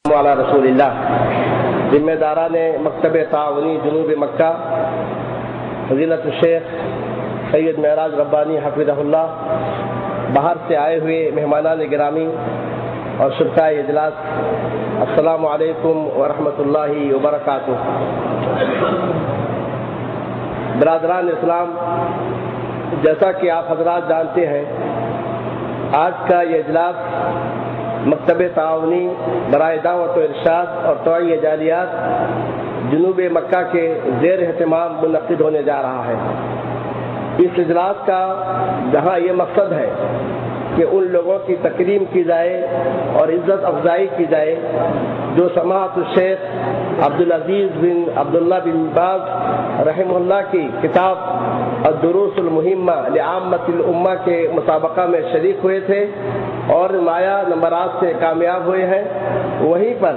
مولا رسول اللہ ذمہ داران مکتب تعاونی جنوب مکہ فضیلت الشیخ سید معراج ربانی حفظہ اللہ، باہر سے آئے ہوئے مہمانان گرامی اور شرکائے اجلاس، السلام علیکم ورحمۃ اللہ وبرکاتہ۔ برادران اسلام، جیسا کہ آپ حضرات جانتے ہیں، آج کا یہ اجلاس مکتب تعاونی برائے دعوت و ارشاد اور توعیہ جالیات جنوب مکہ کے زیر اہتمام منعقد ہونے جا رہا ہے۔ اس اجلاس کا جہاں یہ مقصد ہے کہ ان لوگوں کی تکریم کی جائے اور عزت افزائی کی جائے جو سماحت الشیخ عبدالعزیز بن عبداللہ بن باز رحمہ اللہ کی کتاب الدروس المہمہ لعامۃ الامہ کے مسابقہ میں شریک ہوئے تھے اور نمایاں نمبرات سے کامیاب ہوئے ہیں، وہیں پر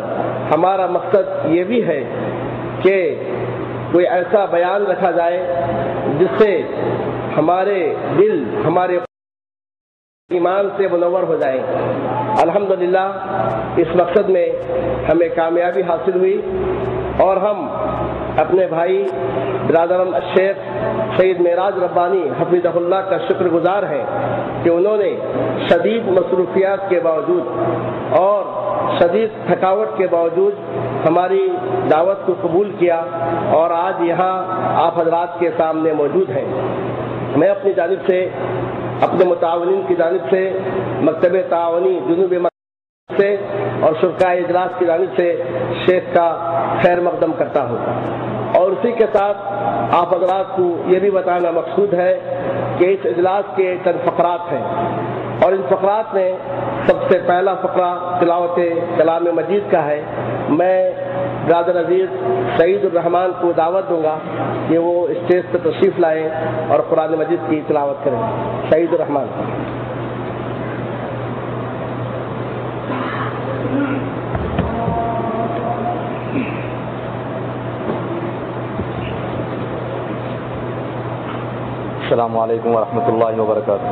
ہمارا مقصد یہ بھی ہے کہ کوئی ایسا بیان رکھا جائے جس سے ہمارے دل، ہمارے ایمان سے منور ہو جائیں۔ الحمدللہ اس مقصد میں ہمیں کامیابی حاصل ہوئی اور ہم اپنے بھائی برادران الشیخ سید معراج ربانی حفظہ اللہ کا شکر گزار ہیں کہ انہوں نے شدید مصروفیات کے باوجود اور شدید تھکاوٹ کے باوجود ہماری دعوت کو قبول کیا اور آج یہاں آپ حضرات کے سامنے موجود ہیں۔ میں اپنی جانب سے، اپنے متعاونین کی جانب سے، مکتب تعاونی جنوب مکہ سے اور شرکائے اجلاس کی جانب سے شیخ کا خیر مقدم کرتا ہوں، اور اسی کے ساتھ آپ حضرات کو یہ بھی بتانا مقصود ہے کہ اس اجلاس کے چند فقرات ہیں، اور ان فقرات میں سب سے پہلا فقرہ تلاوت کلام مجید کا ہے۔ میں برادر عزیز سعید الرحمان کو دعوت دوں گا کہ وہ اسٹیج پر تشریف لائیں اور قرآن مجید کی تلاوت کریں۔ سعید الرحمان۔ السلام علیکم ورحمۃ اللہ وبرکاتہ۔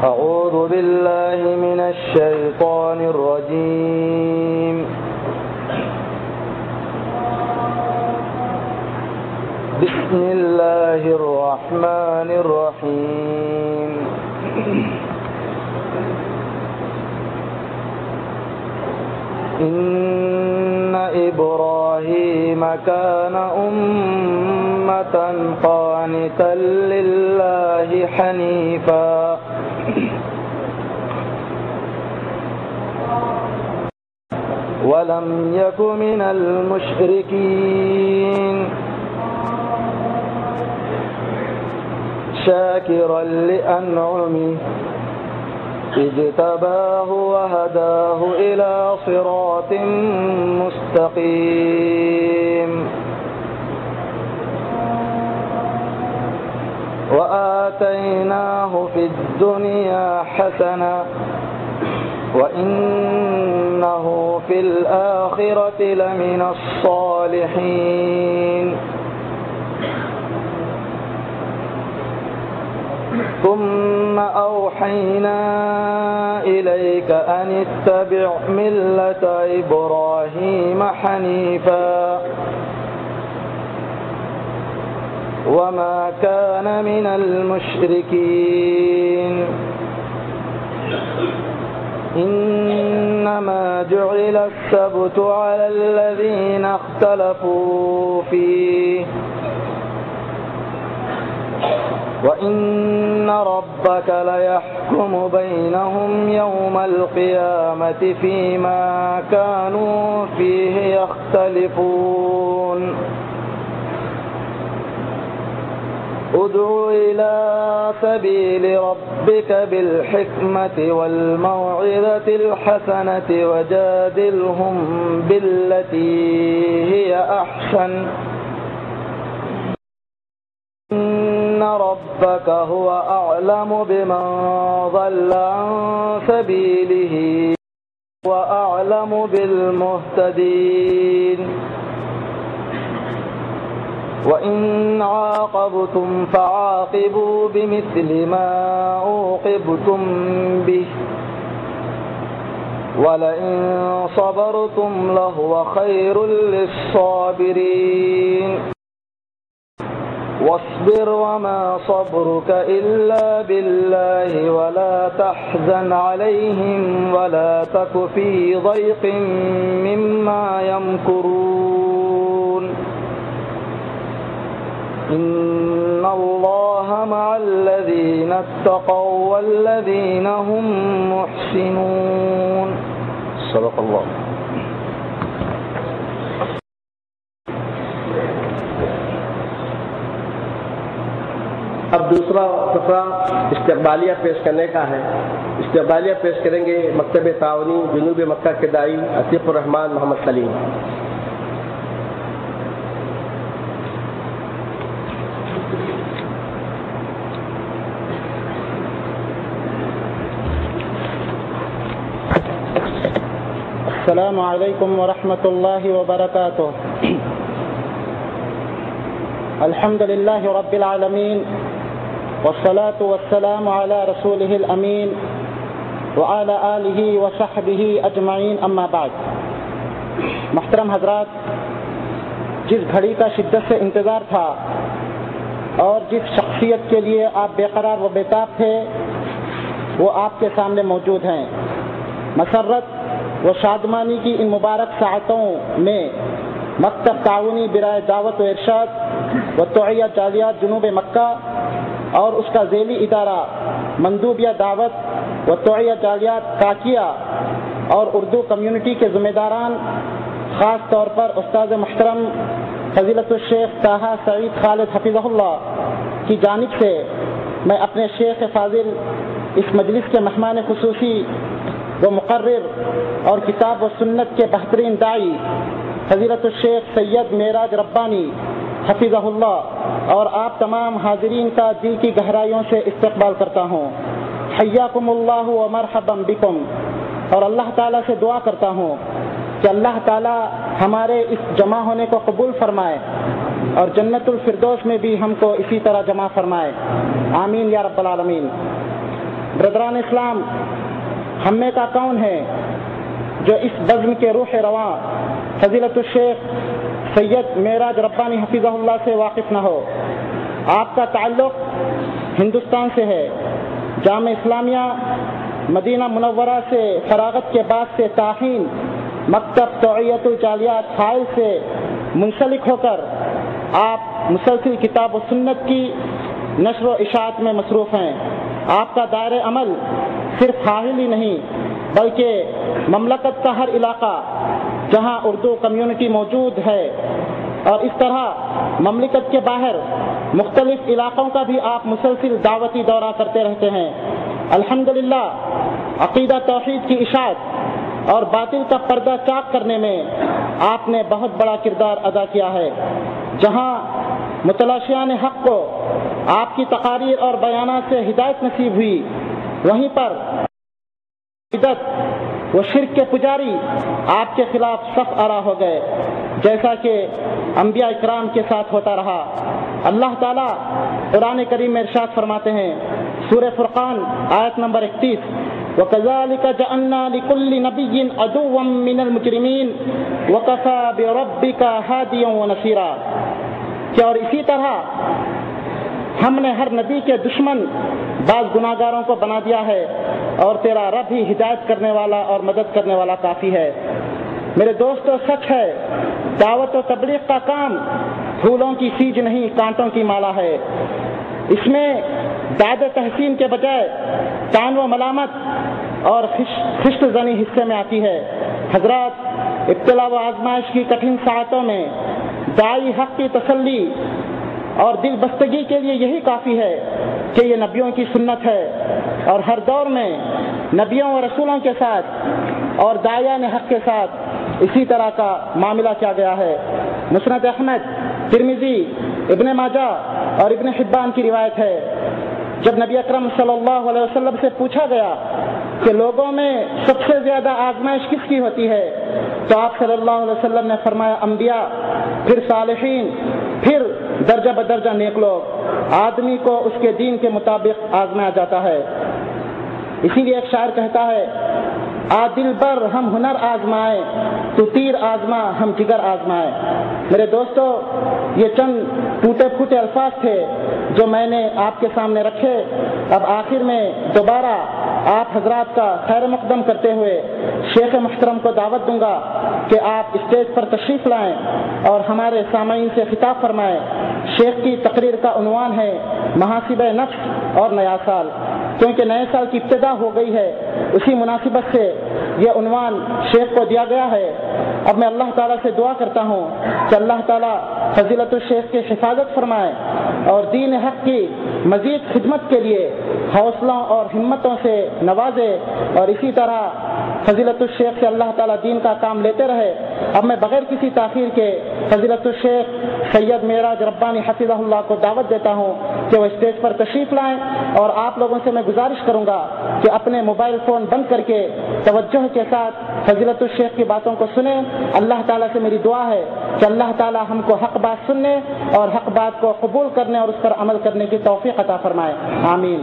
اعوذ باللہ من الشیطان الرجیم، بسم اللہ الرحمن الرحیم۔ ان ابراہیم کان امۃ قانتا للہ حنیفا ولم یک من المشرکین شاکرا لانعمہ اجتباہ وہداہ الی صراط مستقیم وآتیناہ فی الدنیا حسنہ وإنه في الآخرة لمن الصالحين ثم أوحينا إليك أن اتبع ملة إبراهيم حنيفا وما كان من المشركين إنما جعل السبت على الذين اختلفوا فيه وإن ربك ليحكم بينهم يوم القيامة فيما كانوا فيه يختلفون ادع إلى سبيل ربك بالحكمة والموعظة الحسنة وجادلهم بالتي هي أحسن إن ربك هو أعلم بمن ضل عن سبيله وأعلم بالمهتدين وَإِنْ عَاقَبْتُمْ فَعَاقِبُوا بِمِثْلِ مَا عُوقِبْتُمْ بِهِ وَلَئِنْ صَبَرْتُمْ لَهُوَ خَيْرٌ لِلصَّابِرِينَ وَاصْبِرْ وَمَا صَبْرُكَ إِلَّا بِاللَّهِ وَلَا تَحْزَنْ عَلَيْهِمْ وَلَا تَكُ فِي ضَيْقٍ مِّمَّا يَمْكُرُونَ إِنَّ اللَّهَ مَعَ الَّذِينَ اتَّقَوْا وَالَّذِينَ هُمْ مُحْسِنُونَ صدق اللہ. اب دوسرا فقرہ استقبالیہ پیش کرنے کا ہے. استقبالیہ پیش کریں گے مکتب تعاونی جنوب مکہ کے داعی عتیق الرحمان محمد سلیم. السلام علیکم ورحمۃ اللہ وبرکاتہ. الحمد للہ رب العالمین والصلاة والسلام علی رسولہ الامین وعلی آلہ وصحبہ اجمعین اما بعد. محترم حضرات، جس گھڑی کا شدت سے انتظار تھا اور جس شخصیت کے لیے آپ بے قرار و بیتاب تھے وہ آپ کے سامنے موجود ہیں. مسرت و شادمانی کی ان مبارک ساعتوں میں مکتب تعاونی برائے دعوت و ارشاد و توعیہ جالیات جنوب مکہ اور اس کا ذیلی ادارہ مندوبیہ دعوت و توعیہ جالیات کاکیہ اور اردو کمیونٹی کے ذمہ داران، خاص طور پر استاد محترم فضیلت الشیخ طاہا سعید خالد حفظہ اللہ کی جانب سے میں اپنے شیخ فاضل اس مجلس کے مہمان خصوصی و مقرر اور کتاب و سنت کے بہترین داعی فضیلت الشیخ سید معراج ربانی حفظہ اللہ اور آپ تمام حاضرین کا دل کی گہرائیوں سے استقبال کرتا ہوں. حیاکم اللہ و مرحبا بکم. اور اللہ تعالیٰ سے دعا کرتا ہوں کہ اللہ تعالیٰ ہمارے اس جمع ہونے کو قبول فرمائے اور جنت الفردوس میں بھی ہم کو اسی طرح جمع فرمائے. آمین یا رب العالمین. برادران اسلام، ہم میں کا کون ہے جو اس بزم کے روح رواں فضیلت الشیخ سید معراج ربانی حفظہ اللہ سے واقف نہ ہو؟ آپ کا تعلق ہندوستان سے ہے. جامعہ اسلامیہ مدینہ منورہ سے فراغت کے بعد سے تاحین مکتب توعیت الجالیات فائل سے منسلک ہو کر آپ مسلسل کتاب و سنت کی نشر و اشاعت میں مصروف ہیں. آپ کا دائرہ عمل صرف حاصل ہی نہیں بلکہ مملکت کا ہر علاقہ جہاں اردو کمیونٹی موجود ہے اور اس طرح مملکت کے باہر مختلف علاقوں کا بھی آپ مسلسل دعوتی دورہ کرتے رہتے ہیں. الحمدللہ عقیدہ توحید کی اشاعت اور باطل کا پردہ چاک کرنے میں آپ نے بہت بڑا کردار ادا کیا ہے. جہاں متلاشیان حق کو آپ کی تقاریر اور بیانات سے ہدایت نصیب ہوئی، وہیں پر بدعت وہ شرک کے پجاری آپ کے خلاف صف آرا ہو گئے، جیسا کہ انبیاء اکرام کے ساتھ ہوتا رہا. اللہ تعالیٰ قرآن کریم میں ارشاد فرماتے ہیں، سورہ فرقان آیت نمبر 31، وَكَذَلِكَ جَعَلْنَا لِكُلِّ نَبِيٍّ عَدُوًّا مِّنَ الْمُجْرِمِينَ وَكَفَىٰ بِرَبِّكَ هَادِيًا وَنَصِيرًا. کہ اور اسی طرح ہم نے ہر نبی کے دشمن بعض گناہگاروں کو بنا دیا ہے اور تیرا رب ہی ہدایت کرنے والا اور مدد کرنے والا کافی ہے. میرے دوستو، سچ ہے دعوت و تبلیغ کا کام پھولوں کی سیج نہیں کانٹوں کی مالا ہے. اس میں داد تحسین کے بجائے تان و ملامت اور خشت زنی حصے میں آتی ہے. حضرات، ابتلا و آزمائش کی کٹھن ساعتوں میں داعی حق کی تسلی اور دل بستگی کے لیے یہی کافی ہے کہ یہ نبیوں کی سنت ہے اور ہر دور میں نبیوں و رسولوں کے ساتھ اور داعیان حق کے ساتھ اسی طرح کا معاملہ کیا گیا ہے. مسند احمد، ترمذی، ابن ماجہ اور ابن حبان کی روایت ہے، جب نبی اکرم صلی اللہ علیہ وسلم سے پوچھا گیا کہ لوگوں میں سب سے زیادہ آزمائش کس کی ہوتی ہے، تو آپ صلی اللہ علیہ وسلم نے فرمایا انبیاء، پھر صالحین، پھر درجہ بدرجہ نیک لوگ آدمی کو اس کے دین کے مطابق آزمایا جاتا ہے۔ اسی لیے ایک شاعر کہتا ہے، دل بر ہم ہنر آزمائے تو تیر آزما ہم جگر آزمائے۔ میرے دوستو، یہ چند ٹوٹے پھوٹے الفاظ تھے جو میں نے آپ کے سامنے رکھے۔ اب آخر میں دوبارہ آپ حضرات کا خیر مقدم کرتے ہوئے شیخ محترم کو دعوت دوں گا کہ آپ اسٹیج پر تشریف لائیں اور ہمارے سامعین سے خطاب فرمائیں۔ شیخ کی تقریر کا عنوان ہے محاسب نفس اور نیا سال۔ کیونکہ نئے سال کی ابتدا ہو گئی ہے، اسی مناسبت سے یہ عنوان شیخ کو دیا گیا ہے۔ اب میں اللہ تعالیٰ سے دعا کرتا ہوں کہ اللہ تعالیٰ فضیلت الشیخ کی حفاظت فرمائے اور دین حق کی مزید خدمت کے لیے حوصلوں اور ہمتوں سے نوازے، اور اسی طرح فضیلت الشیخ سے اللہ تعالیٰ دین کا کام لیتے رہے۔ اب میں بغیر کسی تاخیر کے فضیلت الشیخ سید معراج ربانی حفظہ اللہ کو دعوت دیتا ہوں کہ وہ اسٹیج پر تشریف لائیں، اور آپ لوگوں سے میں گزارش کروں گا کہ اپنے موبائل فون بند کر کے توجہ کے ساتھ فضیلت الشیخ کی باتوں کو سنیں۔ اللہ تعالیٰ سے میری دعا ہے کہ اللہ تعالیٰ ہم کو حق بات سننے اور حق بات کو قبول کرنے اور اس پر عمل کرنے کی توفیق عطا فرمائے، آمین۔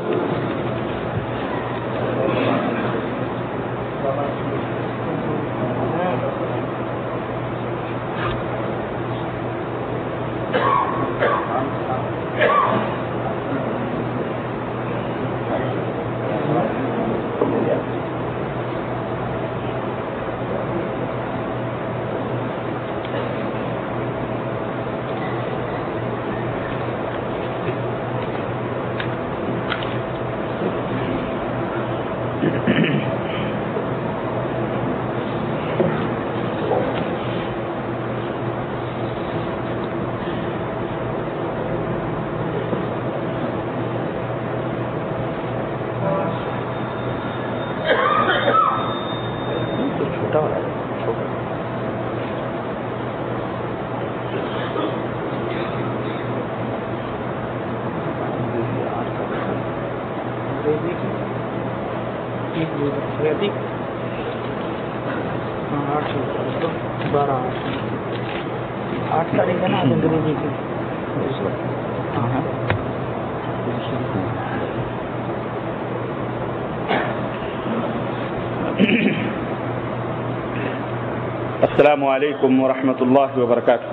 السلام علیکم ورحمۃ اللہ وبرکاتہ۔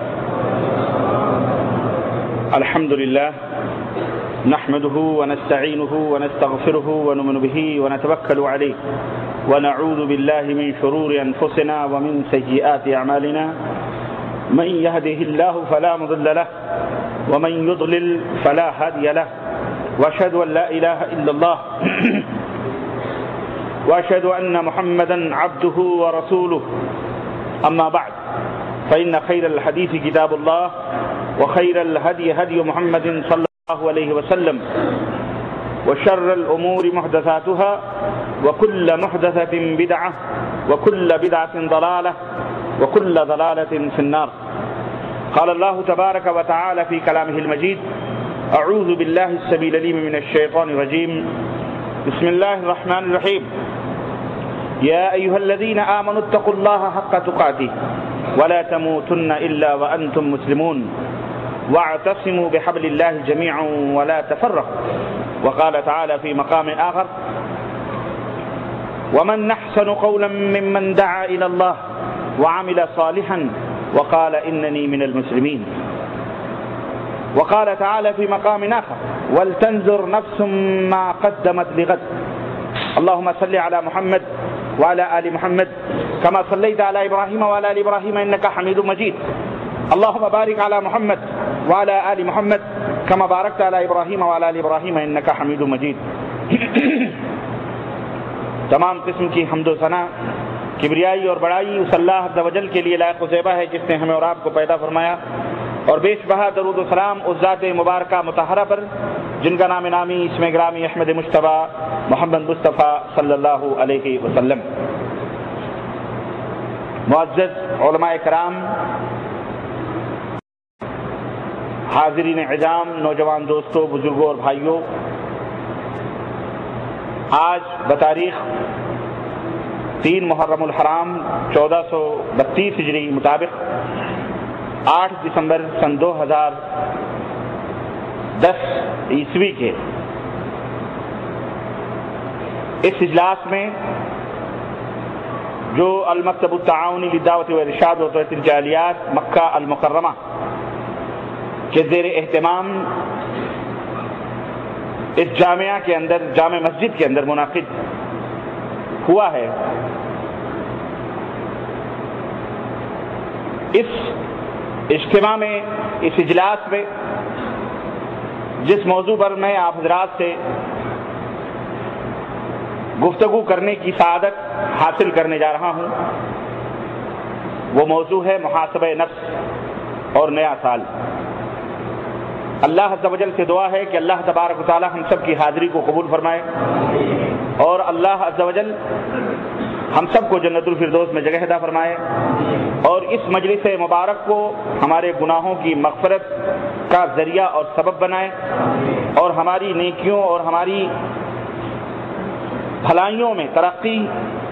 الحمد للہ نحمده ونستعینه ونستغفره ونؤمن به ونتوکل علیہ ونعوذ باللہ من شرور انفسنا ومن سیئات اعمالنا، من يهده الله فلا مضل له ومن يضلل فلا هادي له، واشهد ان لا اله الا الله واشهد ان محمدا عبده ورسوله، اما بعد فان خير الحديث كتاب الله وخير الهدي هدي محمد صلى الله عليه وسلم، وشر الامور محدثاتها وكل محدثة بدعة وكل بدعة ضلالة وكل ضلالة في النار۔ قال الله تبارك وتعالى في كلامه المجيد: أعوذ بالله السميع العليم من الشيطان الرجيم، بسم الله الرحمن الرحيم، يا أيها الذين آمنوا اتقوا الله حق تقاته ولا تموتن إلا وأنتم مسلمون واعتصموا بحبل الله جميعا ولا تفرقوا۔ وقال تعالى في مقام آخر: ومن أحسن قولا ممن دعا إلى الله وعمل صالحا وقال إنني من المسلمين۔ وقال تعالى في مقام آخر: ولتنظر نفس ما قدمت لغد۔ اللهم صل على محمد وعلى آل محمد كما صليت على إبراهيم وعلى آل إبراهيم إنك حميد مجيد۔ اللهم بارك على محمد وعلى آل محمد كما باركت على إبراهيم وعلى آل إبراهيم إنك حميد مجيد۔ تمام قسم کی حمد و ثنا، کبریائی اور بڑائی اس اللہ عز و جل کے لیے لائق و زیبا ہے جس نے ہمیں اور آپ کو پیدا فرمایا، اور بیش بہا درود و سلام اس ذات مبارکہ مطہرہ پر جن کا نام نامی اسم گرامی احمد مجتبیٰ محمد مصطفیٰ صلی اللہ علیہ وسلم۔ معزز علماء کرام، حاضرین اعظام، نوجوان دوستوں، بزرگوں اور بھائیوں، آج بتاریخ 3 محرم الحرام 1432 ہجری مطابق 8 دسمبر سن 2000 2010 کے اس اجلاس میں جو المکتب التعاونی للدعوت والارشاد و توسیع الجالیات مکہ المکرمہ کے زیر اہتمام اس جامعہ کے اندر، جامع مسجد کے اندر منعقد ہوا ہے، اس اجتماع میں، اس اجلاس میں جس موضوع پر میں آپ حضرات سے گفتگو کرنے کی سعادت حاصل کرنے جا رہا ہوں، وہ موضوع ہے محاسبہ نفس اور نیا سال۔ اللہ عز و جل سے دعا ہے کہ اللہ تبارک و تعالی ہم سب کی حاضری کو قبول فرمائے، اور اللہ عز و جل ہم سب کو جنت الفردوس میں جگہ عطا فرمائے، اور اس مجلس مبارک کو ہمارے گناہوں کی مغفرت کا ذریعہ اور سبب بنائے، اور ہماری نیکیوں اور ہماری بھلائیوں میں ترقی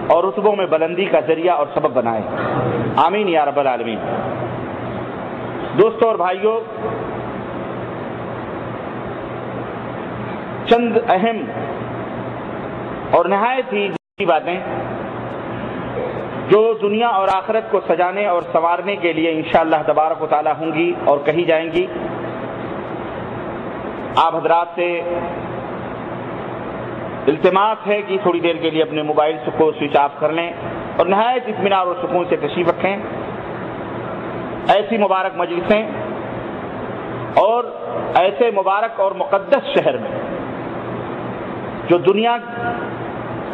اور رتبوں میں بلندی کا ذریعہ اور سبب بنائے، آمین یا رب العالمین۔ دوستوں اور بھائیوں، چند اہم اور نہایت ہی ضروری باتیں جو دنیا اور آخرت کو سجانے اور سنوارنے کے لیے انشاءاللہ تبارک و تعالی ہوں گی اور کہی جائیں گی، آپ حضرات سے التماس ہے کہ تھوڑی دیر کے لیے اپنے موبائل کو سوئچ آف کر لیں اور نہایت اطمینان اور سکون سے تشریف رکھیں۔ ایسی مبارک مجلسیں اور ایسے مبارک اور مقدس شہر میں، جو دنیا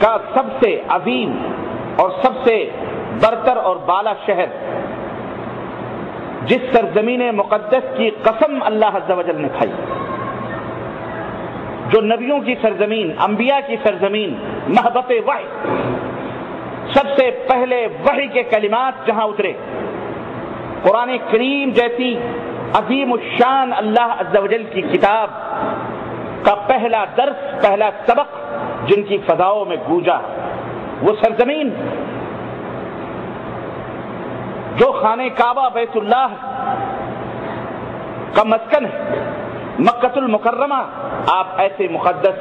کا سب سے عظیم اور سب سے برتر اور بالا شہر، جس سرزمین مقدس کی قسم اللہ عز و جل نے کھائی، جو نبیوں کی سرزمین، انبیاء کی سرزمین، محبت وحی، سب سے پہلے وحی کے کلمات جہاں اترے، قرآن کریم جیسی عظیم الشان اللہ عز و جل کی کتاب کا پہلا درس، پہلا سبق جن کی فضاؤں میں گونجا، وہ سرزمین جو خانہ کعبہ بیت اللہ کا مسکن ہے، مکہ المکرمہ، آپ ایسے مقدس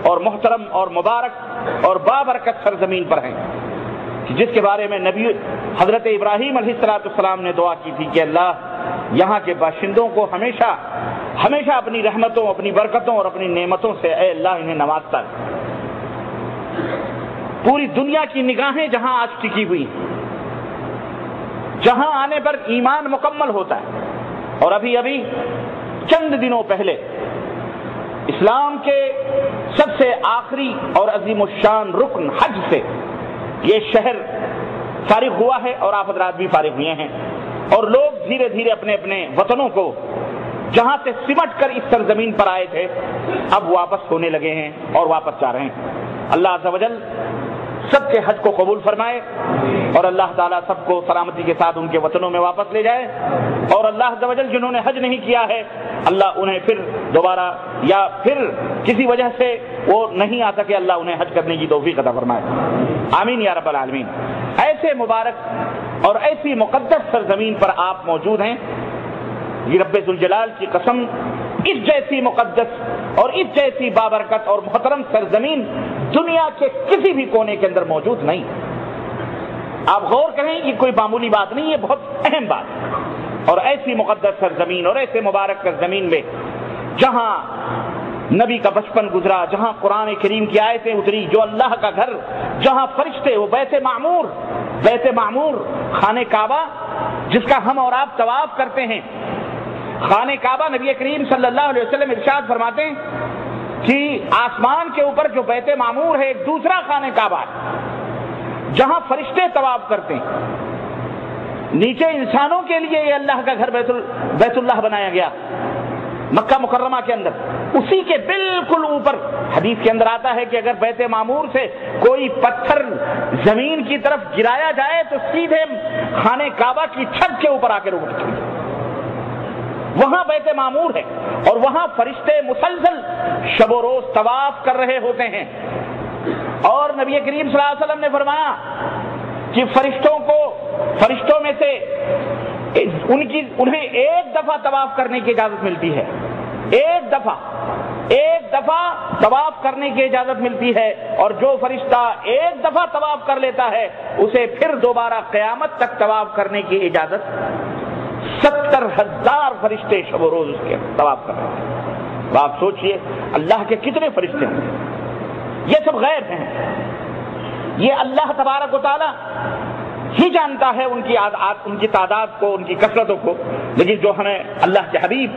اور محترم اور مبارک اور بابرکت سرزمین پر ہیں جس کے بارے میں نبی حضرت ابراہیم علیہ السلام نے دعا کی تھی کہ اللہ یہاں کے باشندوں کو ہمیشہ ہمیشہ اپنی رحمتوں، اپنی برکتوں اور اپنی نعمتوں سے اے اللہ انہیں نوازتا ہے۔ پوری دنیا کی نگاہیں جہاں آج ٹکی ہوئی، جہاں آنے پر ایمان مکمل ہوتا ہے، اور ابھی چند دنوں پہلے اسلام کے سب سے آخری اور عظیم الشان رکن حج سے یہ شہر فارغ ہوا ہے، اور آپ حضرات بھی فارغ ہوئے ہیں، اور لوگ دھیرے دھیرے اپنے اپنے وطنوں کو جہاں سے سمٹ کر اس سرزمین پر آئے تھے اب واپس ہونے لگے ہیں اور واپس جا رہے ہیں۔ اللہ عز و جل سب کے حج کو قبول فرمائے، اور اللہ تعالیٰ سب کو سلامتی کے ساتھ ان کے وطنوں میں واپس لے جائے، اور اللہ عز و جل جنہوں نے حج نہیں کیا ہے اللہ انہیں پھر دوبارہ یا پھر کسی وجہ سے وہ نہیں آ سکے، اللہ انہیں حج کرنے کی توفیق عطا فرمائے، آمین یا رب العالمین۔ ایسے مبارک اور ایسی مقدس سرزمین پر آپ موجود ہیں، یہ رب ذوالجلال کی قسم اس جیسی مقدس اور اس جیسی بابرکت اور محترم سرزمین دنیا کے کسی بھی کونے کے اندر موجود نہیں۔ آپ غور کریں، یہ کوئی معمولی بات نہیں، یہ بہت اہم بات ہے۔ اور ایسی مقدس سرزمین اور ایسے مبارک سرزمین میں جہاں نبی کا بچپن گزرا، جہاں قرآن کریم کی آیتیں اتری، جو اللہ کا گھر، جہاں فرشتے، وہ بیت معمور خانہ کعبہ جس کا ہم اور آپ طواف کرتے ہیں، خانہ کعبہ نبی کریم صلی اللہ علیہ وسلم ارشاد فرماتے ہیں کہ آسمان کے اوپر جو بیت معمور ہے ایک دوسرا خانہ کعبہ ہے جہاں فرشتے طواف کرتے ہیں، نیچے انسانوں کے لیے یہ اللہ کا گھر بیت اللہ بنایا گیا مکہ مکرمہ کے اندر، اسی کے بالکل اوپر حدیث کے اندر آتا ہے کہ اگر بیت معمور سے کوئی پتھر زمین کی طرف گرایا جائے تو سیدھے خانہ کعبہ کی چھت کے اوپر آ کے رکتے ہیں۔ وہاں بیت معمور ہے اور وہاں فرشتے مسلسل شب و روز طواف کر رہے ہوتے ہیں، اور نبی کریم صلی اللہ علیہ وسلم نے فرمایا کہ فرشتوں میں سے انہیں ایک دفعہ طواف کرنے کی اجازت ملتی ہے، ایک دفعہ طواف کرنے کی اجازت ملتی ہے، اور جو فرشتہ ایک دفعہ طواف کر لیتا ہے اسے پھر دوبارہ قیامت تک طواف کرنے کی اجازت 70,000 فرشتے شب و روز اس کے طواف کر رہے ہیں۔ تو آپ سوچئے اللہ کے کتنے فرشتے ہیں، یہ سب غیب ہیں، یہ اللہ تبارک و تعالی ہی جانتا ہے ان کی تعداد کو، ان کی کثرتوں کو، لیکن جو ہمیں اللہ کے حبیب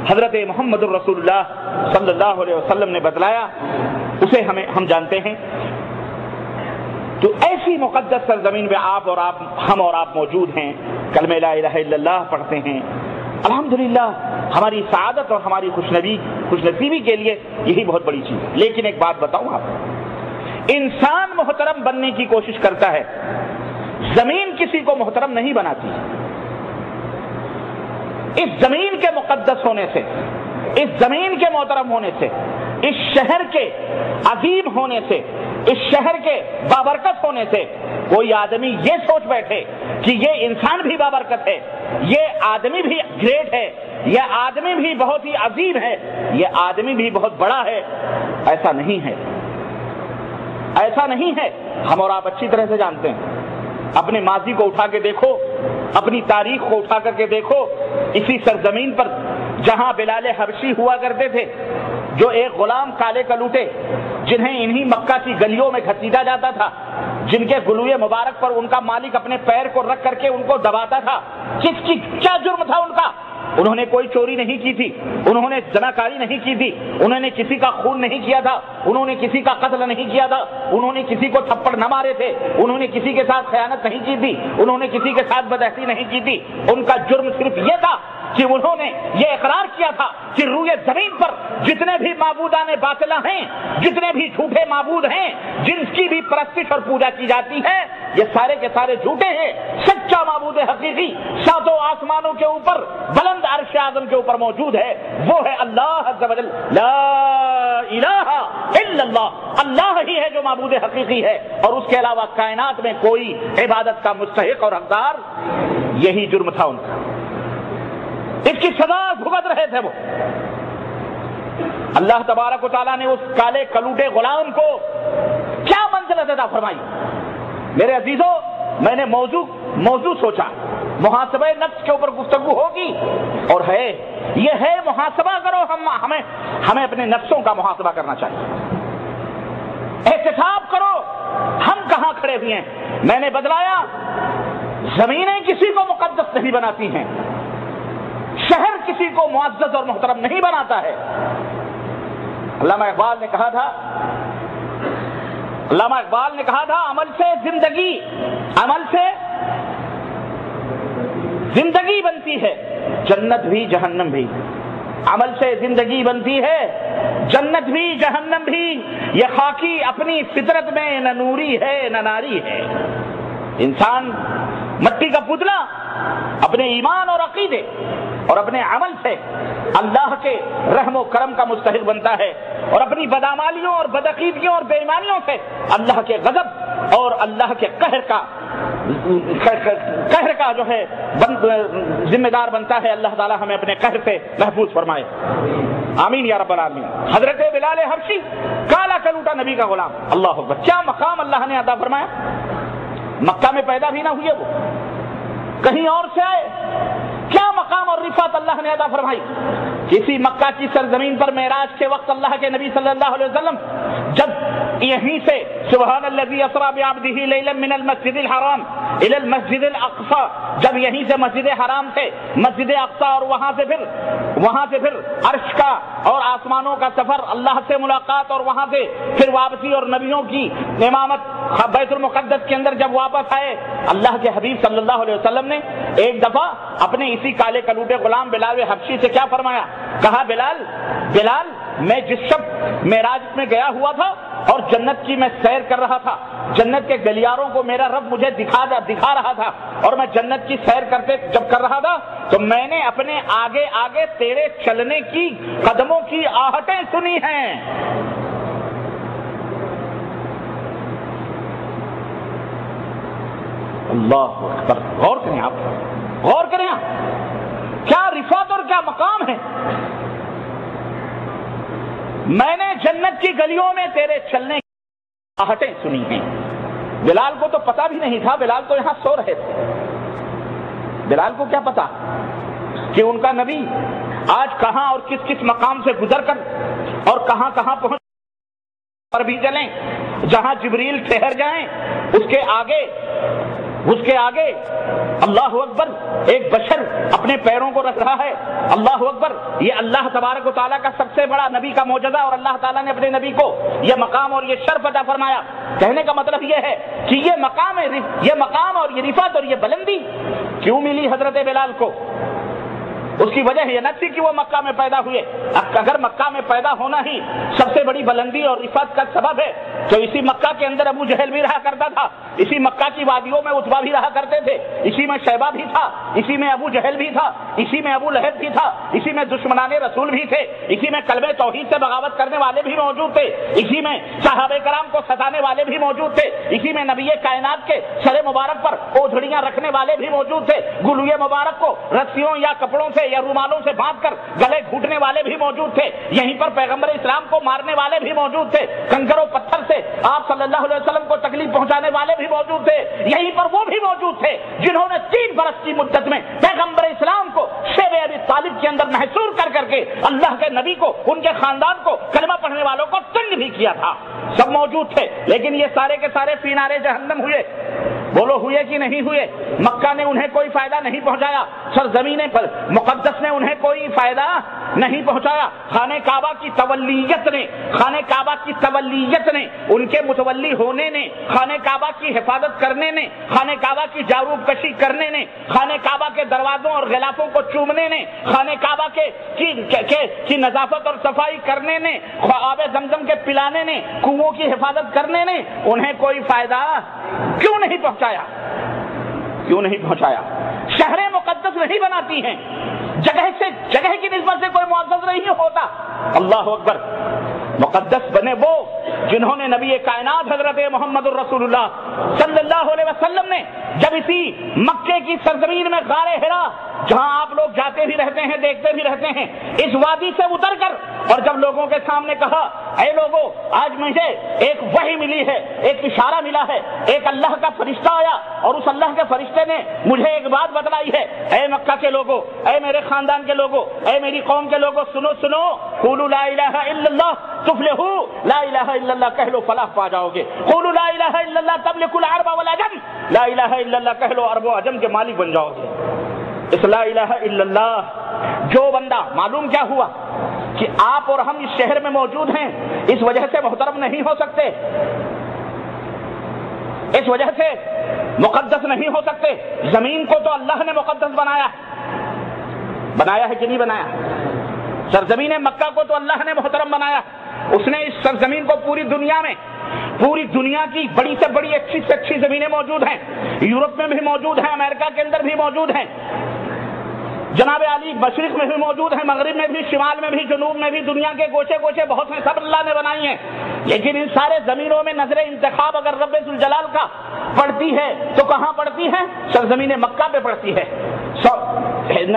حضرت محمد الرسول اللہ صلی اللہ علیہ وسلم نے بتلایا اسے ہم جانتے ہیں۔ تو ایسی مقدس سرزمین میں ہم اور آپ موجود ہیں، کلمہ لا الہ الا اللہ پڑھتے ہیں، الحمدللہ ہماری سعادت اور ہماری خوش نصیبی کے لیے یہی بہت بڑی چیز ہے۔ لیکن ایک بات بتاؤں آپ، انسان محترم بننے کی کوشش کرتا ہے، زمین کسی کو محترم نہیں بناتی۔ اس زمین کے مقدس ہونے سے، اس زمین کے محترم ہونے سے، اس شہر کے عظیم ہونے سے، اس شہر کے بابرکت ہونے سے کوئی آدمی یہ سوچ بیٹھے کہ یہ انسان بھی بابرکت ہے، یہ آدمی بھی گریٹ ہے، یہ آدمی بھی بہت ہی عظیم ہے، یہ آدمی بھی بہت بڑا ہے، ایسا نہیں ہے، ایسا نہیں ہے۔ ہم اور آپ اچھی طرح سے جانتے ہیں، اپنے ماضی کو اٹھا کے دیکھو، اپنی تاریخ کو اٹھا کر کے دیکھو، اسی سرزمین پر جہاں بلال حبشی ہوا کرتے تھے، جو ایک غلام کالے کلوٹے جنہیں انہی مکہ کی گلیوں میں گھسیٹا جاتا تھا، جن کے گلوئے مبارک پر ان کا مالک اپنے پیر کو رکھ کر کے ان کو دباتا تھا، کیا جرم تھا ان کا؟ انہوں نے کوئی چوری نہیں کی تھی، انہوں نے زناکاری نہیں کی تھی، انہوں نے کسی کا خون نہیں کیا تھا، انہوں نے کسی کا قتل نہیں کیا تھا، انہوں نے کسی کو تھپڑ نہ مارے تھے، انہوں نے کسی کے ساتھ خیانت نہیں کی تھی، انہوں نے کسی کے ساتھ بدعہدی نہیں کی تھی۔ ان کا جرم صرف یہ تھا کہ انہوں نے یہ اقرار کیا تھا کہ روئے زمین پر جتنے بھی معبودان باطلہ ہیں، جتنے بھی جھوٹے معبود ہیں، جن کی بھی پرستش اور پوجا کی جاتی ہے، یہ سارے کے سارے جھوٹے ہیں۔ سچا معبود حقیقی ساتوں آسمانوں کے اوپر بلند عرش اعظم کے اوپر موجود ہے، وہ ہے اللہ عز و جل، لا الہ الا اللہ، اللہ ہی ہے جو معبود حقیقی ہے، اور اس کے علاوہ کائنات میں کوئی عبادت کا مستحق اور حقدار، یہی جرم تھا ان کا، اس کی سزا بھگت رہے تھے وہ۔ اللہ تبارک و تعالیٰ نے اس کالے کلوٹے غلام کو کیا منزلت عطا فرمائی؟ میرے عزیزوں، میں نے موضوع سوچا، محاسبہ نفس کے اوپر گفتگو ہوگی، اور ہے یہ ہے محاسبہ کرو، ہمیں اپنے نفسوں کا محاسبہ کرنا چاہیے، احتساب کرو ہم کہاں کھڑے ہوئے ہیں۔ میں نے بتلایا زمینیں کسی کو مقدس نہیں بناتی ہیں، شہر کسی کو معزز اور محترم نہیں بناتا ہے۔ علامہ اقبال نے کہا تھا عمل سے زندگی بنتی ہے، جنت بھی جہنم بھی، عمل سے زندگی بنتی ہے، جنت بھی جہنم بھی، یہ خاکی اپنی فطرت میں نہ نوری ہے نہ ناری ہے۔ انسان مٹی کا پتلا اپنے ایمان اور عقیدے اور اپنے عمل سے اللہ کے رحم و کرم کا مستحق بنتا ہے، اور اپنی بدعمالیوں اور بدعقیدگیوں اور بے ایمانیوں سے اللہ کے غضب اور اللہ کے قہر کا جو ہے ذمہ دار بنتا ہے۔ اللہ تعالی ہمیں اپنے قہر سے محفوظ فرمائے، آمین یا رب العالمین۔ حضرت بلال حبشی کالا کلوٹا نبی کا غلام، اللہ اکبر، کیا مقام اللہ نے عطا فرمایا۔ مکہ میں پیدا بھی نہ ہوئے، وہ کہیں اور سے آئے، کیا مقام اور رفعت اللہ نے عطا فرمائی۔ کسی مکہ کی سرزمین پر معراج کے وقت اللہ کے نبی صلی اللہ علیہ وسلم جب یہیں سے سبحان الذی اسری بعبدہ لیلا من المسجد الحرام الی المسجد الاقصی، جب یہیں سے مسجد حرام سے مسجد اقصی اور وہاں سے پھر عرش کا اور آسمانوں کا سفر، اللہ سے ملاقات اور وہاں سے پھر واپسی اور نبیوں کی امامت بیت المقدس کے اندر جب واپس آئے، اللہ کے حبیب صلی اللہ علیہ وسلم نے ایک دفعہ اپنے اسی کالے کلوٹے غلام بلال حبشی سے کیا فرمایا؟ کہا بلال میں جس شب معراج میں گیا ہوا تھا اور جنت کی میں سیر کر رہا تھا، جنت کے گلیاروں کو میرا رب مجھے دکھا رہا تھا، اور میں جنت کی سیر جب کر رہا تھا تو میں نے اپنے آگے آگے تیرے چلنے کی قدموں کی آہٹیں سنی ہیں۔ اللہ اکبر، غور کریں آپ، کیا رفعت اور کیا مقام ہے۔ میں نے جنت کی گلیوں میں تیرے چلنے کی آہٹیں سنی ہیں۔ بلال کو تو پتا بھی نہیں تھا، بلال تو یہاں سو رہے تھے۔ بلال کو کیا پتا کہ ان کا نبی آج کہاں اور کس کس مقام سے گزر کر اور کہاں کہاں پہنچ پر بھی چلیں، جہاں جبریل ٹھہر جائیں اس کے آگے اللہ اکبر ایک بشر اپنے پیروں کو رکھ رہا ہے۔ اللہ اکبر، یہ اللہ تبارک و تعالیٰ کا سب سے بڑا نبی کا معجزہ، اور اللہ تعالیٰ نے اپنے نبی کو یہ مقام اور یہ شرف عطا فرمایا۔ کہنے کا مطلب یہ ہے کہ یہ مقام اور یہ رفعت اور یہ بلندی کیوں ملی حضرت بلال کو؟ اس کی وجہ یہ نہ تھی کہ وہ مکہ میں پیدا ہوئے۔ اگر مکہ میں پیدا ہونا ہی سب سے بڑی بلندی اور رفعت کا سبب ہے تو اسی مکہ کے اندر ابو جہل بھی رہا کرتا تھا، اسی مکہ کی وادیوں میں عتبہ بھی رہا کرتے تھے، اسی میں شیبہ بھی تھا، اسی میں ابو جہل بھی تھا، اسی میں ابو لہب بھی تھا، اسی میں دشمنان رسول بھی تھے، اسی میں کلمہ توحید سے بغاوت کرنے والے بھی موجود تھے، اسی میں صحابہ کرام کو ستانے والے بھی موجود تھے، اسی میں نبی کائنات کے سر مبارک پر اوڑھڑیاں رکھنے والے بھی موجود تھے، گلوئے مبارک کو رسیوں یا کپڑوں سے یا رومالوں سے باندھ کر گلے گھونٹنے والے بھی موجود تھے، یہیں پر پیغمبر اسلام کو مارنے والے بھی موجود تھے، کنکر و پتھر سے آپ صلی اللہ علیہ وسلم کو تکلیف پہنچانے والے بھی موجود تھے، یہیں پر وہ بھی موجود تھے جنہوں نے 3 برس کی مدت میں پیغمبر اسلام کو شیب ابی طالب کے اندر محصور کر کر کے اللہ کے نبی کو، ان کے خاندان کو، کلمہ پڑھنے والوں کو تنگ بھی کیا تھا۔ سب موجود تھے، لیکن یہ سارے کے سارے فی نار جہنم ہوئے۔ بولو ہوئے کہ نہیں ہوئے؟ مکہ نے انہیں کوئی فائدہ نہیں پہنچایا، سرزمین پر مقدس نے انہیں کوئی فائدہ نہیں پہنچایا۔ خانہ کعبہ کی تولیت نے ان کے متولی ہونے نے، خانہ کعبہ کی حفاظت کرنے نے، خانہ کعبہ کی جاروب کشی کرنے نے، خانہ کعبہ کے دروازوں اور غلافوں کو چومنے نے، خانہ کعبہ کی نظافت اور صفائی کرنے نے، آب زمزم کے پلانے نے، کنووں کی حفاظت کرنے نے انہیں کوئی فائدہ کیوں نہیں پہنچایا؟ شہر مقدس نہیں بناتی ہیں، جگہ کی نسبت سے کوئی معزز نہیں ہوتا۔ اللہ اکبر، مقدس بنے وہ جنہوں نے نبی کائنات حضرت محمد الرسول اللہ صلی اللہ علیہ وسلم نے جب اسی مکے کی سرزمین میں غار حرا، جہاں آپ لوگ جاتے بھی رہتے ہیں، دیکھتے بھی رہتے ہیں، اس وادی سے اتر کر اور جب لوگوں کے سامنے کہا، اے لوگوں، آج مجھے ایک وحی ملی ہے، ایک اشارہ ملا ہے، ایک اللہ کا فرشتہ آیا اور اس اللہ کے فرشتے نے مجھے ایک بات بتلائی ہے، اے مکہ کے لوگوں، اے میرے خاندان کے لوگوں، اے میری قوم کے لوگوں، سنو، قولوا لا الہ الا اللہ تفلحوا، لا الہ الا اللہ کہہ لو فلاح پا جاؤ گے، قولوا لا الہ الا اللہ تملکوا العرب والعجم، لا الہ الا اللہ کہہ لو عرب و عجم کے مالک بن جاؤ گے۔ اس لا الہ الا اللہ جو بندہ، معلوم کیا ہوا کہ آپ اور ہم اس شہر میں موجود ہیں، اس وجہ سے محترم نہیں ہو سکتے، اس وجہ سے مقدس نہیں ہو سکتے۔ زمین کو تو اللہ نے مقدس بنایا ہے کہ نہیں بنایا؟ سرزمین مکہ کو تو اللہ نے محترم بنایا، اس نے اس سرزمین کو پوری دنیا کی بڑی سے بڑی اچھی سے اچھی زمینیں موجود ہیں، یورپ میں بھی موجود ہیں، امریکہ کے اندر بھی موجود ہیں، جناب علی مشرق میں بھی موجود ہیں، مغرب میں بھی، شمال میں بھی، جنوب میں بھی، دنیا کے گوشے گوشے بہت ہیں، سب اللہ نے بنائی ہیں، لیکن ان سارے زمینوں میں نظر انتخاب اگر رب ذوالجلال کا پڑتی ہے تو کہاں پڑتی ہے؟ سرزمین مکہ پہ پڑتی ہے،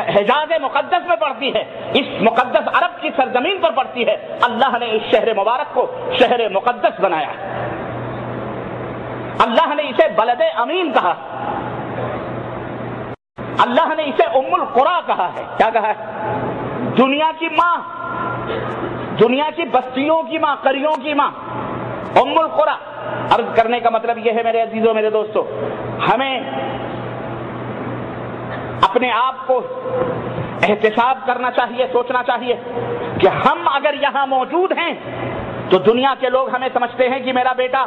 حجاز مقدس میں پڑتی ہے، اس مقدس عرب کی سرزمین پر پڑتی ہے۔ اللہ نے اس شہر مبارک کو شہر مقدس بنایا، اللہ نے اسے بلد امین کہا، اللہ نے اسے ام القری کہا ہے۔ کیا کہا ہے؟ دنیا کی ماں، دنیا کی بستیوں کی ماں، قریوں کی ماں، ام القری۔ عرض کرنے کا مطلب یہ ہے میرے عزیزوں، میرے دوستوں، ہمیں اپنے آپ کو احتساب کرنا چاہیے، سوچنا چاہیے کہ ہم اگر یہاں موجود ہیں تو دنیا کے لوگ ہمیں سمجھتے ہیں کہ میرا بیٹا،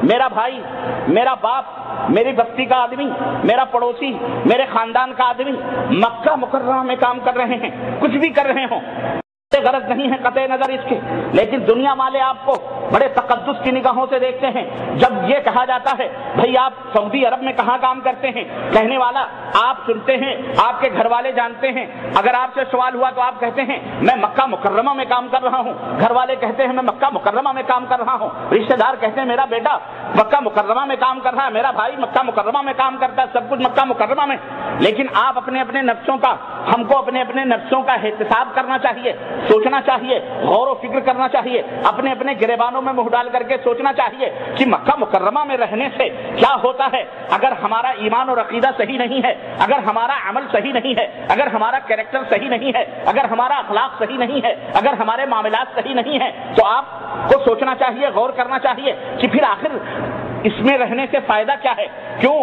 میرا بھائی، میرا باپ، میری بستی کا آدمی، میرا پڑوسی، میرے خاندان کا آدمی مکہ مکرمہ میں کام کر رہے ہیں، کچھ بھی کر رہے ہوں، غرض نہیں ہے قطع نظر اس کے، لیکن دنیا والے آپ کو بڑے تقدس کی نگاہوں سے دیکھتے ہیں۔ جب یہ کہا جاتا ہے بھائی آپ سعودی عرب میں کہاں کام کرتے ہیں، کہنے والا آپ سنتے ہیں، آپ کے گھر والے جانتے ہیں، اگر آپ سے سوال ہوا تو آپ کہتے ہیں میں مکہ مکرمہ میں کام کر رہا ہوں، گھر والے کہتے ہیں میں مکہ مکرمہ میں کام کر رہا ہوں، رشتہ دار کہتے ہیں میرا بیٹا مکہ مکرمہ میں کام کر رہا ہے، میرا بھائی مکہ مکرمہ میں کام کرتا ہے، سب کچھ مکہ مکرمہ میں، لیکن آپ اپنے نفسوں کا، ہم کو اپنے نفسوں کا احتساب کرنا چاہیے، سوچنا چاہیے، غور و فکر کرنا چاہیے، اپنے اپنے گریبانوں میں منہ ڈال کر کے سوچنا چاہیے کہ مکہ مکرمہ میں رہنے سے کیا ہوتا ہے۔ اگر ہمارا ایمان اور عقیدہ صحیح نہیں ہے، اگر ہمارا عمل صحیح نہیں ہے، اگر ہمارا کیریکٹر صحیح نہیں ہے، اگر ہمارا اخلاق صحیح نہیں ہے، اگر ہمارے معاملات صحیح نہیں ہیں، تو آپ کو سوچنا چاہیے، غور کرنا چاہیے کہ پھر آخر اس میں رہنے سے فائدہ کیا ہے؟ کیوں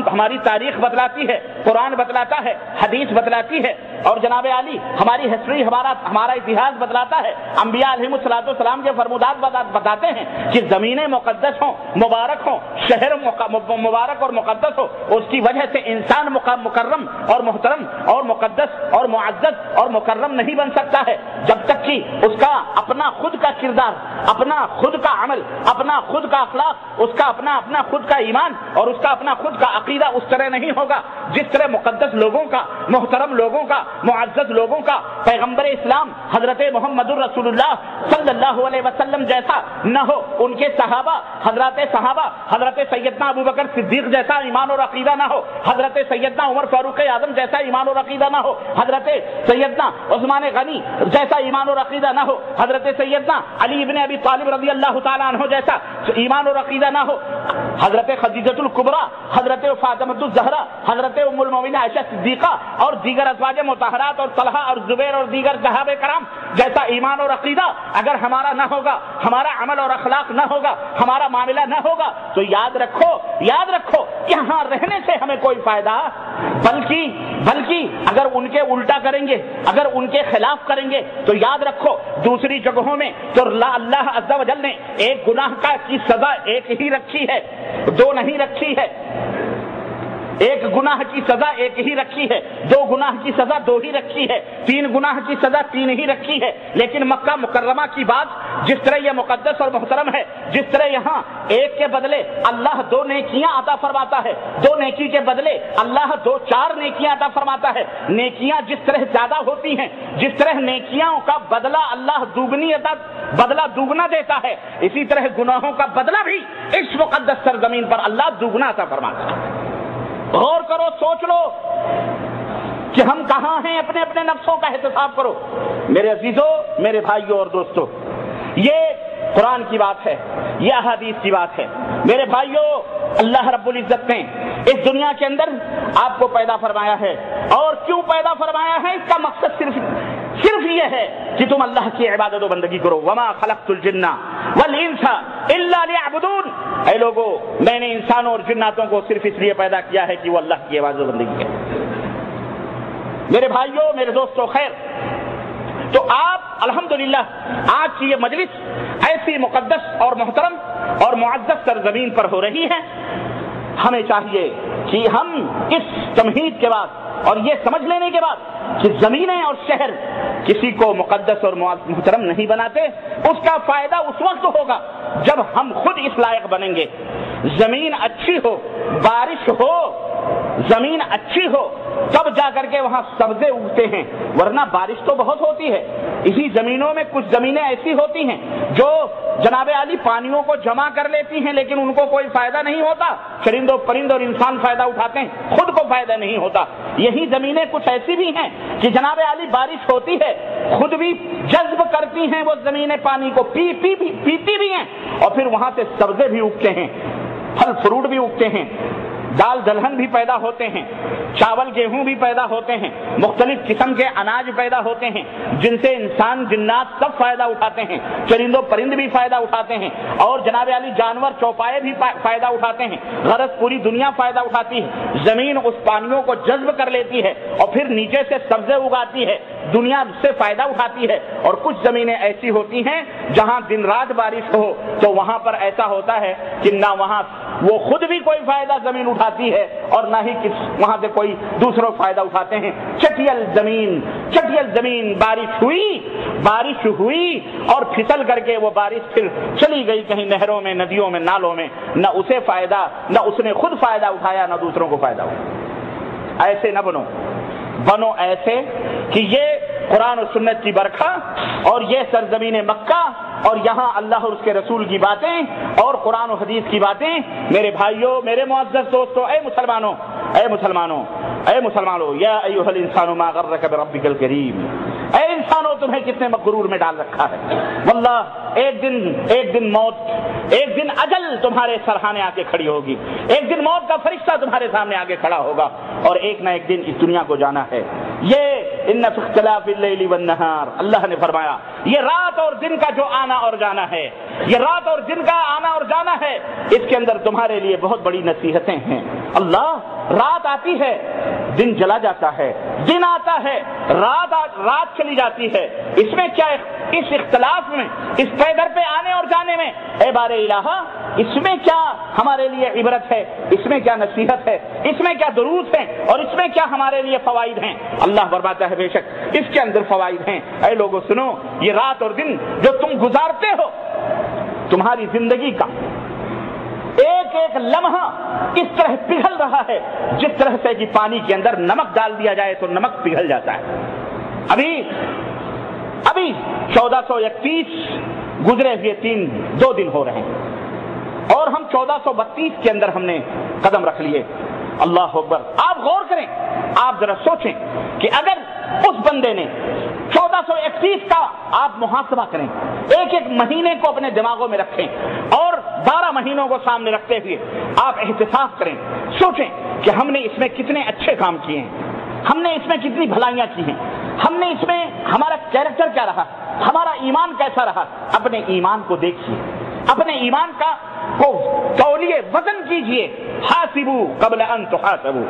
ہماری تاریخ بتلاتی ہے، قرآن بتلاتا ہے، حدیث بتلاتی ہے، اور جناب علی ہماری ہسٹری، ہمارا اتہاس بتلاتا ہے، انبیاء علیہ الصلوۃ والسلام کے فرمودات بتاتے ہیں کہ زمینیں مقدس ہوں، مبارک ہوں، شہر مبارک اور مقدس ہو، اس کی وجہ سے انسان مکرم اور محترم اور مقدس اور معزز اور مکرم نہیں بن سکتا ہے جب تک کہ اس کا اپنا خود کا کردار، اپنا خود کا عمل، اپنا خود کا اخلاق، اس کا اپنا خود کا ایمان اور اس کا اپنا خود کا عقیدہ اس طرح نہیں ہوگا جس طرح مقدس لوگوں کا، محترم لوگوں کا، معزز لوگوں کا پیغمبر اسلام حضرت محمد الرسول اللہ صلی اللہ علیہ وسلم جیسا نہ ہو، ان کے صحابہ حضرت سیدنا ابو بکر صدیق جیسا ایمان اور عقیدہ نہ ہو، حضرت سیدنا عمر فاروق اعظم جیسا ایمان اور عقیدہ نہ ہو، حضرت سیدنا عثمان غنی جیسا ایمان اور عقیدہ نہ ہو، حضرت سیدنا علی ابن ابی طالب رضی اللہ تعالیٰ عنہ جیسا ایمان اور عقیدہ نہ ہو، حضرت خدیجۃ الکبریٰ، حضرت فاطمۃ الزہرا، حضرت ام المؤمنین عائشہ صدیقہ اور دیگر ازواج مطہرات اور طلحہ اور زبیر اور دیگر صحابہ کرام جیسا ایمان اور عقیدہ اگر ہمارا نہ ہوگا، ہمارا عمل اور اخلاق نہ ہوگا، ہمارا معاملہ نہ ہوگا، تو یاد رکھو یہاں رہنے سے ہمیں کوئی فائدہ، بلکہ اگر ان کے الٹا کریں گے، اگر ان کے خلاف کریں گے، تو یاد رکھو دوسری جگہوں میں تو اللہ عز و جل نے ایک گناہ کی سزا ایک ہی رکھی ہے، دو نہیں رکھی ہے، ایک گناہ کی سزا ایک ہی رکھی ہے، دو گناہ کی سزا دو ہی رکھی ہے، تین گناہ کی سزا تین ہی رکھی ہے۔ لیکن مکہ مکرمہ کی بات جس طرح یہ مقدس اور محترم ہے، جس طرح یہاں ایک کے بدلے اللہ دو نیکیاں عطا فرماتا ہے، دو نیکی کے بدلے اللہ چار نیکیاں عطا فرماتا ہے، نیکیاں جس طرح زیادہ ہوتی ہیں، جس طرح نیکیاں کا بدلہ اللہ بدلہ دوگنا دیتا ہے، اسی طرح گناہوں کا بدلہ بھی اس مقدس سرزمین پر اللہ دوگنا عطا فرماتا ہے۔ غور کرو، سوچ لو کہ ہم کہاں ہیں، اپنے اپنے نفسوں کا احتساب کرو۔ میرے عزیزوں، میرے بھائیوں اور دوستوں، یہ قرآن کی بات ہے، یہ احادیث کی بات ہے۔ میرے بھائیوں، اللہ رب العزت نے اس دنیا کے اندر آپ کو پیدا فرمایا ہے، اور کیوں پیدا فرمایا ہے اس کا مقصد صرف یہ ہے کہ تم اللہ کی عبادت و بندگی کرو۔ وما خلقت الجن والانس الا ليعبدون، اے لوگو میں نے انسانوں اور جناتوں کو صرف اس لیے پیدا کیا ہے کہ وہ اللہ کی عبادت و بندگی کریں۔ میرے بھائیوں، میرے دوستوں، خیر تو آپ الحمدللہ آج کی یہ مجلس ایسی مقدس اور محترم اور معزز سرزمین پر ہو رہی ہے، ہمیں چاہیے کہ ہم اس تمہید کے بعد اور یہ سمجھ لینے کے بعد کہ زمینیں اور شہر کسی کو مقدس اور محترم نہیں بناتے، اس کا فائدہ اس وقت ہوگا جب ہم خود اس لائق بنیں گے۔ زمین اچھی ہو، بارش ہو، زمین اچھی ہو تب جا کر کے وہاں سبزے اگتے ہیں، ورنہ بارش تو بہت ہوتی ہے۔ اسی زمینوں میں کچھ زمینیں ایسی ہوتی ہیں جو جناب علی پانیوں کو جمع کر لیتی ہیں لیکن ان کو کوئی فائدہ نہیں ہوتا، چرند اور انسان فائدہ اٹھاتے ہیں، خود کو فائدہ نہیں ہوتا۔ یہی زمینیں کچھ ایسی بھی ہیں کہ جناب علی بارش ہوتی ہے، خود بھی جذب کرتی ہیں وہ زمینیں پانی کو، پیتی بھی ہیں، اور پھر وہاں سے سبزے بھی اگتے ہیں، پھل فروٹ بھی اگتے ہیں، دال دلہن بھی پیدا ہوتے ہیں، چاول گیہوں بھی پیدا ہوتے ہیں، مختلف قسم کے اناج پیدا ہوتے ہیں جن سے انسان جنات سب فائدہ اٹھاتے ہیں، چرند و پرند بھی فائدہ اٹھاتے ہیں، اور جناب علی جانور چوپائے بھی فائدہ اٹھاتے ہیں، غرض پوری دنیا فائدہ اٹھاتی ہے۔ زمین اس پانیوں کو جذب کر لیتی ہے اور پھر نیچے سے سبزے اگاتی ہے، دنیا سے فائدہ اٹھاتی ہے۔ اور کچھ زمینیں ایسی ہوتی ہیں جہاں دن رات بارش ہو تو وہاں پر ایسا ہوتا ہے کہ نہ وہاں وہ خود بھی کوئی فائدہ زمین اٹھاتی ہے اور نہ ہی وہاں سے کوئی دوسروں فائدہ اٹھاتے ہیں۔ چٹیل زمین بارش ہوئی اور پھسل کر کے وہ بارش پھر چلی گئی کہیں نہروں میں، ندیوں میں، نالوں میں، نہ اسے فائدہ، نہ اس نے خود فائدہ اٹھایا، نہ دوسروں کو فائدہ اٹھایا۔ ایسے نہ بنو ایسے کہ یہ قرآن و سنت کی برکھا اور یہ سرزمین مکہ اور یہاں اللہ اور اس کے رسول کی باتیں اور قرآن و حدیث کی باتیں، میرے بھائیوں، میرے معزز دوستوں، اے مسلمانوں، یا ایھا الانسان ما غرک بربک الکریم، اے انسانوں تمہیں کتنے مغرور میں ڈال رکھا ہے. واللہ ایک دن موت، ایک دن اجل تمہارے سرہانے آ کے کھڑی ہوگی، ایک دن موت کا فرشتہ تمہارے سامنے آگے کھڑا ہوگا، اور ایک نہ ایک دن اس دنیا کو جانا ہے. یہ ان فی اختلاف اللیل والنہار، اللہ نے فرمایا یہ رات اور دن کا جو آنا اور جانا ہے، یہ رات اور دن کا آنا اور جانا ہے، اس کے اندر تمہارے لیے بہت بڑی نصیحتیں ہیں. اللہ، رات آتی ہے دن چلا جاتا ہے، دن آتا ہے رات چلی جاتی ہے، اس میں کیا، اس اختلاف میں، اس پیدر پہ آنے اور جانے میں اے بار الہ، اس میں کیا ہمارے لیے عبرت ہے، اس میں کیا نصیحت ہے، اس میں کیا دروس ہیں، اور اس میں کیا ہمارے لیے فوائد ہیں. اللہ فرماتا ہے بے شک اس کے اندر فوائد ہیں. اے لوگوں سنو، یہ رات اور دن جو تم گزارتے ہو، تمہاری زندگی کا ایک ایک لمحہ اس طرح پگھل رہا ہے جس طرح سے کہ پانی کے اندر نمک ڈال دیا جائے تو نمک پگھل جاتا ہے. ابھی 1431 گزرے ہوئے 2 دن ہو رہے ہیں، اور ہم 1432 کے اندر ہم نے قدم رکھ لیے. اللہ اکبر. آپ غور کریں، آپ ذرا سوچیں کہ اگر اس بندے نے 1431 کا آپ محاسبہ کریں، ایک ایک مہینے کو اپنے دماغوں میں رکھیں اور 12 مہینوں کو سامنے رکھتے ہوئے آپ احتساب کریں، سوچیں کہ ہم نے اس میں کتنے اچھے کام کیے ہیں، ہم نے اس میں کتنی بھلائیاں کی ہیں، ہم نے اس میں ہمارا کیریکٹر کیا رہا، ہمارا ایمان کیسا رہا. اپنے ایمان کو دیکھیے، اپنے ایمان کا کو تولیے وزن کیجئے. حاسبو قبل ان تحاسبو،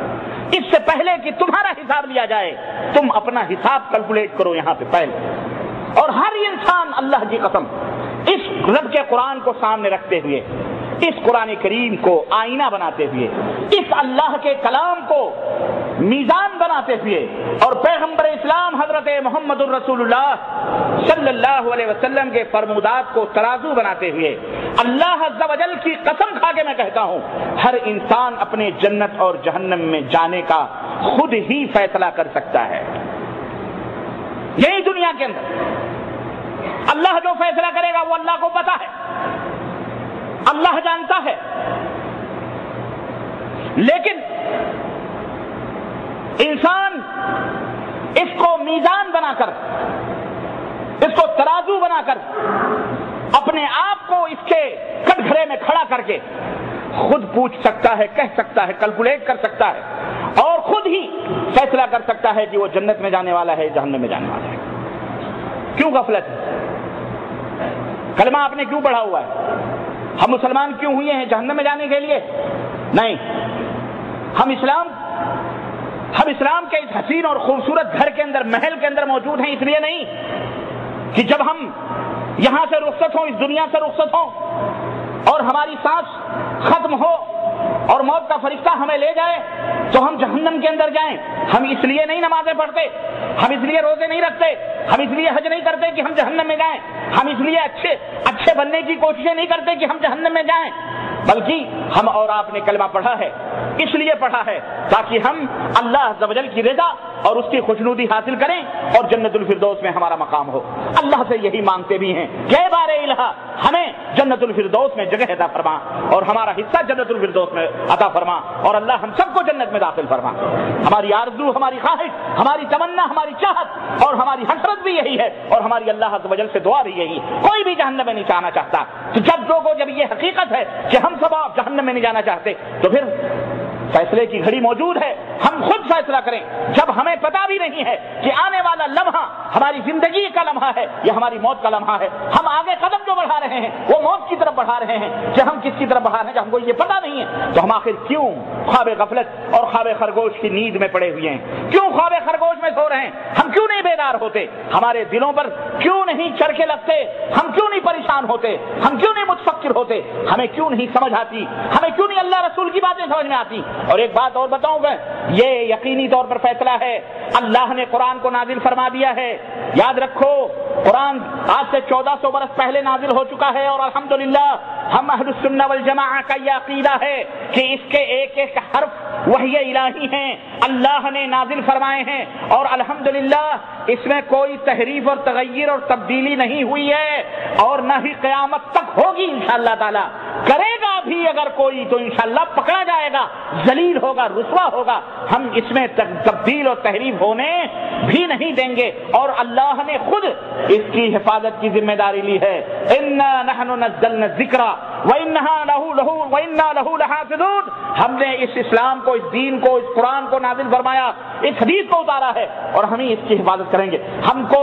اس سے پہلے کہ تمہارا حساب لیا جائے تم اپنا حساب کیلکولیٹ کرو یہاں پہ پہلے. اور ہر انسان اللہ کی قسم اس رب کے قرآن کو سامنے رکھتے ہوئے، اس قرآن کریم کو آئینہ بناتے ہوئے، اس اللہ کے کلام کو میزان بناتے ہوئے، اور پیغمبر اسلام حضرت محمد الرسول اللہ صلی اللہ علیہ وسلم کے فرمودات کو ترازو بناتے ہوئے، اللہ عز و جل کی قسم کھا کے میں کہتا ہوں ہر انسان اپنے جنت اور جہنم میں جانے کا خود ہی فیصلہ کر سکتا ہے. یہی دنیا کے اندر اللہ جو فیصلہ کرے گا وہ اللہ کو پتا ہے، اللہ جانتا ہے. لیکن انسان اس کو میزان بنا کر، اس کو ترازو بنا کر، اپنے آپ کو اس کے کٹ گھرے میں کھڑا کر کے خود پوچھ سکتا ہے، کہہ سکتا ہے، کیلکولیٹ کر سکتا ہے، اور خود ہی فیصلہ کر سکتا ہے کہ وہ جنت میں جانے والا ہے، جہنم میں جانے والا ہے. کیوں غفلت ہے؟ کلمہ آپ نے کیوں پڑھا ہوا ہے؟ ہم مسلمان کیوں ہوئے ہیں جہنم میں جانے کے لیے؟ نہیں، ہم اسلام کے اس حسین اور خوبصورت گھر کے اندر، محل کے اندر موجود ہیں اس لیے نہیں کہ جب ہم یہاں سے رخصت ہوں، اس دنیا سے رخصت ہوں اور ہماری سانس ختم ہو اور موت کا فرشتہ ہمیں لے جائے تو ہم جہنم کے اندر جائیں. ہم اس لیے نہیں نمازیں پڑھتے، ہم اس لیے روزے نہیں رکھتے، ہم اس لیے حج نہیں کرتے کہ ہم جہنم میں جائیں، ہم اس لیے اچھے بننے کی کوششیں نہیں کرتے کہ ہم جہنم میں جائیں، بلکہ ہم اور آپ نے کلمہ پڑھا ہے اس لیے پڑھا ہے تاکہ ہم اللہ عز و جل کی رضا اور اس کی خوشنودی حاصل کریں اور جنت الفردوس میں ہمارا مقام ہو. اللہ سے یہی مانگتے بھی ہیں کہ اے بار الہ ہمیں جنت الفردوس میں جگہ عطا فرما اور ہمارا حصہ جنت الفردوس میں عطا فرما، اور اللہ ہم سب کو جنت میں داخل فرما. ہماری آرزو، ہماری خواہش، ہماری تمنا، ہماری چاہت اور ہماری حسرت بھی یہی ہے، اور ہماری اللہ عز و جل سے دعا بھی یہی. کوئی بھی جہنم میں نہیں جانا چاہتا، تو جب یہ حقیقت ہے کہ ہم سب آپ جہنم میں نہیں جانا چاہتے تو پھر فیصلے کی گھڑی موجود ہے. ہم خود فیصلہ کریں جب ہمیں پتا بھی نہیں ہے کہ آنے والا لمحہ ہماری زندگی کا لمحہ ہے یا ہماری موت کا لمحہ ہے. ہم آگے قدم جو بڑھا رہے ہیں وہ موت کی طرف بڑھا رہے ہیں کہ ہم کس کی طرف بڑھا رہے ہیں ہم کو یہ پتا نہیں ہے. تو ہم آخر کیوں خواب غفلت اور خواب خرگوش کی نیند میں پڑے ہوئے ہیں؟ کیوں خواب خرگوش میں سو رہے ہیں؟ ہم کیوں نہیں بیدار ہوتے؟ ہمارے دلوں پر کیوں نہیں چرخے لگتے؟ ہم کیوں نہیں پریشان ہوتے؟ ہم کیوں نہیں متفکر ہوتے؟ ہمیں کیوں نہیں سمجھ آتی؟ ہمیں کیوں نہیں اللہ رسول کی باتیں سمجھ میں آتی؟ اور ایک بات اور بتاؤں گا، یہ یقینی طور پر فیصلہ ہے، اللہ نے قرآن کو نازل فرما دیا ہے. یاد رکھو قرآن آج سے 1400 برس پہلے نازل ہو چکا ہے، اور الحمدللہ ہم اہل السنہ والجماعہ کا یہ عقیدہ ہے کہ اس کے ایک ایک حرف وحی الہی ہیں، اللہ نے نازل فرمائے ہیں، اور الحمدللہ اس میں کوئی تحریف اور تغیر اور تبدیلی نہیں ہوئی ہے، اور نہ ہی قیامت تک ہوگی انشاءاللہ تعالی. کرے گا بھی اگر کوئی تو انشاءاللہ پکڑا جائے گا، ذلیل ہوگا، رسوا ہوگا۔ ہم اس میں تبدیل اور تحریف ہونے بھی نہیں دیں گے، اور اللہ نے خود اس کی حفاظت کی ذمہ داری لی ہے۔ انا نحن نزلنا الذکر وَإِنَّا لَهُ لَحَافِظُونَ۔ ہم نے اس اسلام کو، اس دین کو، اس قرآن کو نازل فرمایا، اس حدیث کو اتارا ہے، اور ہم ہی اس کی حفاظت کریں گے۔ ہم کو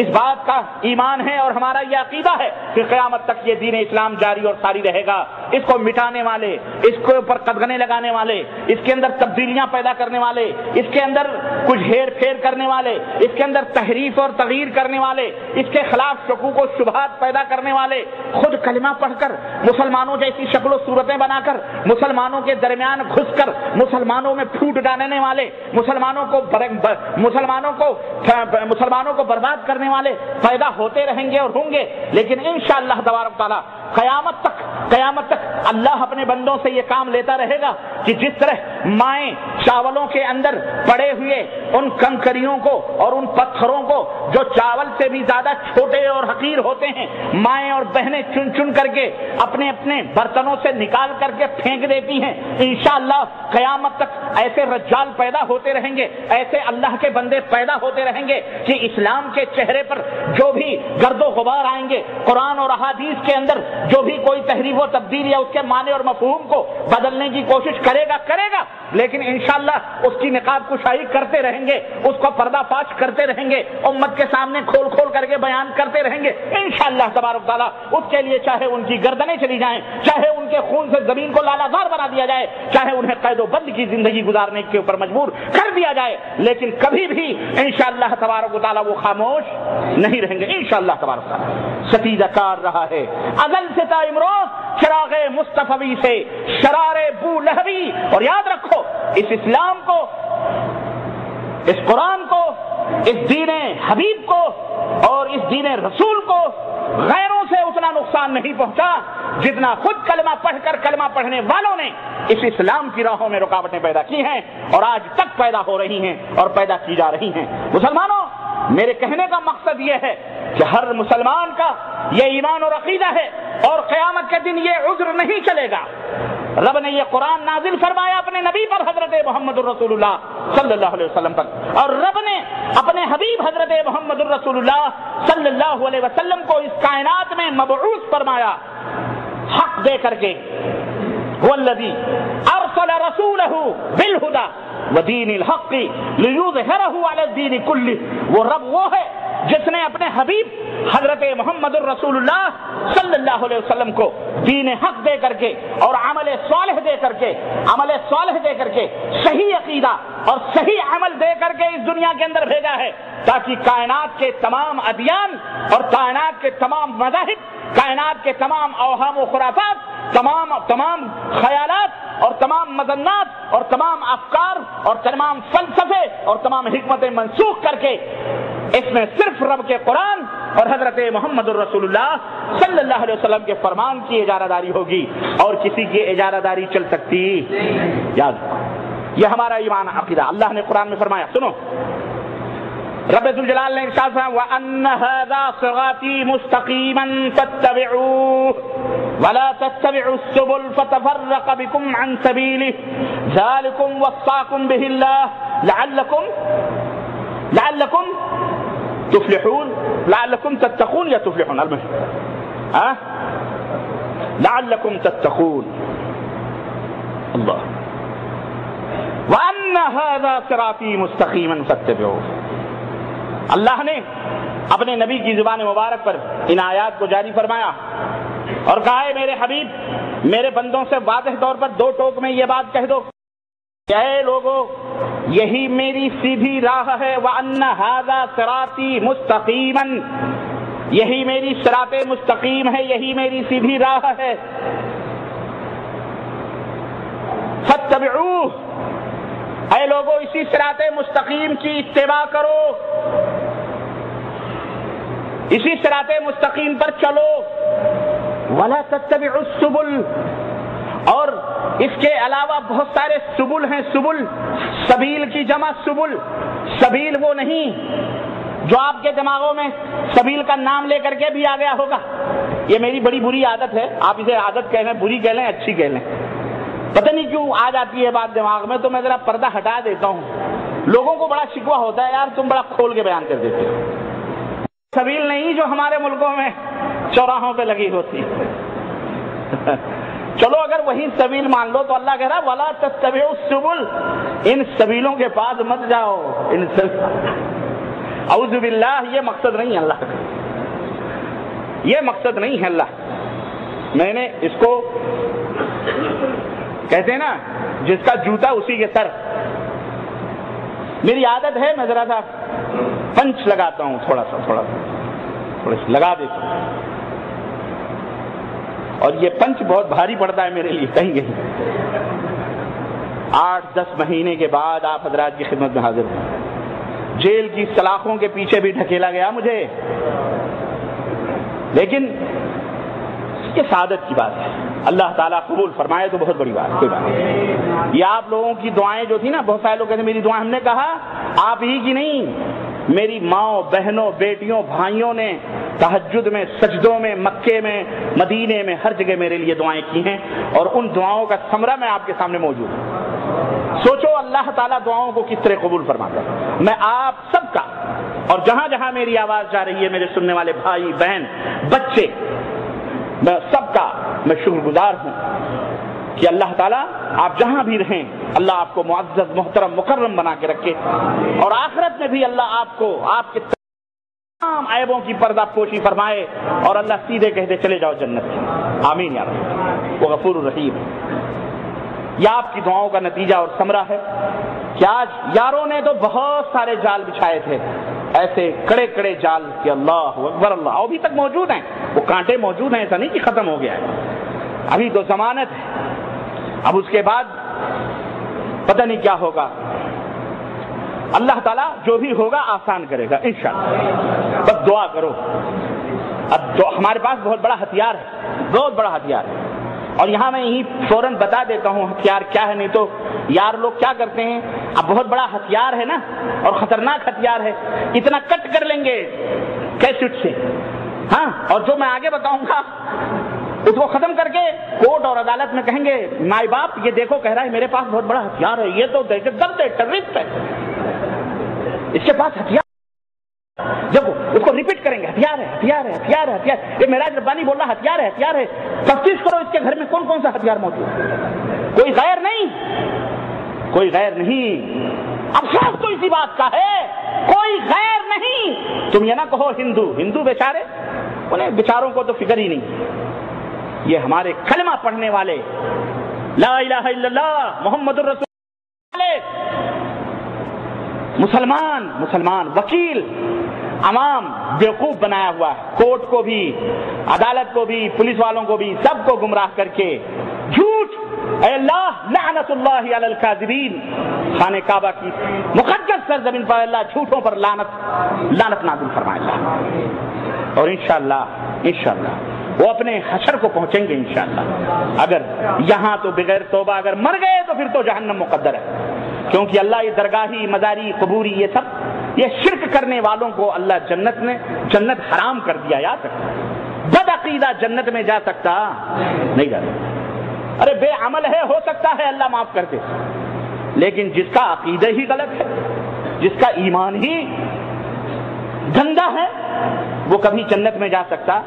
اس بات کا ایمان ہے اور ہمارا یہ عقیدہ ہے کہ قیامت تک یہ دین اسلام جاری اور ساری رہے گا۔ اس کو مٹانے والے، اس کے اوپر قدغنے لگانے والے، اس کے اندر تبدیلیاں پیدا کرنے والے، اس کے اندر کچھ ہیر پھیر کرنے والے، اس کے اندر تحریف اور تغییر کرنے والے، اس کے خلاف شکوک و شبہات پیدا کرنے والے، خود کلمہ پڑھ کر مسلمانوں جیسی شکل و صورتیں بنا کر، مسلمانوں کے درمیان گھس کر مسلمانوں میں پھوٹ ڈالنے والے، مسلمانوں کو برباد کرنے والے پیدا ہوتے رہیں گے اور ہوں گے۔ لیکن انشاءاللہ تبارک تعالیٰ قیامت تک اللہ اپنے بندوں سے یہ کام لیتا رہے گا کہ جس طرح مائیں چاولوں کے اندر پڑے ہوئے ان کنکریوں کو اور ان پتھروں کو جو چاول سے بھی زیادہ چھوٹے اور حقیر ہوتے ہیں، مائیں اور بہنیں چن چن کر کے اپنے اپنے برتنوں سے نکال کر کے پھینک دیتی ہیں، انشاءاللہ قیامت تک ایسے رجال پیدا ہوتے رہیں گے، ایسے اللہ کے بندے پیدا ہوتے رہیں گے کہ اسلام کے چہرے پر جو بھی گرد و غبار آئیں گے، قرآن اور احادیث کے اندر جو بھی کوئی تحریف و تبدیل یا اس کے معنی اور مفہوم کو بدلنے کی کوشش کرے گا، لیکن انشاءاللہ اس کی نقاب کشائی کرتے رہیں گے، اس کو پردہ فاش کرتے رہیں گے، امت کے سامنے کھول کھول کر کے بیان کرتے رہیں گے انشاءاللہ تبارک تعالیٰ۔ اس کے لیے چاہے ان کی گردنیں چلی جائیں، چاہے ان کے خون سے زمین کو لالہ زار بنا دیا جائے، چاہے انہیں قید و بند کی زندگی گزارنے کے اوپر مجبور کر دیا جائے، لیکن کبھی بھی انشاءاللہ تبارک تعالیٰ وہ خاموش نہیں رہیں گے انشاءاللہ تبارک تعالیٰ۔ ستیزہ کار رہا ہے ازل سے تا امروز، چراغ مصطفی سے شرار بو لہبی، اور یاد رکھو اس اسلام کو، اس قرآن کو، اس دین حبیب کو اور اس دین رسول کو غیروں سے اتنا نقصان نہیں پہنچا جتنا خود کلمہ پڑھ کر کلمہ پڑھنے والوں نے اس اسلام کی راہوں میں رکاوٹیں پیدا کی ہیں اور آج تک پیدا ہو رہی ہیں اور پیدا کی جا رہی ہیں۔ مسلمانوں، میرے کہنے کا مقصد یہ ہے کہ ہر مسلمان کا یہ ایمان اور عقیدہ ہے، اور قیامت کے دن یہ عذر نہیں چلے گا۔ رب نے یہ قرآن نازل فرمایا اپنے نبی پر حضرت محمد الرسول اللہ صلی اللہ علیہ وسلم پر، اور رب نے اپنے حبیب حضرت محمد الرسول اللہ صلی اللہ علیہ وسلم کو اس کائنات میں مبعوث فرمایا حق دے کر کے۔ والذی ارسل رسولہ بالہدی ودین الحق لیظہرہ علی الدین کلہ، وہ رب وہ ہے جس نے اپنے حبیب حضرت محمد الرسول اللہ صلی اللہ علیہ وسلم کو دین حق دے کر کے اور عمل صالح دے کر کے صحیح عقیدہ اور صحیح عمل دے کر کے اس دنیا کے اندر بھیجا ہے، تاکہ کائنات کے تمام ادیان اور کائنات کے تمام مذاہب، کائنات کے تمام اوہام و خرافات، تمام خیالات اور تمام مذنات اور تمام افکار اور تمام فلسفے اور تمام حکمتیں منسوخ کر کے اس میں صرف رب کے قرآن اور حضرت محمد الرسول اللہ صلی اللہ علیہ وسلم کے فرمان کی اجارہ داری ہوگی، اور کسی کی اجارہ داری چل سکتی؟ یاد رکھو، یہ ہمارا ایمان عقیدہ۔ اللہ نے قرآن میں فرمایا، سنو، رب ذوالجلال نے ارشاد فرمایا وَأَنَّ هَذَا صِرَاطِي مُسْتَقِيمًا فَاتَّبِعُوهُ وَلَا تَتَّبِعُوا السُّبُلَ فَتَفَرَّقَ بِكُمْ عَنْ سَبِيلِهِ ذَلِكُمْ وَصَّاكُمْ بِهِ اللَّهُ لعلكم تفلحون، لعلكم تتقون یا تفلحون، لعلكم تتقون۔ اللہ، وَأَنَّ هَذَا صِرَاطِي مُسْتَقِيمًا فَاتَّبِعُوهُ، اللہ نے اپنے نبی کی زبان مبارک پر ان آیات کو جاری فرمایا اور کہا ہے میرے حبیب، میرے بندوں سے واضح طور پر دو ٹوک میں یہ بات کہہ دو کہ اے لوگو، یہی میری سیدھی راہ ہے، وَأَنَّ هَذَا صِرَاطِي مُسْتَقِيمًا، یہی میری صراط مستقیم ہے، یہی میری سیدھی راہ ہے، فَاتَّبِعُوهُ، اے لوگو اسی صراط مستقیم کی اتباع کرو، اسی صراط مستقیم پر چلو، وَلَا تَتَّبِعُوا السُّبُلَ، اور اس کے علاوہ بہت سارے سبل ہیں، سبیل کی جمع سبل، سبیل وہ نہیں جو آپ کے دماغوں میں سبیل کا نام لے کر کے بھی آ گیا ہوگا، یہ میری بڑی بری عادت ہے، آپ اسے عادت کہہ لیں، بری کہہ لیں، اچھی کہہ لیں، پتہ نہیں کیوں آ جاتی ہے بات دماغ میں، تو میں ذرا پردہ ہٹا دیتا ہوں۔ لوگوں کو بڑا شکوہ ہوتا ہے، یار تم بڑا کھول کے بیان کر دیتے ہو۔ سبیل نہیں جو ہمارے ملکوں میں چوراہوں پہ لگی ہوتی چلو اگر وہی سبیل مان لو تو اللہ کہہ رہا وَلَا تَتَّبِعُوا السُّبُلَ، ان سبیلوں کے پاس مت جاؤ، اعوذ باللہ، یہ مقصد نہیں ہے اللہ کا، یہ مقصد نہیں ہے اللہ۔ میں نے اس کو کہتے ہیں نا جس کا جوتا اسی کے سر، میری عادت ہے میں ذرا سا پنچ لگاتا ہوں، تھوڑا سا لگا دیتا ہوں، اور یہ پنچ بہت بھاری پڑتا ہے میرے لیے کہیں کہیں۔ 8-10 مہینے کے بعد آپ حضرات کی خدمت میں حاضر ہوں، جیل کی سلاخوں کے پیچھے بھی ڈھکیلا گیا مجھے، لیکن یہ سعادت کی بات ہے، اللہ تعالیٰ قبول فرمائے تو بہت بڑی بات، کوئی بات نہیں۔ یہ آپ لوگوں کی دعائیں جو تھی نا، بہت سارے لوگ کہتے ہیں میری دعائیں، ہم نے کہا آپ ہی کی نہیں، میری ماؤں، بہنوں، بیٹیوں، بھائیوں نے تہجد میں، سجدوں میں، مکے میں، مدینے میں، ہر جگہ میرے لیے دعائیں کی ہیں، اور ان دعاؤں کا ثمرہ میں آپ کے سامنے موجود ہوں۔ سوچو اللہ تعالیٰ دعاؤں کو کس طرح قبول فرماتا ہے۔ میں آپ سب کا، اور جہاں جہاں میری آواز جا رہی ہے، میرے سننے والے بھائی بہن بچے، میں سب کا میں شکر گزار ہوں کہ اللہ تعالیٰ آپ جہاں بھی رہیں، اللہ آپ کو معزز، محترم، مکرم بنا کے رکھے، اور آخرت میں بھی اللہ آپ کو آپ کے تمام عیبوں کی پردہ پوشی فرمائے، اور اللہ سیدھے کہتے چلے جاؤ جنت کی، آمین یا رب، وہ غفور الرحیم۔ یہ آپ کی دعاؤں کا نتیجہ اور ثمرہ ہے کہ آج یاروں نے تو بہت سارے جال بچھائے تھے، ایسے کڑے کڑے جال کہ اللہ اکبر، اللہ ابھی تک موجود ہیں، وہ کانٹے موجود ہیں، ایسا نہیں کہ ختم ہو گیا ہے، ابھی تو ضمانت ہے، اب اس کے بعد پتہ نہیں کیا ہوگا، اللہ تعالیٰ جو بھی ہوگا آسان کرے گا انشاءاللہ، بس دعا کرو۔ اب ہمارے پاس بہت بڑا ہتھیار ہے، بہت بڑا ہتھیار ہے، اور یہاں میں یہی فوراً بتا دیتا ہوں ہتھیار کیا ہے، نہیں تو یار لوگ کیا کرتے ہیں، اب بہت بڑا ہتھیار ہے نا، اور خطرناک ہتھیار ہے، اتنا کٹ کر لیں گے کیسٹ سے، ہاں، اور جو میں آگے بتاؤں گا اس کو ختم کر کے کورٹ اور عدالت میں کہیں گے مائی باپ یہ دیکھو کہہ رہا ہے میرے پاس بہت بڑا ہتھیار ہے، یہ تو دہشت گرد ہے، ٹیررسٹ ہے، اس کے پاس ہتھیار، جب اس کو ریپیٹ کریں گے ہتھیار ہے، ہتھیار ہے، ہتھیار ہے، ہتھیار، یہ معراج ربانی بول رہا ہتھیار ہے، ہتھیار ہے، تفتیش کرو اس کے گھر میں کون کون سا ہتھیار موجود ہے، کوئی غیر نہیں، کوئی غیر نہیں، افسوس تو اسی بات کا ہے، کوئی غیر نہیں۔ تم یہ نہ کہو ہندو بیچارے، انہیں بیچاروں کو تو فکر ہی نہیں، یہ ہمارے کلمہ پڑھنے والے، لا الہ الا اللہ محمد الرسول مسلمان وکیل عوام بیوقوف بنایا ہوا ہے، کورٹ کو بھی، عدالت کو بھی، پولیس والوں کو بھی، سب کو گمراہ کر کے جھوٹ، اے اللہ لعنت اللہ علی الکاذبین، خانہ کعبہ کی مقدس سرزمین پر اللہ جھوٹوں پر لعنت نازل فرمائے، اور انشاءاللہ وہ اپنے حشر کو پہنچیں گے انشاءاللہ۔ اگر یہاں تو بغیر توبہ اگر مر گئے تو پھر تو جہنم مقدر ہے، کیونکہ اللہ یہ درگاہی، مزاری، قبوری، یہ سب یہ شرک کرنے والوں کو اللہ جنت حرام کر دیا۔ یاد رکھیں، بد عقیدہ جنت میں جا سکتا نہیں جا سکتا، ارے بے عمل ہے، ہو سکتا ہے اللہ معاف کر دے، لیکن جس کا عقیدہ ہی غلط ہے، جس کا ایمان ہی گندا ہے، وہ کبھی جنت میں جا سکتا؟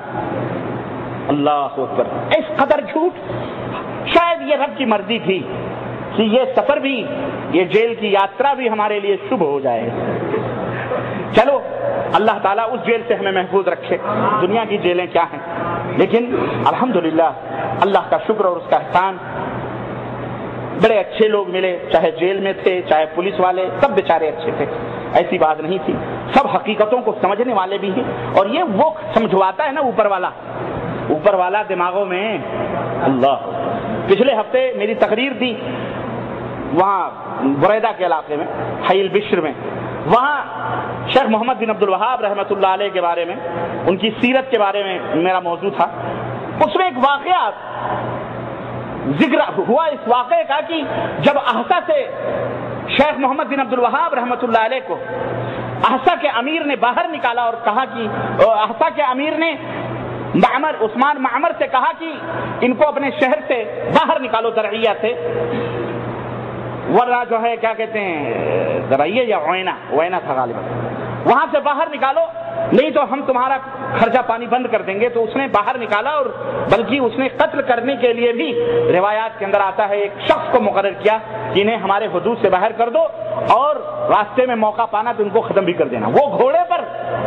اللہ اکبر، اس قدر جھوٹ۔ شاید یہ رب کی مرضی تھی کہ یہ سفر بھی، یہ جیل کی یاترا بھی ہمارے لیے شبھ ہو جائے۔ چلو اللہ تعالیٰ اس جیل سے ہمیں محفوظ رکھے، دنیا کی جیلیں کیا ہیں، لیکن الحمدللہ اللہ کا شکر اور اس کا احسان، بڑے اچھے لوگ ملے، چاہے جیل میں تھے چاہے پولیس والے، سب بیچارے اچھے تھے، ایسی بات نہیں تھی، سب حقیقتوں کو سمجھنے والے بھی ہیں، اور یہ وہ سمجھواتا ہے نا اوپر والا دماغوں میں اللہ۔ پچھلے ہفتے میری تقریر تھی وہاں بریدہ کے علاقے میں، حی البشر میں، وہاں شیخ محمد بن عبد الوہاب رحمۃ اللہ علیہ کے بارے میں، ان کی سیرت کے بارے میں میرا موضوع تھا۔ اس میں ایک واقعہ ذکر ہوا اس واقعے کا کہ جب احسا سے شیخ محمد بن عبد الوہاب رحمۃ اللہ علیہ کو احسا کے امیر نے باہر نکالا اور کہا کہ احسا کے امیر نے عثمان معمر سے کہا کہ ان کو اپنے شہر سے باہر نکالو، درعیہ سے، ورنہ جو ہے کیا کہتے ہیں درعیہ یا وینا تھا غالباً، وہاں سے باہر نکالو نہیں تو ہم تمہارا خرچہ پانی بند کر دیں گے۔ تو اس نے باہر نکالا، اور بلکہ اس نے قتل کرنے کے لیے بھی روایات کے اندر آتا ہے ایک شخص کو مقرر کیا کہ انہیں ہمارے حدود سے باہر کر دو، اور راستے میں موقع پانا تو ان کو ختم بھی کر دینا۔ وہ گھوڑے پر،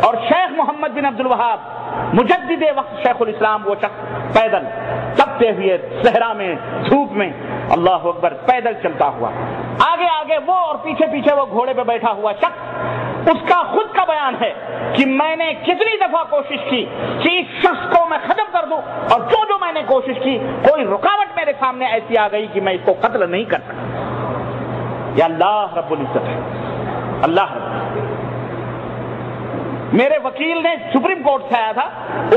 اور شیخ محمد بن عبد الوہاب مجدد وقت شیخ الاسلام، وہ شخص پیدل تپتے ہوئے صحرا میں دھوپ میں، اللہ اکبر، پیدل چلتا ہوا، آگے آگے وہ اور پیچھے پیچھے وہ گھوڑے پہ بیٹھا ہوا شخص۔ اس کا خود کا بیان ہے کہ میں نے کتنی دفعہ کوشش کی کہ اس شخص کو میں ختم کر دوں، اور جو میں نے کوشش کی کوئی رکاوٹ میرے سامنے ایسی آ گئی کہ میں اس کو قتل نہیں کر سکتا۔ یا اللہ رب العزت ہے، اللہ رب العزت۔ میرے وکیل نے سپریم کورٹ سے آیا تھا،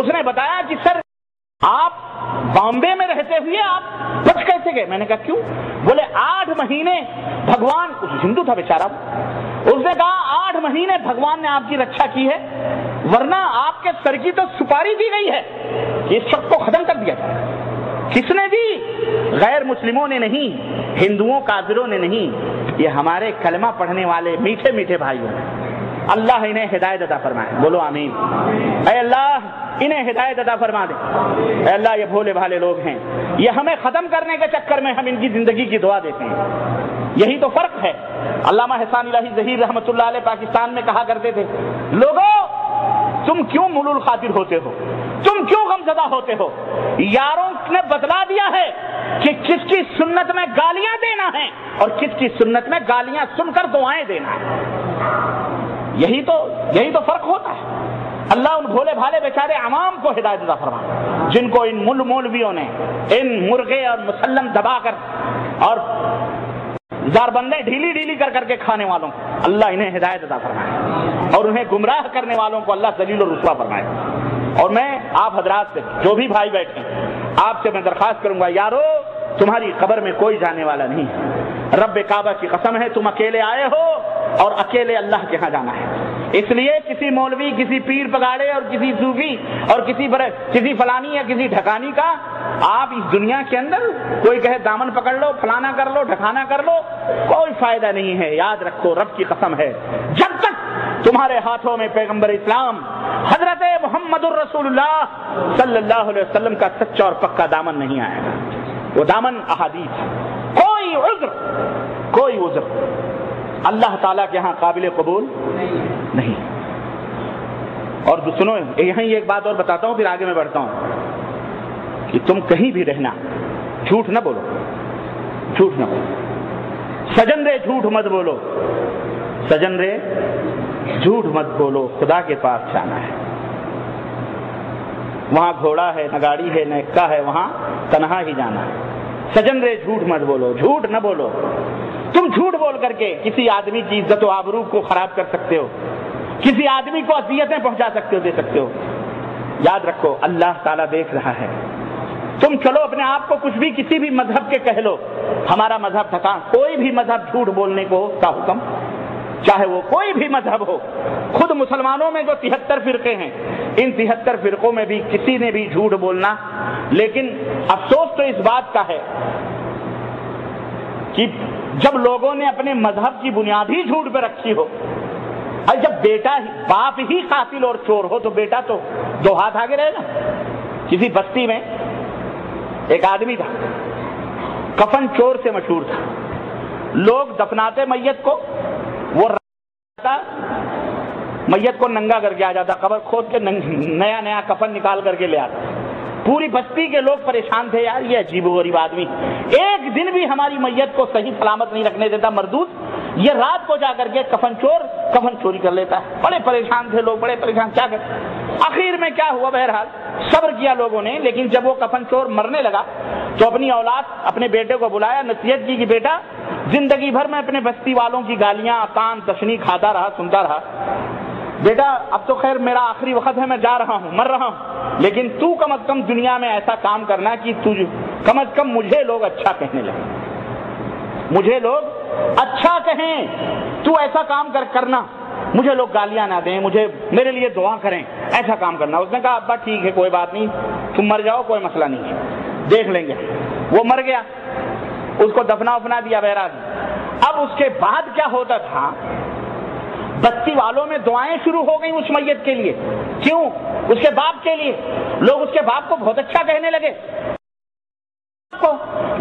اس نے بتایا کہ سر آپ بامبے میں رہتے ہوئے آپ بچ کیسے گئے؟ میں نے کہا کیوں؟ بولے 8 مہینے بھگوان، ہندو تھا بیچارہ، اس نے کہا 8 مہینے بھگوان نے آپ کی رکشا کی ہے، ورنہ آپ کے سر کی تو سپاری دی گئی ہے کہ اس شخص کو ختم کر دیا جائے۔ کس نے دی؟ غیر مسلموں نے نہیں، ہندوؤں کافروں نے نہیں، یہ ہمارے کلمہ پڑھنے والے میٹھے میٹھے بھائیوں نے۔ اللہ انہیں ہدایت عطا فرمائے، بولو آمین۔ اے اللہ انہیں ہدایت عطا فرما دے، اے اللہ یہ بھولے بھالے لوگ ہیں، یہ ہمیں ختم کرنے کے چکر میں ہم ان کی زندگی کی دعا دیتے ہیں۔ یہی تو فرق ہے۔ علامہ احسان الہی ظہیر رحمۃ اللہ علیہ پاکستان میں کہا کرتے تھے، لوگوں تم کیوں ملول خاطر ہوتے ہو، تم کیوں غمزدہ ہوتے ہو؟ یاروں نے بتلا دیا ہے کہ کس کی سنت میں گالیاں دینا ہے اور کس کی سنت میں گالیاں سن کر دعائیں دینا ہے۔ یہی تو فرق ہوتا ہے۔ اللہ ان بھولے بھالے بیچارے عوام کو ہدایت عطا فرمائے، جن کو ان مولویوں نے ان مرغے اور مسلم دبا کر اور زاربندے ڈھیلی کر کے کھانے والوں کو اللہ انہیں ہدایت عطا فرمائے، اور انہیں گمراہ کرنے والوں کو اللہ ذلیل و رسوا فرمائے۔ اور میں آپ حضرات سے، جو بھی بھائی بیٹھے آپ سے میں درخواست کروں گا، یارو تمہاری قبر میں کوئی جانے والا نہیں ہے، رب کعبہ کی قسم ہے تم اکیلے آئے ہو اور اکیلے اللہ کے ہاں جانا ہے۔ اس لیے کسی مولوی، کسی پیر پگاڑے اور کسی صوفی اور کسی فلانی یا کسی ڈھکانی کا آپ اس دنیا کے اندر کوئی کہے دامن پکڑ لو، فلانا کر لو، ڈھکانا کر لو، کوئی فائدہ نہیں ہے۔ یاد رکھو رب کی قسم ہے، جب تک تمہارے ہاتھوں میں پیغمبر اسلام حضرت محمد الرسول اللہ صلی اللہ علیہ وسلم کا سچا اور پکا دامن نہیں آئے گا، وہ دامن احادیث، کوئی عذر اللہ تعالیٰ کے ہاں قابل قبول نہیں۔ اور سنو، یہیں ایک بات اور بتاتا ہوں، پھر آگے میں بڑھتا ہوں کہ تم کہیں بھی رہنا جھوٹ نہ بولو، سجن رے جھوٹ مت بولو، سجن رے جھوٹ مت بولو، خدا کے پاس جانا ہے، وہاں گھوڑا ہے، نہ گاڑی ہے، نہ اکا ہے، وہاں تنہا ہی جانا ہے۔ سجن رے جھوٹ مت بولو، جھوٹ نہ بولو۔ تم جھوٹ بول کر کے کسی آدمی کی عزت و آبرو کو خراب کر سکتے ہو، کسی آدمی کو اذیتیں پہنچا سکتے ہو، دے سکتے ہو۔ یاد رکھو اللہ تعالیٰ دیکھ رہا ہے۔ تم چلو اپنے آپ کو کچھ بھی کسی بھی مذہب کے کہہ لو، ہمارا مذہب تھا، کوئی بھی مذہب جھوٹ بولنے کو کا حکم، چاہے وہ کوئی بھی مذہب ہو۔ خود مسلمانوں میں جو 73 فرقے ہیں، ان 73 فرقوں میں بھی کسی نے بھی جھوٹ بولنا، لیکن افسوس تو اس بات کا ہے کہ جب لوگوں نے اپنے مذہب کی بنیاد ہی جھوٹ پہ رکھی ہو، اور جب باپ ہی قاتل اور چور ہو تو بیٹا تو 2 ہاتھ آگے رہے گا۔ کسی بستی میں ایک آدمی تھا، کفن چور سے مشہور تھا، لوگ دفناتے میت کو، وہ میت کو ننگا کر کے آ جاتا، قبر کھود کے نیا کفن نکال کر کے لے آتا۔ پوری بستی کے لوگ پریشان تھے، یار یہ عجیب و غریب آدمی ایک دن بھی ہماری میت کو صحیح سلامت نہیں رکھنے دیتا، مردود، یہ رات کو جا کر کے کفن چوری کر لیتا ہے۔ بڑے پریشان تھے لوگ، بڑے پریشان، کیا کریں؟ آخر میں کیا ہوا، بہرحال صبر کیا لوگوں نے، لیکن جب وہ کفن چور مرنے لگا تو اپنی اولاد، اپنے بیٹے کو بلایا، نصیحت کی کہ بیٹا زندگی بھر میں اپنے بستی والوں کی گالیاں، تان تشنی کھاتا رہا، سنتا رہا، بیٹا اب تو خیر میرا آخری وقت ہے، میں جا رہا ہوں، مر رہا ہوں، لیکن تو کم از کم دنیا میں ایسا کام کرنا کہ تو کم از کم مجھے لوگ اچھا کہنے لگے، مجھے لوگ اچھا کہیں، تو ایسا کام کرنا مجھے لوگ گالیاں نہ دیں، مجھے میرے لیے دعا کریں، ایسا کام کرنا۔ اس نے کہا ابا ٹھیک ہے کوئی بات نہیں، تم مر جاؤ کوئی مسئلہ نہیں ہے، دیکھ لیں گے۔ وہ مر گیا، اس کو دفنا افنا دیا بہرحال۔ اب اس کے بعد کیا ہوتا تھا، بستی والوں میں دعائیں شروع ہو گئیں اس میت کے لیے۔ کیوں؟ اس کے باپ کے لیے۔ لوگ اس کے باپ کو بہت اچھا کہنے لگے۔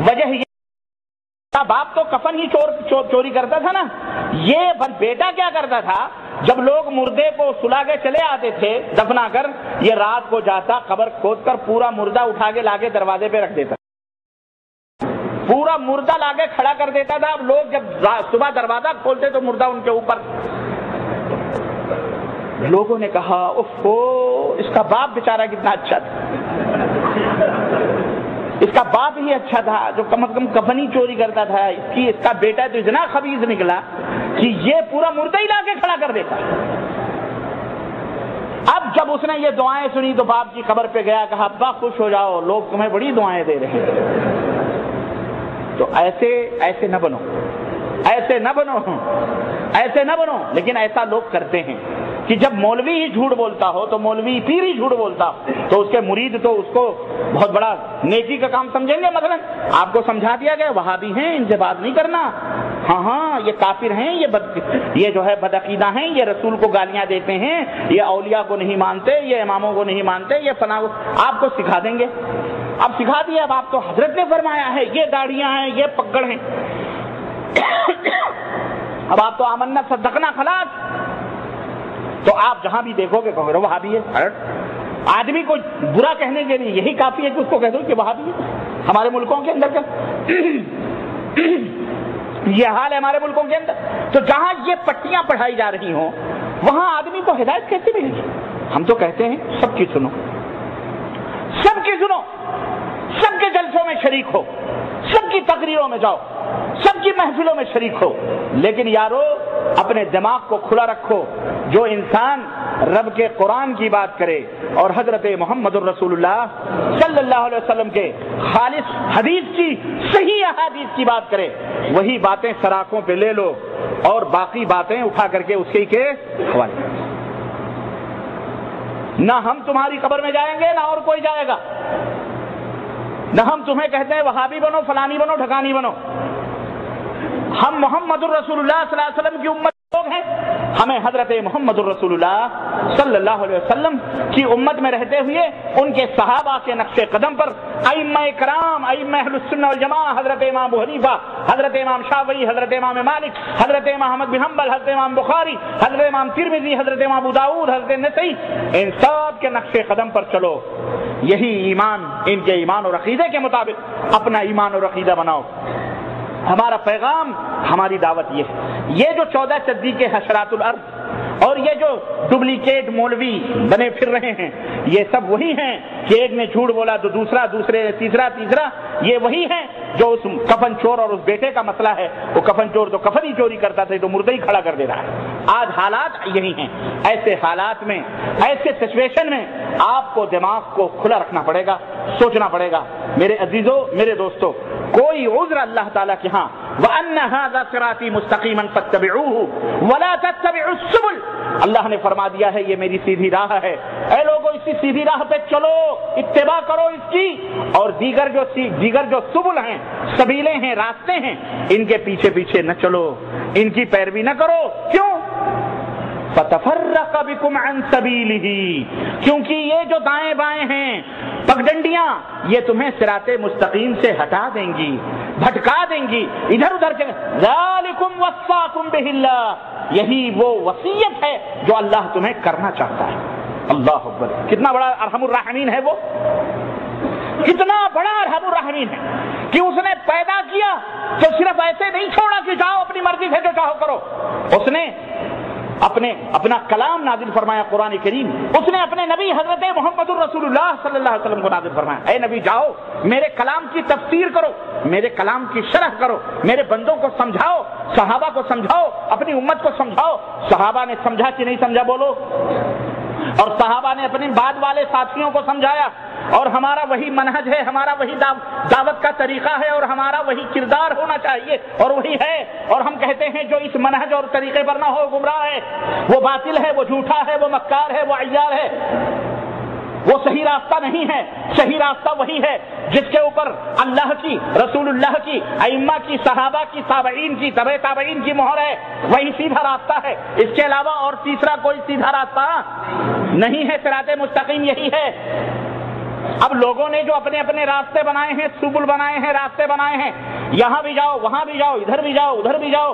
وجہ یہ باپ تو کفن ہی چوری کرتا تھا نا، یہ بیٹا کیا کرتا تھا، جب لوگ مردے کو سلا کے چلے آتے تھے دفنا کر، یہ رات کو جاتا قبر کھود کر پورا مردہ اٹھا کے لا کے دروازے پہ رکھ دیتا، پورا مردہ لا کے کھڑا کر دیتا تھا۔ اب لوگ جب صبح دروازہ کھولتے تو مردہ ان کے اوپر۔ لوگوں نے کہا اوفو، اس کا باپ بیچارہ کتنا اچھا تھا، اس کا باپ ہی اچھا تھا جو کم از کم کفن ہی چوری کرتا تھا، اس کا بیٹا تو اتنا خبیث نکلا کہ یہ پورا مردہ ہی لا کے کھڑا کر دیتا۔ اب جب اس نے یہ دعائیں سنی تو باپ کی قبر پہ گیا، کہا ابا خوش ہو جاؤ، لوگ تمہیں بڑی دعائیں دے رہے ہیں۔ تو ایسے نہ بنو، ایسے نہ بنو، ایسے نہ بنو۔ لیکن ایسا لوگ کرتے ہیں کہ جب مولوی ہی جھوٹ بولتا ہو تو مولوی پیر ہی جھوٹ بولتا تو اس کے مرید تو اس کو بہت بڑا نیکی کا کام سمجھیں گے۔ مثلا آپ کو سمجھا دیا گیا وہابی ہیں، ان سے بات نہیں کرنا، ہاں یہ کافر ہیں، یہ جو ہے بدعقیدہ ہیں، یہ رسول کو گالیاں دیتے ہیں، یہ اولیاء کو نہیں مانتے، یہ اماموں کو نہیں مانتے، یہ فلاں، آپ کو سکھا دیں گے۔ اب سکھا دیا، اب آپ تو حضرت نے فرمایا ہے یہ داڑیاں ہیں، یہ پگڑ ہیں، اب آپ تو آمنا صدقنا خلاص۔ تو آپ جہاں بھی دیکھو گے کہو وہابی ہے۔ آدمی کو برا کہنے کے لیے یہی کافی ہے کہ اس کو کہہ دو کہ وہابی ہے۔ ہمارے ملکوں کے اندر یہ حال ہے، ہمارے ملکوں کے اندر۔ تو جہاں یہ پٹیاں پڑھائی جا رہی ہوں وہاں آدمی کو ہدایت کیسے ملے گی؟ ہم تو کہتے ہیں سب کی سنو، سب کی سنو، سب کے جلسوں میں شریک ہو، سب کی تقریروں میں جاؤ، سب کی محفلوں میں شریک ہو، لیکن یارو اپنے دماغ کو کھلا رکھو۔ جو انسان رب کے قرآن کی بات کرے اور حضرت محمد الرسول اللہ صلی اللہ علیہ وسلم کے خالص حدیث کی، صحیح احادیث کی بات کرے، وہی باتیں سراخوں پہ لے لو اور باقی باتیں اٹھا کر کے اسی کے حوالے۔ نہ ہم تمہاری قبر میں جائیں گے نہ اور کوئی جائے گا، نہ ہم تمہیں کہتے ہیں وہابی بنو، فلانی بنو، ڈھکانی بنو۔ ہم محمد الرسول اللہ صلی اللہ علیہ وسلم کی امت لوگ ہیں، ہمیں حضرت محمد الرسول اللہ صلی اللہ علیہ وسلم کی امت میں رہتے ہوئے ان کے صحابہ کے نقش قدم پر ائمہ کرام، ائمہ اہل السنہ والجماعہ، حضرت امام ابو حنیفہ، حضرت امام شافعی، حضرت امام مالک، حضرت امام احمد بن حنبل، حضرت امام بخاری، حضرت امام ترمذی، حضرت امام ابو داؤد، حضرت نسائی، ان سب کے نقش قدم پر چلو۔ یہی ایمان، ان کے ایمان اور عقیدے کے مطابق اپنا ایمان اور عقیدہ بناؤ۔ ہمارا پیغام، ہماری دعوت یہ ہے۔ یہ جو 14 صدی کے حشرات الارض اور یہ جو ڈپلیکیٹ مولوی بنے پھر رہے ہیں، یہ سب وہی ہیں کہ ایک نے جھوٹ بولا تو دوسرا، دوسرے نے تیسرا، یہ وہی ہیں جو اس کفن چور اور اس بیٹے کا مسئلہ ہے، وہ کفن چور تو کفن ہی چوری کرتا تھا تو مردہ ہی کھڑا کر دے رہا ہے۔ آج حالات یہی ہیں۔ ایسے حالات میں، ایسے سچویشن میں آپ کو دماغ کو کھلا رکھنا پڑے گا، سوچنا پڑے گا۔ میرے عزیزوں، میرے دوستوں، کوئی عذر اللہ تعالیٰ کے ہاں وَأَنَّ هَذَا صِرَاطِي مُسْتَقِيمًا فَاتَّبِعُوهُ وَلَا تَتَّبِعُوا السُّبُلَ، اللہ نے فرما دیا ہے یہ میری سیدھی راہ ہے، اے لوگوں اسی سیدھی راہ پہ چلو، اتباع کرو اس کی، اور دیگر جو سبل ہیں، سبیلیں ہیں، راستے ہیں، ان کے پیچھے پیچھے نہ چلو، ان کی پیروی نہ کرو۔ کیوں؟ فَتَفَرَّقَ بِكُمْ عَنْ سَبِيلِهِ، کیونکہ یہ جو دائیں بائیں ہیں پگڈنڈیاں، یہ تمہیں صراط مستقیم سے ہٹا دیں گی، بھٹکا دیں گی، ادھر ادھر کے۔ ذَلِكُمْ وَصَّاكُمْ بِهِ اللَّهُ، یہی وہ وصیت ہے جو اللہ تمہیں کرنا چاہتا ہے۔ اللہ اکبر، کتنا بڑا ارحم الراحمین ہے وہ، کتنا بڑا ارحم الراحمین ہے کہ اس نے پیدا کیا تو صرف ایسے نہیں چھوڑا کہ جاؤ اپنی مرضی سے جو چاہو کرو، اس نے اپنا کلام نازل فرمایا، قرآن کریم، اس نے اپنے نبی حضرت محمد الرسول اللہ صلی اللہ علیہ وسلم کو نازل فرمایا، اے نبی جاؤ میرے کلام کی تفسیر کرو، میرے کلام کی شرح کرو، میرے بندوں کو سمجھاؤ، صحابہ کو سمجھاؤ، اپنی امت کو سمجھاؤ۔ صحابہ نے سمجھا کہ نہیں سمجھا؟ بولو۔ اور صحابہ نے اپنے بعد والے ساتھیوں کو سمجھایا اور ہمارا وہی منہج ہے، ہمارا وہی دعوت کا طریقہ ہے، اور ہمارا وہی کردار ہونا چاہیے، اور وہی ہے. اور ہم کہتے ہیں جو اس منہج اور طریقے پر نہ ہو گمراہ ہے، وہ باطل ہے، وہ جھوٹا ہے، وہ مکار ہے، وہ عیار ہے، وہ صحیح راستہ نہیں ہے. صحیح راستہ وہی ہے جس کے اوپر اللہ کی، رسول اللہ کی، ائمہ کی، صحابہ کی، تابعین کی، تبع تابعین کی مہر ہے. وہی سیدھا راستہ ہے. اس کے علاوہ اور تیسرا کوئی سیدھا راستہ نہیں ہے. صراط مستقیم یہی ہے. اب لوگوں نے جو اپنے اپنے راستے بنائے ہیں، سبل بنائے ہیں، راستے بنائے ہیں، یہاں بھی جاؤ، وہاں بھی جاؤ، ادھر بھی جاؤ، ادھر بھی جاؤ،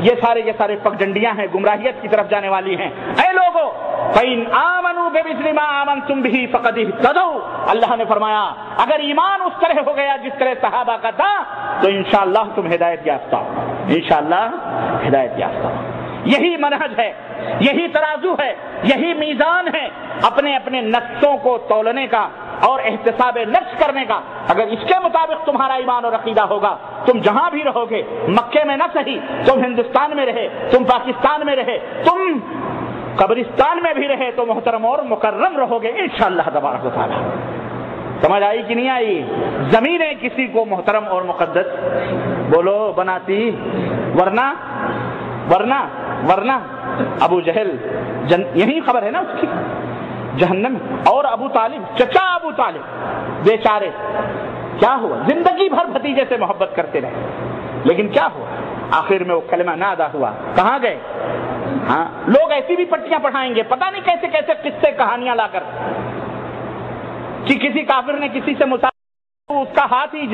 یہ سارے پگڈنڈیاں ہیں، گمراہیت کی طرف جانے والی ہیں. اے لوگو، فَإِنْ آمَنُوا بِمِثْلِ مَا آمَنْتُمْ بِهِ فَقَدِ اهْتَدَوْا، اللہ نے فرمایا اگر ایمان اس طرح ہو گیا جس طرح صحابہ کا تھا تو انشاءاللہ تم ہدایت یافتہ ہو، انشاءاللہ ہدایت یافتہ ہو. یہی منہج ہے، یہی ترازو ہے، یہی میزان ہے اپنے اپنے نفسوں کو تولنے کا اور احتساب نفس کرنے کا. اگر اس کے مطابق تمہارا ایمان اور عقیدہ ہوگا، تم جہاں بھی رہو گے، مکے میں نہ صحیح، تم ہندوستان میں رہے، تم پاکستان میں رہے، تم قبرستان میں بھی رہے، تو محترم اور مکرم رہو گے انشاءاللہ تبارک و تعالی. سمجھ آئی کہ نہیں آئی؟ زمینیں کسی کو محترم اور مقدس بولو بناتی، ورنہ ابو جہل یہی خبر ہے نا اس کی، جہنم. اور ابو طالب، چچا ابو طالب بیچارے، کیا ہوا؟ زندگی بھر بھتیجے سے محبت کرتے رہے، لیکن کیا ہوا؟ آخر میں وہ کلمہ نہ ادا ہوا. کہاں گئے؟ ہاں، لوگ ایسی بھی پٹیاں پڑھائیں گے، پتہ نہیں کیسے کیسے قصے کہانیاں لا کر، کہ کسی کافر نے کسی سے مسافر، اس کا ہاتھ ہی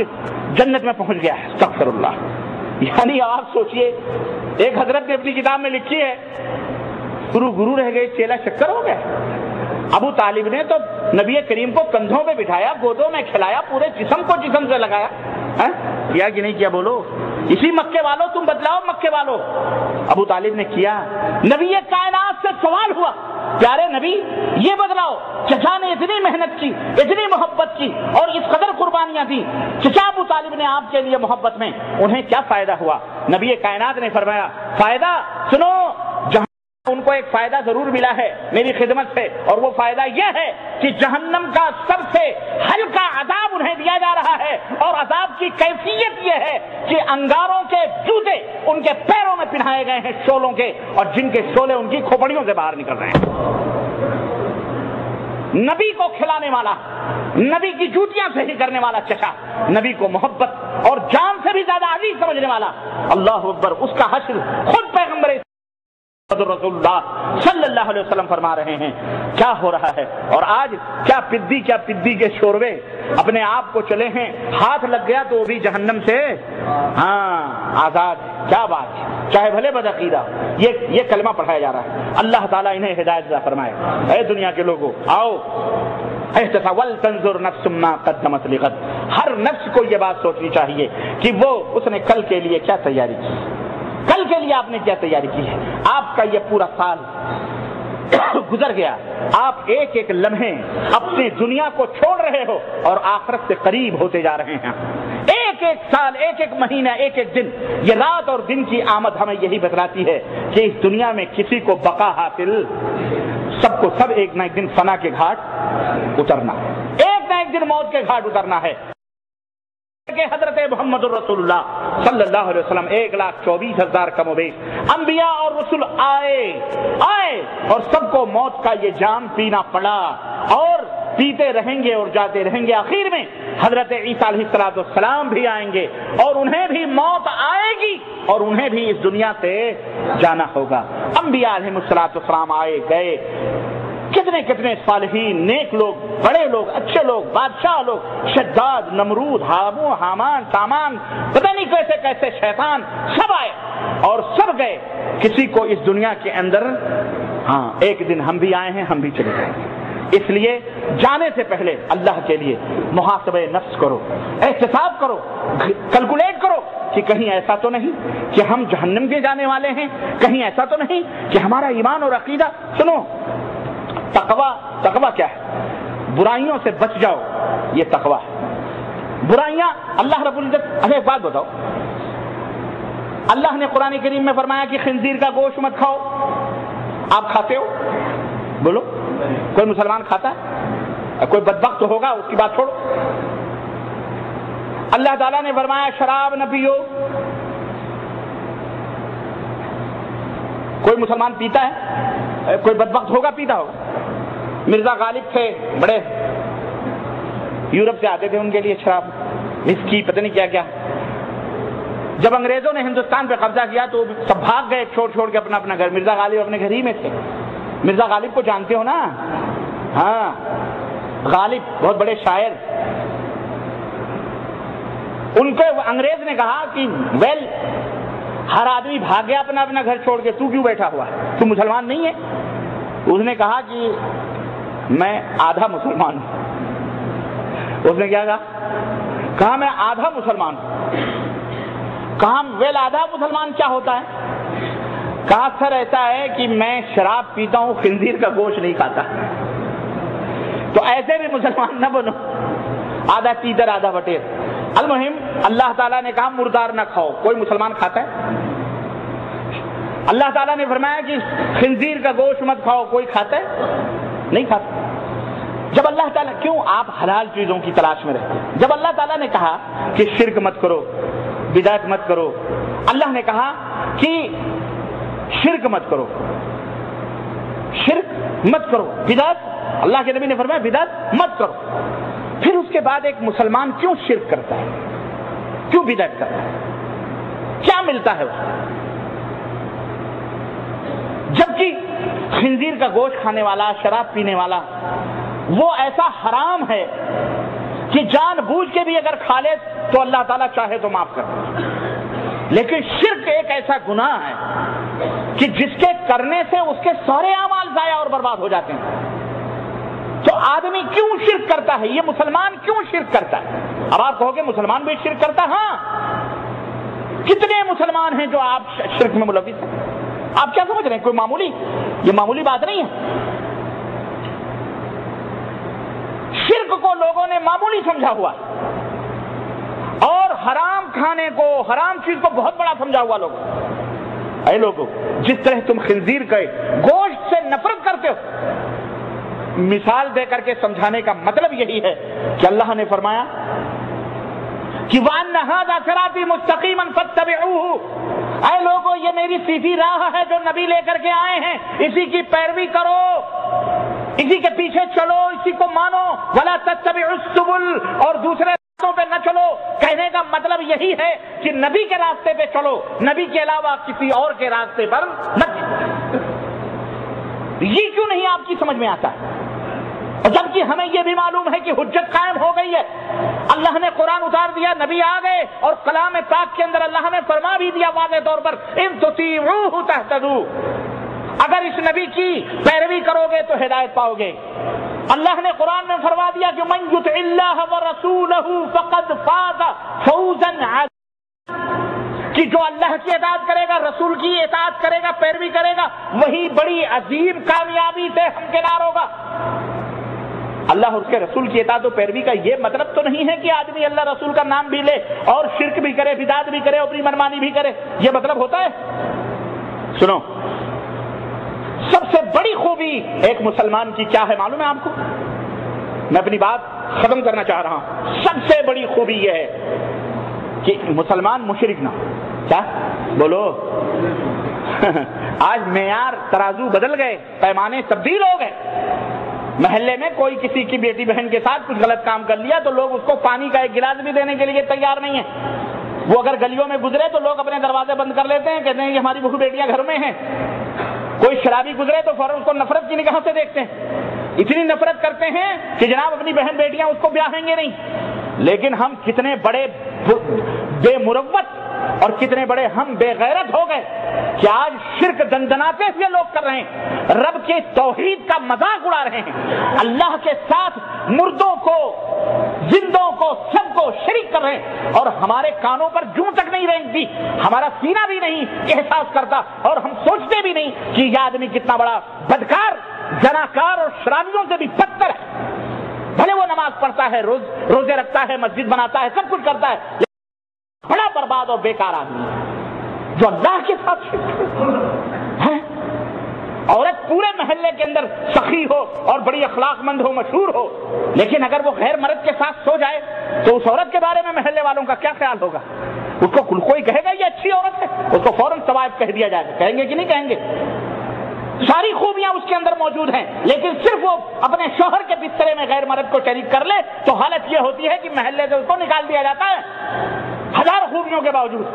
جنت میں پہنچ گیا ہے. استغفر اللہ. یعنی آپ سوچئے، ایک حضرت نے اپنی کتاب میں لکھی ہے، گرو رہ گئے، چیلا شکر ہو گئے. ابو طالب نے تو نبی کریم کو کندھوں پہ بٹھایا، گودوں میں کھلایا، پورے جسم کو جسم سے لگایا. کیا کہ نہیں کیا؟ بولو. اسی مکے والوں، تم بتلاؤ مکے والوں. ابو طالب نے کیا. نبی کائنات سے سوال ہوا، پیارے نبی یہ بتلاؤ، چچا نے اتنی محنت کی، اتنی محبت کی اور اس قدر قربانیاں دی، چچا ابو طالب نے آپ کے لیے محبت میں انہیں کیا فائدہ ہوا؟ نبی کائنات نے فرمایا، فائدہ سنو، جہاں ان کو ایک فائدہ ضرور ملا ہے میری خدمت سے، اور وہ فائدہ یہ ہے کہ جہنم کا سب سے ہلکا عذاب انہیں دیا جا رہا ہے، اور عذاب کی کیفیت یہ ہے کہ انگاروں کے جوتے ان کے پیروں میں پہنائے گئے ہیں، شولوں کے، اور جن کے شولے ان کی کھوپڑیوں سے باہر نکل رہے ہیں. نبی کو کھلانے والا، نبی کی جوتیاں صحیح کرنے والا چچا، نبی کو محبت اور جان سے بھی زیادہ عزیز سمجھنے والا، اللہ اکبر، اس کا حشر خود پیغمبر رسول اللہ صلی اللہ علیہ وسلم فرما رہے ہیں. کیا ہو رہا ہے؟ اور آج کیا پدی کے شوربے اپنے آپ کو چلے ہیں، ہاتھ لگ گیا تو وہ بھی جہنم سے آزاد. کیا بات ہے، چاہے بھلے بدعقیدہ. یہ کلمہ پڑھایا جا رہا ہے. اللہ تعالیٰ انہیں ہدایت عطا فرمائے. اے دنیا کے لوگوں، آؤ، وَلْتَنْظُرْ نَفْسٌ مَا قَدَّمَتْ لِغَدٍ. ہر نفس کو یہ بات سوچنی چاہیے کہ وہ اس نے کل کے لیے کیا تیاری کی، کل کے لیے آپ نے کیا تیاری کی ہے. آپ کا یہ پورا سال گزر گیا، آپ ایک ایک لمحے اپنی دنیا کو چھوڑ رہے ہو اور آخرت سے قریب ہوتے جا رہے ہیں. ایک ایک سال، ایک ایک مہینہ، ایک ایک دن، یہ رات اور دن کی آمد ہمیں یہی بتلاتی ہے کہ اس دنیا میں کسی کو بقا حاصل، سب کو سب ایک نہ ایک دن فنا کے گھاٹ اترنا، ایک نہ ایک دن موت کے گھاٹ اترنا ہے. کہ حضرت محمد الرسول اللہ صلی اللہ علیہ وسلم 1,24,000 کم و بیش انبیاء اور رسول آئے اور سب کو موت کا یہ جام پینا پڑا، اور پیتے رہیں گے اور جاتے رہیں گے. آخر میں حضرت عیسیٰ علیہ السلام بھی آئیں گے اور انہیں بھی موت آئے گی اور انہیں بھی اس دنیا سے جانا ہوگا. انبیاء علیہ السلام آئے گئے، کتنے کتنے صالحین، نیک لوگ، بڑے لوگ، اچھے لوگ، بادشاہ لوگ، شداد، نمرود، حامان، سامان، پتہ نہیں کیسے کیسے شیطان، سب آئے اور سب گئے. کسی کو اس دنیا کے اندر ایک دن ہم بھی آئے ہیں، ہم بھی چلے جائیں گے. اس لیے جانے سے پہلے اللہ کے لیے محاسبہ نفس کرو، احتساب کرو، کیلکولیٹ کرو کہ کہیں ایسا تو نہیں کہ ہم جہنم کے جانے والے ہیں، کہیں ایسا تو نہیں کہ ہمارا ایمان اور عقیدہ. سنو، تقوی کیا ہے؟ برائیوں سے بچ جاؤ، یہ تقوی ہے. برائیاں اللہ رب العزت. ایک بات بتاؤ، اللہ نے قرآن کریم میں فرمایا کہ خنزیر کا گوشت مت کھاؤ. آپ کھاتے ہو؟ بولو، کوئی مسلمان کھاتا ہے؟ کوئی بدبخت ہوگا اس کی بات چھوڑو. اللہ تعالیٰ نے فرمایا شراب نہ پیو. کوئی مسلمان پیتا ہے؟ کوئی بدبخت ہوگا پیتا ہوگا. مرزا غالب تھے بڑے، یورپ سے آتے تھے ان کے لیے شراب، وسکی، پتہ نہیں کیا کیا. جب انگریزوں نے ہندوستان پہ قبضہ کیا تو سب بھاگ گئے چھوڑ کے اپنا اپنا گھر. مرزا غالب اپنے گھر ہی میں تھے. مرزا غالب کو جانتے ہو نا؟ ہاں، غالب بہت بڑے شاعر. ان کو انگریز نے کہا کہ ویل، ہر آدمی بھاگ گیا اپنا اپنا گھر چھوڑ کے، تو کیوں بیٹھا ہوا ہے؟ تو مسلمان نہیں ہے؟ اس نے کہا کہ میں آدھا مسلمان ہوں. اس نے کیا کہا میں آدھا مسلمان ہوں. کہا ویل آدھا مسلمان کیا ہوتا ہے؟ کہا سر ایسا ہے کہ میں شراب پیتا ہوں، خنزیر کا گوشت نہیں کھاتا. تو ایسے بھی مسلمان نہ بنو، آدھا تیتر آدھا بٹیر. المہم اللہ تعالیٰ نے کہا مردار نہ کھاؤ. کوئی مسلمان کھاتا ہے؟ اللہ تعالیٰ نے فرمایا کہ خنزیر کا گوشت مت کھاؤ. کوئی کھاتا ہے؟ نہیں کھاتا. جب اللہ تعالیٰ، کیوں آپ حلال چیزوں کی تلاش میں رہتے ہیں؟ جب اللہ تعالیٰ نے کہا کہ شرک مت کرو، بدعت مت کرو، اللہ نے کہا کہ شرک مت کرو، شرک مت کرو، بدعت، اللہ کے نبی نے فرمایا بدعت مت کرو. پھر اس کے بعد ایک مسلمان کیوں شرک کرتا ہے، کیوں بدعت کرتا ہے، کیا ملتا ہے اس کو؟ جبکہ خنزیر کا گوشت کھانے والا، شراب پینے والا، وہ ایسا حرام ہے کہ جان بوجھ کے بھی اگر کھا لے تو اللہ تعالیٰ چاہے تو معاف کر دے. لیکن شرک ایک ایسا گناہ ہے کہ جس کے کرنے سے اس کے سارے اعمال ضائع اور برباد ہو جاتے ہیں. تو آدمی کیوں شرک کرتا ہے؟ یہ مسلمان کیوں شرک کرتا ہے؟ اب آپ کہو گے مسلمان بھی شرک کرتا ہے. ہاں، کتنے مسلمان ہیں جو آپ شرک میں ملوث ہیں؟ آپ کیا سمجھ رہے ہیں؟ کوئی معمولی، یہ معمولی بات نہیں ہے. شرک کو لوگوں نے معمولی سمجھا ہوا اور حرام کھانے کو، حرام چیز کو بہت بڑا سمجھا ہوا. اے لوگوں، جس طرح تم خنزیر کے گوشت سے نفرت کرتے ہو، مثال دے کر کے سمجھانے کا مطلب یہی ہے کہ اللہ نے فرمایا کہ وَأَنَّ هَذَا صِرَاطِي مُسْتَقِيمًا فَاتَّبِعُوهُ. اے لوگوں، یہ میری سیدھی راہ ہے جو نبی لے کر کے آئے ہیں، اسی کی پیروی کرو، اسی کے پیچھے چلو، اسی کو مانو. وَلَا تَتَّبِعُوا السُّبُلَ، اور دوسرے راستوں پہ نہ چلو. کہنے کا مطلب یہی ہے کہ نبی کے راستے پہ چلو، نبی کے علاوہ کسی اور کے راستے پر مت چلو. یہ کیوں نہیں آپ کی سمجھ میں آتا؟ اور جبکہ ہمیں یہ بھی معلوم ہے کہ حجت قائم ہو گئی ہے. اللہ نے قرآن اتار دیا، نبی آ گئے، اور کلام پاک کے اندر اللہ نے فرما بھی دیا واضح طور پر ان تطیعوہ تہتدوا. اگر اس نبی کی پیروی کرو گے تو ہدایت پاؤ گے. اللہ نے قرآن میں فرما دیا کہ من یطع اللہ ورسولہ فقد فاز فوزا عظیما، کہ جو اللہ کی اطاعت کرے گا، رسول کی اطاعت کرے گا، پیروی کرے گا، وہی بڑی عظیم کامیابی سے ہمکنار ہوگا. اللہ اور اس کے رسول کی اطاعت و پیروی کا یہ مطلب تو نہیں ہے کہ آدمی اللہ رسول کا نام بھی لے اور شرک بھی کرے، بدعت بھی کرے، اپنی منمانی بھی کرے. یہ مطلب ہوتا ہے؟ سنو، سب سے بڑی خوبی ایک مسلمان کی کیا ہے معلوم ہے آپ کو؟ میں اپنی بات ختم کرنا چاہ رہا ہوں. سب سے بڑی خوبی یہ ہے کہ مسلمان مشرک نہ ہو. کیا بولو؟ آج معیار ترازو بدل گئے، پیمانے تبدیل ہو گئے. محلے میں کوئی کسی کی بیٹی بہن کے ساتھ کچھ غلط کام کر لیا تو لوگ اس کو پانی کا ایک گلاس بھی دینے کے لیے تیار نہیں ہے. وہ اگر گلیوں میں گزرے تو لوگ اپنے دروازے بند کر لیتے ہیں، کہتے ہیں کہ ہماری بہو بیٹیاں گھر میں ہیں. کوئی شرابی گزرے تو فوراً اس کو نفرت کی نگاہ سے دیکھتے ہیں. اتنی نفرت کرتے ہیں کہ جناب اپنی بہن بیٹیاں اس کو بیاہیں گے نہیں. لیکن ہم کتنے بڑے بے مروت اور کتنے بڑے ہم بے غیرت ہو گئے کہ آج شرک دندناتے ہوئے لوگ کر رہے ہیں، رب کے توحید کا مذاق اڑا رہے ہیں، اللہ کے ساتھ مردوں کو، زندوں کو، سب کو شریک کر رہے ہیں، اور ہمارے کانوں پر جوں تک نہیں رینگتی، ہمارا سینہ بھی نہیں احساس کرتا، اور ہم سوچتے بھی نہیں کہ یہ آدمی کتنا بڑا بدکار، زناکار اور شرابیوں سے بھی بدتر ہے. بھلے وہ نماز پڑھتا ہے، روزے رکھتا ہے، مسجد بناتا ہے، سب کچھ کرتا ہے، بڑا برباد اور بیکار آدمی ہے جو اللہ کے ساتھ شرک ہے. عورت پورے محلے کے اندر سخی ہو اور بڑی اخلاق مند ہو، مشہور ہو، لیکن اگر وہ غیر مرد کے ساتھ سو جائے تو اس عورت کے بارے میں محلے والوں کا کیا خیال ہوگا؟ اس کو کوئی کہے گا یہ اچھی عورت ہے؟ اس کو فوراً ثواب کہہ دیا جائے گا، کہیں گے کہ نہیں کہیں گے؟ ساری خوبیاں اس کے اندر موجود ہیں، لیکن صرف وہ اپنے شوہر کے بسترے میں غیر مرد کو شریک کر لے تو حالت یہ ہوتی ہے کہ محلے سے اس کو نکال دیا جاتا ہے، ہزار خوبیوں کے باوجود۔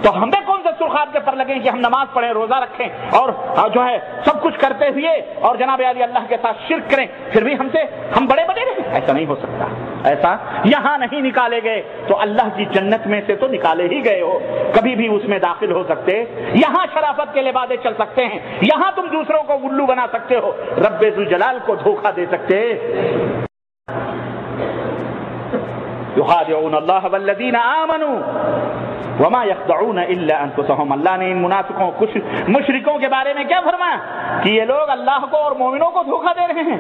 تو ہمیں کون سے سرخاب کے پر لگیں کہ ہم نماز پڑھیں، روزہ رکھیں اور جو ہے سب کچھ کرتے ہوئے اور جناب علی اللہ کے ساتھ شرک کریں، پھر بھی ہم بڑے بڑے رہیں؟ ایسا نہیں ہو سکتا، ایسا یہاں نہیں نکالے گئے تو اللہ کی جنت میں سے تو نکالے ہی گئے ہو، کبھی بھی اس میں داخل ہو سکتے، یہاں شرافت کے لبادے چل سکتے ہیں، یہاں تم دوسروں کو الو بنا سکتے ہو، رب ذوالجلال کو دھوکہ دے سکتے۔ یخادعون اللہ والذین آمنوا وما یخدعون الا انفسهم۔ اللہ نے ان منافقوں کچھ مشرکوں کے بارے میں کیا فرمایا کہ یہ لوگ اللہ کو اور مومنوں کو دھوکہ دے رہے ہیں۔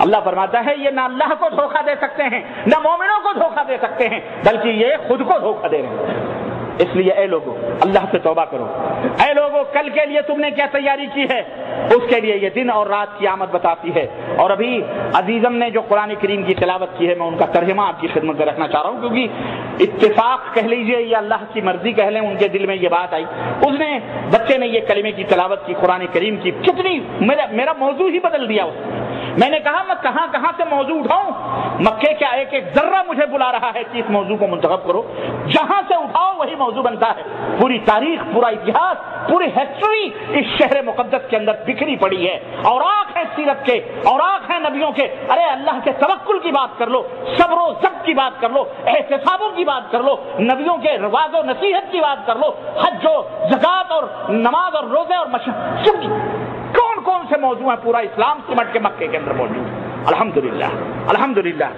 اللہ فرماتا ہے یہ نہ اللہ کو دھوکہ دے سکتے ہیں نہ مومنوں کو دھوکہ دے سکتے ہیں، بلکہ یہ خود کو دھوکہ دے رہے ہیں۔ اس لیے اے لوگو اللہ سے توبہ کرو، اے لوگو کل کے لیے تم نے کیا تیاری کی ہے، اس کے لیے یہ دن اور رات کی آمد بتاتی ہے۔ اور ابھی عزیزم نے جو قرآن کریم کی تلاوت کی ہے میں ان کا ترجمہ آپ کی خدمت میں رکھنا چاہ رہا ہوں، کیونکہ اتفاق کہہ لیجئے یا اللہ کی مرضی کہہ لیں، ان کے دل میں یہ بات آئی، اس نے بچے نے یہ کلمے کی تلاوت کی قرآن کریم کی، کتنی میرا موضوع ہی بدل دیا اس نے۔ میں نے کہا میں کہاں سے موضوع اٹھاؤں، مکے کا ایک ایک ذرہ مجھے بلا رہا ہے کہ اس موضوع کو منتخب کرو، جہاں سے اٹھاؤ وہی موضوع بنتا ہے۔ پوری تاریخ، پورا اتہاس، پوری ہسٹری اس شہر مقدس کے اندر بکھری پڑی ہے، اوراق ہے سیرت کے، اوراق ہے نبیوں کے۔ ارے اللہ کے توکل کی بات کر لو، صبر و ضبط کی بات کر لو، احتسابوں کی بات کر لو، نبیوں کے رواج و نصیحت کی بات کر لو، حج و زکات اور نماز اور روزے اور کون سے موضوع ہیں، پورا اسلام سمٹ کے مکے کے اندر موجود ہے۔ الحمدللہ الحمدللہ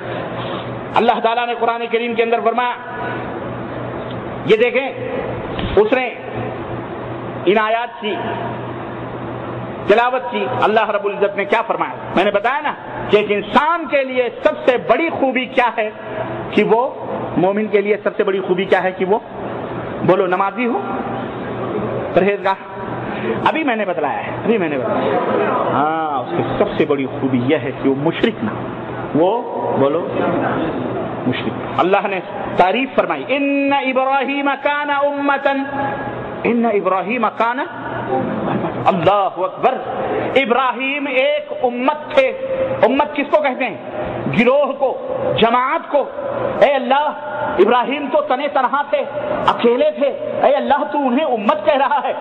اللہ تعالیٰ نے قرآن کریم کے اندر فرمایا، یہ دیکھیں اس نے ان آیات کی تلاوت کی، اللہ رب العزت نے کیا فرمایا؟ میں نے بتایا نا کہ ایک انسان کے لیے سب سے بڑی خوبی کیا ہے کہ وہ مومن کے لیے سب سے بڑی خوبی کیا ہے کہ وہ بولو نمازی ہو، پرہیزگار۔ ابھی میں نے بتلایا ہاں، اس کی سب سے بڑی خوبی یہ ہے کہ وہ مشرک نہ، وہ بولو مشرک۔ اللہ نے تعریف فرمائی، ان ابراہیم کان امۃ، ان ابراہیم کان، اللہ اکبر، ابراہیم ایک امت تھے۔ امت کس کو کہتے ہیں؟ گروہ کو، جماعت کو۔ اے اللہ ابراہیم تو تنے تنہا تھے، اکیلے تھے، اے اللہ تو انہیں امت کہہ رہا ہے،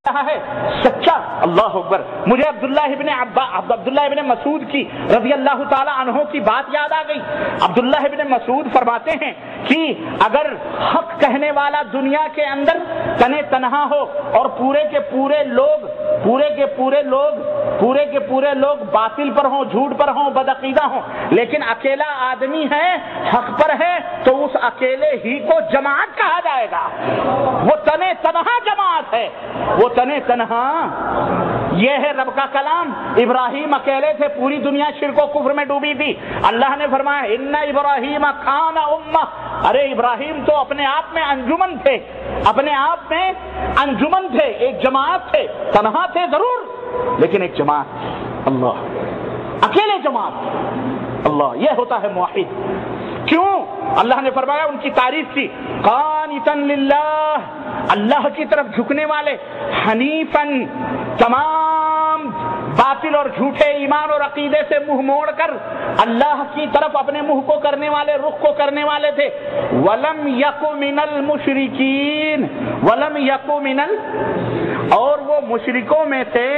ہے سچا۔ اللہ اکبر۔ مجھے عبداللہ ابن مسعود کی رضی اللہ تعالی عنہ کی بات یاد آ گئی۔ عبداللہ ابن مسعود فرماتے ہیں کہ اگر حق کہنے والا دنیا کے اندر تنے تنہا ہو اور پورے کے پورے لوگ باطل پر ہوں، جھوٹ پر ہوں، بدعقیدہ ہوں، لیکن اکیلا آدمی ہے، حق پر ہے، تو اس اکیلے ہی کو جماعت کہا جائے گا۔ وہ تنے تنہا جماعت ہے، وہ تنے تنہا۔ یہ ہے رب کا کلام۔ ابراہیم اکیلے تھے، پوری دنیا شرک و کفر میں ڈوبی تھی۔ اللہ نے فرمایا ان ابراہیم کان امہ، ارے ابراہیم تو اپنے آپ میں انجمن تھے، اپنے آپ میں انجمن تھے، ایک جماعت تھے، تنہا تھے ضرور لیکن ایک جماعت۔ اللہ، اکیلے جماعت، اللہ، یہ ہوتا ہے موحد۔ کیوں؟ اللہ نے فرمایا ان کی تعریف کی، قانتاً للہ، اللہ کی طرف جھکنے والے، حنیفاً، تمام باطل اور جھوٹے ایمان اور عقیدے سے منہ موڑ کر اللہ کی طرف اپنے منہ کو کرنے والے، رخ کو کرنے والے تھے۔ وَلَمْ يَكُ مِنَ الْمُشْرِكِينَ، وَلَمْ يَكُ مِنَ اور وہ مشرکوں میں تھے۔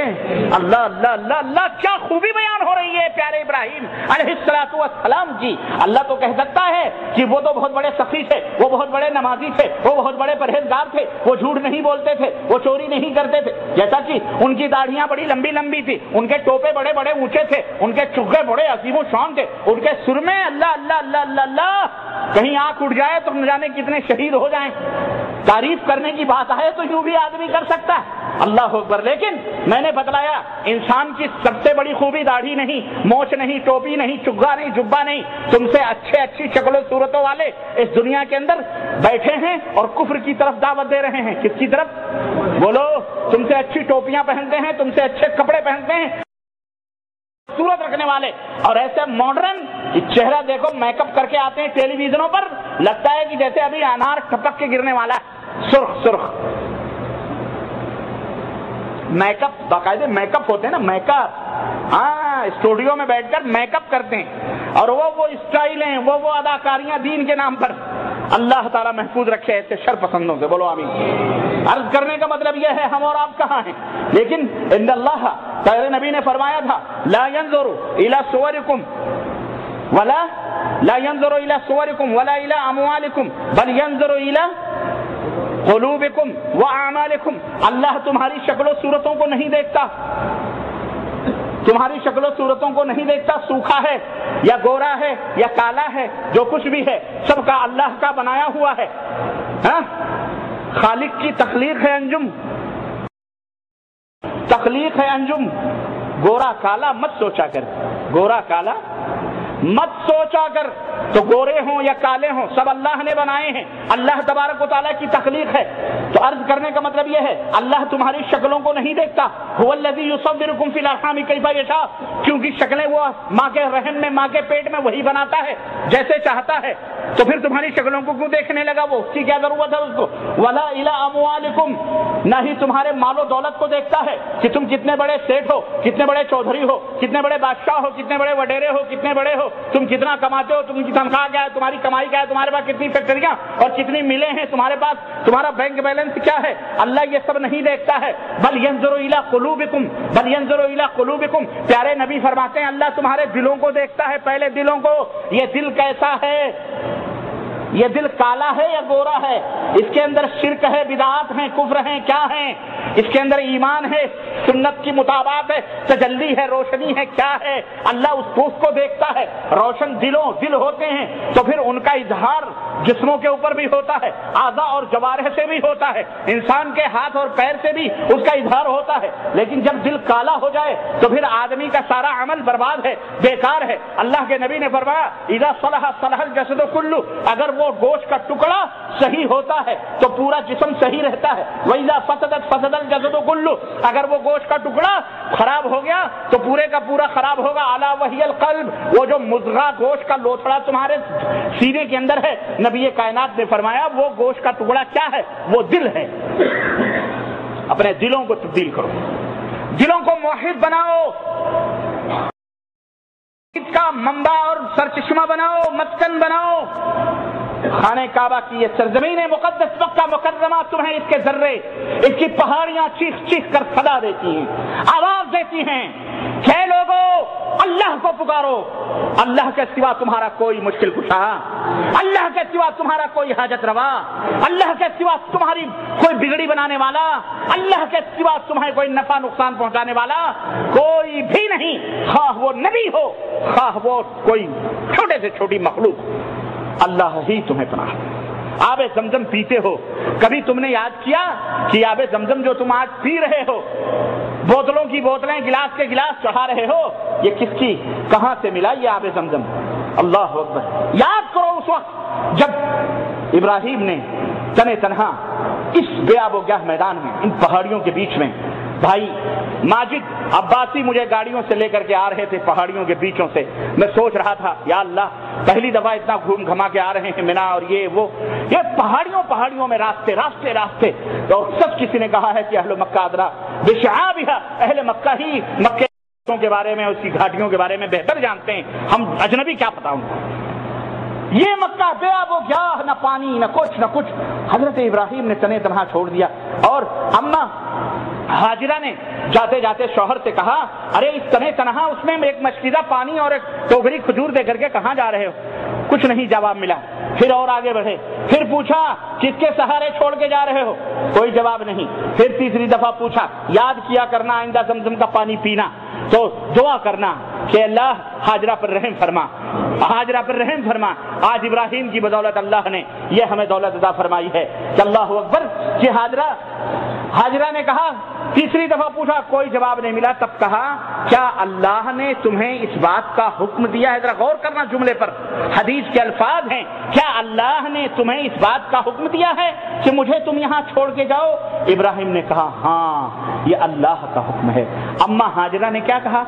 اللہ اللہ اللہ اللہ، کیا خوبی بیان ہو رہی ہے پیارے ابراہیم علیہ السلام کی۔ اللہ تو کہہ سکتا ہے کہ وہ تو بہت بڑے سخی تھے، وہ بہت بڑے نمازی تھے، وہ بہت بڑے پرہیزگار تھے، وہ جھوٹ نہیں بولتے تھے، وہ چوری نہیں کرتے تھے، جیسا کہ ان کی داڑھیاں بڑی لمبی لمبی تھی، ان کے ٹوپے بڑے بڑے اونچے تھے، ان کے چگے بڑے عظیم و شان تھے، ان کے سر میں اللہ اللہ اللہ اللہ اللہ، کہیں آنکھ اٹھ جائے تو نہ جانے کتنے شہید ہو جائیں۔ تعریف کرنے کی بات آئے تو یوں بھی آدمی کر سکتا ہے، اللہ اکبر. لیکن میں نے بتلایا انسان کی سب سے بڑی خوبی داڑھی نہیں, موچھ نہیں, ٹوپی نہیں, چگا نہیں, جبا نہیں. تم سے اچھی شکل و صورتوں والے اس دنیا کے اندر بیٹھے ہیں اور کفر کی طرف دعوت دے رہے ہیں. کس کی طرف؟ بولو. تم سے اچھی ٹوپیاں پہنتے ہیں, تم سے اچھے کپڑے پہنتے ہیں, صورت رکھنے والے, اور ایسے ماڈرن چہرہ دیکھو میک اپ کر کے آتے ہیں ٹیلی ویژنوں پر, لگتا ہے کہ جیسے ابھی انار ٹپک کے گرنے والا ہے. سرخ میک اپ, باقاعدہ میک اپ ہوتے ہیں نا, میک اپ. ہاں, اسٹوڈیو میں بیٹھ کر میک اپ کرتے ہیں, اور وہ اسٹائل ہیں, وہ اداکاریاں دین کے نام پر. اللہ تعالیٰ محفوظ رکھے ایسے شر پسندوں سے. بولو آمین. عرض کرنے کا مطلب یہ ہے ہم اور آپ کہاں ہیں, لیکن ان اللہ, پہلے نبی نے فرمایا تھا لا ينظر الى صوركم ولا الى اموالكم بل ينظر الى قلوبكم واعمالكم. اللہ تمہاری شکل و صورتوں کو نہیں دیکھتا, تمہاری شکل و صورتوں کو نہیں دیکھتا. سوکھا ہے یا گورا ہے یا کالا ہے, جو کچھ بھی ہے سب کا اللہ کا بنایا ہوا ہے. ہاں, خالق کی تخلیق ہے انجم, تخلیق ہے انجم. گورا کالا مت سوچا کر, گورا کالا مت سوچا کر. تو گورے ہوں یا کالے ہوں سب اللہ نے بنائے ہیں, اللہ تبارک و تعالیٰ کی تخلیق ہے. تو عرض کرنے کا مطلب یہ ہے اللہ تمہاری شکلوں کو نہیں دیکھتا. هو الذی یصورکم فی الارحام کیف یشاء, کیونکہ شکلیں وہ ماں کے رحم میں, ماں کے پیٹ میں وہی بناتا ہے جیسے چاہتا ہے. تو پھر تمہاری شکلوں کو کیوں دیکھنے لگا, وہ اس کی کیا ضرورت ہے اس کو. ولا الی اموالکم, نہ ہی تمہارے مال و دولت کو دیکھتا ہے کہ تم کتنے بڑے سیٹھ ہو, کتنے بڑے چودھری ہو, کتنے بڑے بادشاہ ہو, کتنے بڑے وڈیرے ہو, کتنے بڑے ہو, تم کتنا کماتے ہو, تم کی تنخواہ کیا ہے, تمہاری کمائی کیا ہے, تمہارے پاس کتنی فیکٹریاں اور کتنی ملیں ہیں تمہارے پاس, تمہارا بینک بیلنس کیا ہے. اللہ یہ سب نہیں دیکھتا ہے. بل ينظر الى قلوبکم, بل ينظر الى قلوبکم. پیارے نبی فرماتے ہیں اللہ تمہارے دلوں کو دیکھتا ہے, پہلے دلوں کو. یہ دل کیسا ہے, یہ دل کالا ہے یا گورا ہے, اس کے اندر شرک ہے, بدعات ہیں, کفر ہیں, کیا ہیں, اس کے اندر ایمان ہے, سنت کی مطابقت ہے, تجلی ہے, روشنی ہے, کیا ہے. اللہ اس کو دیکھتا ہے. روشن دل ہوتے ہیں تو پھر ان کا اظہار جسموں کے اوپر بھی ہوتا ہے, اعضاء اور جوارح سے بھی ہوتا ہے, انسان کے ہاتھ اور پیر سے بھی اس کا اظہار ہوتا ہے. لیکن جب دل کالا ہو جائے تو پھر آدمی کا سارا عمل برباد ہے, بیکار ہے. اللہ کے نبی نے فرمایا اذا صلح صلح الجسد كله, اگر وہ گوشت کا ٹکڑا صحیح ہوتا ہے تو پورا جسم صحیح رہتا ہے. وَإِذَا فَسَدَتْ فَسَدَ الْجَسَدُ كُلُّهُ, اگر وہ گوشت کا ٹکڑا خراب ہو گیا تو پورے کا پورا خراب ہوگا. الا وهي القلب, وہ جو مضغہ گوشت کا لوتھڑا تمہارے سینے کے اندر ہے, نبی کائنات نے فرمایا وہ گوشت کا ٹکڑا کیا ہے, وہ دل ہے. اپنے دلوں کو تبدیل کرو, دلوں کو موحد بناؤ, کا منبع اور سرچشمہ بناؤ, مسکن بناؤ. خانہ کعبہ کی یہ سرزمین مقدس مکہ مکرمہ تمہیں اس کے ذرے, اس کی پہاڑیاں چیخ چیخ کر صدا دیتی ہیں, آواز دیتی ہیں کہ لوگوں اللہ کو پکارو, اللہ کے سوا تمہارا کوئی مشکل کشا, اللہ کے سوا تمہارا کوئی حاجت روا, اللہ کے سوا تمہاری کوئی بگڑی بنانے والا, اللہ کے سوا تمہیں کوئی نفع نقصان پہنچانے والا کوئی بھی نہیں, خواہ وہ نبی ہو خواہ وہ کوئی چھوٹے سے چھوٹی مخلوق. اللہ ہی تمہیں پناہ. آب زمزم پیتے ہو, کبھی تم نے یاد کیا کہ آب زمزم جو تم آج پی رہے ہو, بوتلوں کی بوتلیں, گلاس کے گلاس چڑھا رہے ہو, یہ کس کی, کہاں سے ملا یہ آب زمزم؟ اللہ اکبر. یاد کرو اس وقت جب ابراہیم نے تنے تنہا اس بے آب و گیاہ میدان میں, ان پہاڑیوں کے بیچ میں, بھائی ماجد عباسی مجھے گاڑیوں سے لے کر کے آ رہے تھے پہاڑیوں کے بیچوں سے. میں سوچ رہا تھا یا اللہ پہلی دفعہ اتنا گھوم گھما کے آ رہے ہیں مینا اور یہ پہاڑیوں میں راستے. اور سب کسی نے کہا ہے کہ اہل مکہ ادرا بشعابها, اہل مکہ ہی مکے کے بارے میں, اس کی گھاٹیوں کے بارے میں بہتر جانتے ہیں, ہم اجنبی کیا پتا ہوں. یہ مکہ بے آب و گیاہ, نہ پانی نہ کچھ. حضرت ابراہیم نے تنے تنہا چھوڑ دیا, اور اما ہاجرہ نے جاتے جاتے شوہر سے کہا ارے اس تنے تنہا اس میں ایک مشکیزہ پانی اور ایک ٹوکری کھجور دے کر کے کہاں جا رہے ہو؟ کچھ نہیں جواب ملا. پھر اور آگے بڑھے, پھر پوچھا کس کے سہارے چھوڑ کے جا رہے ہو؟ کوئی جواب نہیں. پھر تیسری دفعہ پوچھا, یاد کیا کرنا آئندہ زمزم کا پانی پینا تو دعا کرنا کہ اللہ ہاجرہ پر رحم فرما, ہاجرہ پر رحم فرما. آج ابراہیم کی بدولت اللہ نے یہ ہمیں دولت عطا فرمائی ہے کہ اللہ اکبر. کہ ہاجرہ نے کہا تیسری دفعہ پوچھا، کوئی جواب نہیں ملا، تب کہا کیا اللہ نے تمہیں اس بات کا حکم دیا ہے؟ ذرا غور کرنا جملے پر، حدیث کے الفاظ ہیں، کیا اللہ نے تمہیں اس بات کا حکم دیا ہے کہ مجھے تم یہاں چھوڑ کے جاؤ؟ ابراہیم نے کہا ہاں یہ اللہ کا حکم ہے۔ اما ہاجرہ نے کیا کہا؟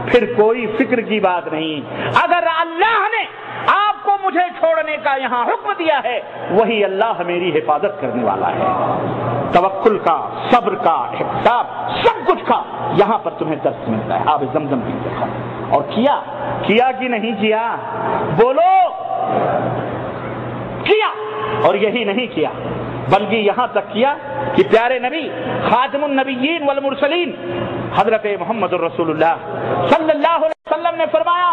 پھر کوئی فکر کی بات نہیں، اگر اللہ نے آپ کو مجھے چھوڑنے کا یہاں حکم دیا ہے، وہی اللہ میری حفاظت کرنے والا ہے۔ توکل کا، صبر کا، احتساب، سب کچھ کا یہاں پر تمہیں درس ملتا ہے۔ آپ زمزم پیتے ہیں اور کیا کہ نہیں کیا؟ بولو، کیا؟ اور یہی نہیں کیا بلکہ یہاں تک کیا کہ پیارے نبی خاتم النبیین والمرسلین حضرت محمد الرسول اللہ صلی اللہ علیہ وسلم نے فرمایا،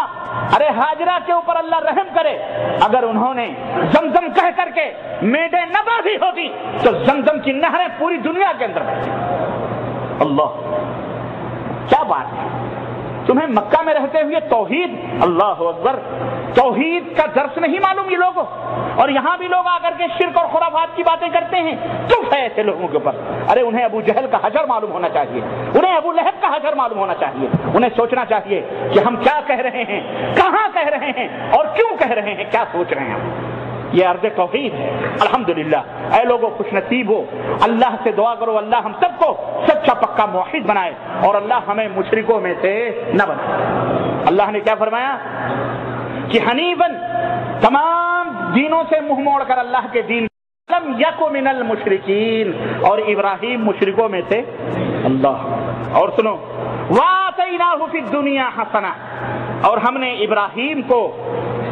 ارے ہاجرہ کے اوپر اللہ رحم کرے، اگر انہوں نے زمزم کہہ کر کے میڈیں نہ باندھی ہوتی تو زمزم کی نہریں پوری دنیا کے اندر بہتی۔ اللہ، کیا بات ہے! تمہیں مکہ میں رہتے ہوئے توحید، اللہ اکبر، توحید کا درس نہیں معلوم یہ لوگوں، اور یہاں بھی لوگ آ کر کے شرک اور خرافات کی باتیں کرتے ہیں۔ کیوں ہے ایسے لوگوں کے اوپر؟ ارے انہیں ابو جہل کا حشر معلوم ہونا چاہیے، انہیں ابو لہب کا حشر معلوم ہونا چاہیے، انہیں سوچنا چاہیے کہ ہم کیا کہہ رہے ہیں، کہاں کہہ رہے ہیں اور کیوں کہہ رہے ہیں، کیا سوچ رہے ہیں۔ یہ عرض توحید ہے۔ الحمدللہ، اے لوگوں خوش نصیب ہو، اللہ سے دعا کرو اللہ ہم سب کو سچا پکا موحد بنائے اور اللہ ہمیں مشرکوں میں سے نہ بنائے۔ اللہ نے کیا فرمایا کہ حنیفاً، تمام دینوں سے منہ موڑ کر اللہ کے دین، لم یک من المشرکین، اور ابراہیم مشرکوں میں سے۔ اللہ، اور سنو، وَآتَيْنَاهُ فِي الدُّنْيَا حَسَنَةً، اور ہم نے ابراہیم کو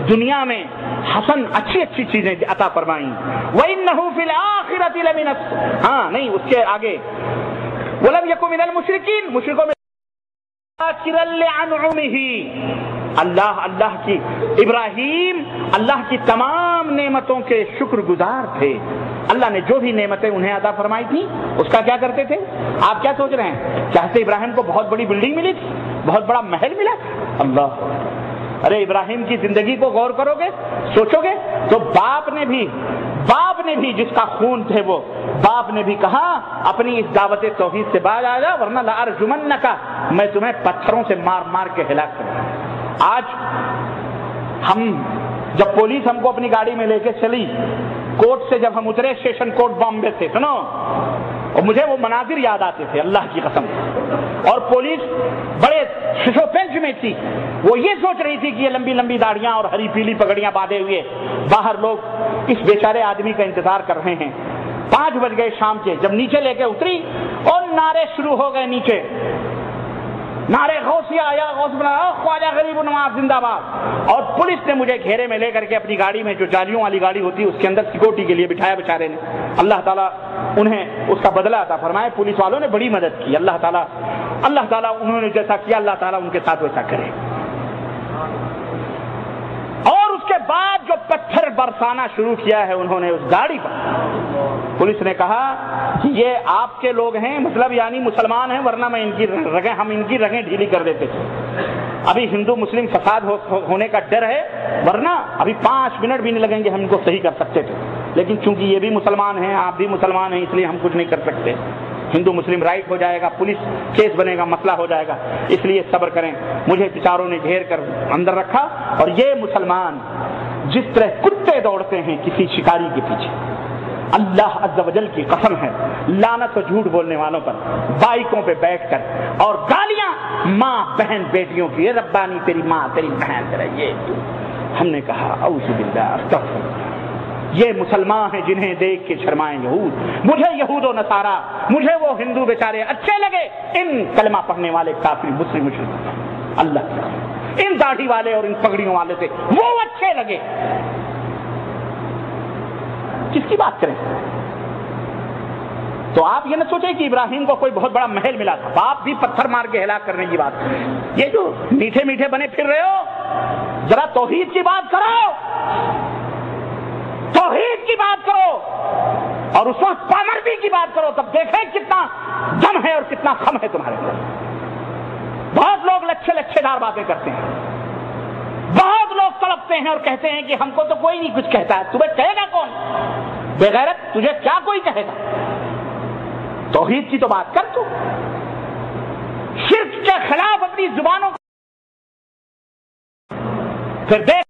دنیا میں حسن، اچھی اچھی چیزیں عطا فرمائیں۔ وَإِنَّهُ فِي الْآخِرَةِ لَمِنَ، ہاں نہیں، اس کے آگے وَلَمْ يَكُن مِنَ الْمُشْرِكِينَ، مشرکوں میں شَاكِرًا لِعَنْعُمِهِ، اللہ کی، ابراہیم اللہ کی تمام نعمتوں کے شکر گزار تھے۔ اللہ نے جو بھی نعمتیں انہیں عطا فرمائی تھی اس کا کیا کرتے تھے؟ آپ کیا سوچ رہے ہیں؟ چاہتے ابراہیم کو بہت بڑی بلڈنگ ملی تھی، بہت بڑا محل ملا تھا؟ اللہ، ارے ابراہیم کی زندگی کو غور کرو گے، سوچو گے تو باپ نے بھی جس کا خون تھے وہ باپ نے بھی کہا اپنی اس دعوت توحید سے باز آ جا ورنہ لأرجمنک، میں تمہیں پتھروں سے مار مار کے ہلاک کروں۔ آج ہم جب پولیس ہم کو اپنی گاڑی میں لے کے چلی، کوٹ سے جب ہم اترے، اسٹیشن کوٹ بامبے سے، سنو، اور مجھے وہ مناظر یاد آتے تھے اللہ کی قسم، اور پولیس بڑے ششو پنج میں تھی، وہ یہ سوچ رہی تھی کہ یہ لمبی لمبی داڑیاں اور ہری پیلی پگڑیاں باندھے ہوئے باہر لوگ اس بیچارے آدمی کا انتظار کر رہے ہیں۔ 5 بج گئے شام کے، جب نیچے لے کے اتری اور نعرے شروع ہو گئے نیچے، نعرے غوثیہ یا غوث بنا، خواجہ غریب نواز زندہ باد، اور پولیس نے مجھے گھیرے میں لے کر کے اپنی گاڑی میں، جو جالیوں والی گاڑی ہوتی ہے اس کے اندر سیکورٹی کے لیے بٹھایا بیچارے نے۔ اللہ تعالیٰ انہیں اس کا بدلہ عطا فرمائے، پولیس والوں نے بڑی مدد کی، اللہ تعالیٰ انہوں نے جیسا کیا اللہ تعالیٰ ان کے ساتھ ویسا کرے۔ اور اس کے بعد جو پتھر برسانا شروع کیا ہے انہوں نے اس گاڑی پر، پولیس نے کہا کہ یہ آپ کے لوگ ہیں، مطلب یعنی مسلمان ہیں، ورنہ ہم ان کی رگیں ڈھیلی کر دیتے تھے۔ ابھی ہندو مسلم فساد ہونے کا ڈر ہے، ورنہ ابھی 5 منٹ بھی نہیں لگیں گے، ہم ان کو صحیح کر سکتے تھے، لیکن چونکہ یہ بھی مسلمان ہیں، آپ بھی مسلمان ہیں، اس لیے ہم کچھ نہیں کر سکتے۔ ہندو مسلم رائٹ ہو جائے گا، پولیس کیس بنے گا، مسئلہ ہو جائے گا، اس لیے صبر کریں۔ مجھے بیچاروں نے گھیر کر اندر رکھا، اور یہ مسلمان جس طرح کتے دوڑتے ہیں کسی شکاری کے پیچھے، اللہ عز و جل کی قسم ہے، لعنت و جھوٹ بولنے والوں پر، بائکوں پہ بیٹھ کر اور گالیاں ماں بہن بیٹیوں کی، یہ ربانی تیری ماں تیری بہن تیرا یہ، ہم نے کہا اعوذ باللہ استغفر اللہ، یہ مسلمان ہیں جنہیں دیکھ کے شرمائیں یہود، مجھے یہود و نصارا، مجھے وہ ہندو بیچارے اچھے لگے، ان کلمہ پڑھنے والے کافر مسلم مشرک، اللہ، ان داڑھی والے اور ان پگڑیوں والے سے وہ اچھے لگے۔ کس کی بات کریں؟ تو آپ یہ نہ سوچیں کہ ابراہیم کو کوئی بہت بڑا محل ملا تھا، باپ بھی پتھر مار کے ہلاک کرنے کی بات۔ یہ جو میٹھے میٹھے بنے پھر رہے ہو، ذرا توحید کی بات کرو، توحید کی بات کرو، اور اس وقت پامردی کی بات کرو، تب دیکھیں کتنا دم ہے اور کتنا خم ہے تمہارے اندر۔ بہت لوگ لچھے لچھے دار باتیں کرتے ہیں، بہت لوگ تڑپتے ہیں اور کہتے ہیں کہ ہم کو تو کوئی نہیں کچھ کہتا ہے، تمہیں کہے گا کون؟ بے غیرت، تجھے کیا کوئی کہے گا؟ توحید کی تو بات کر تو۔ شرک کے خلاف اپنی زبانوں کو پھر دیکھ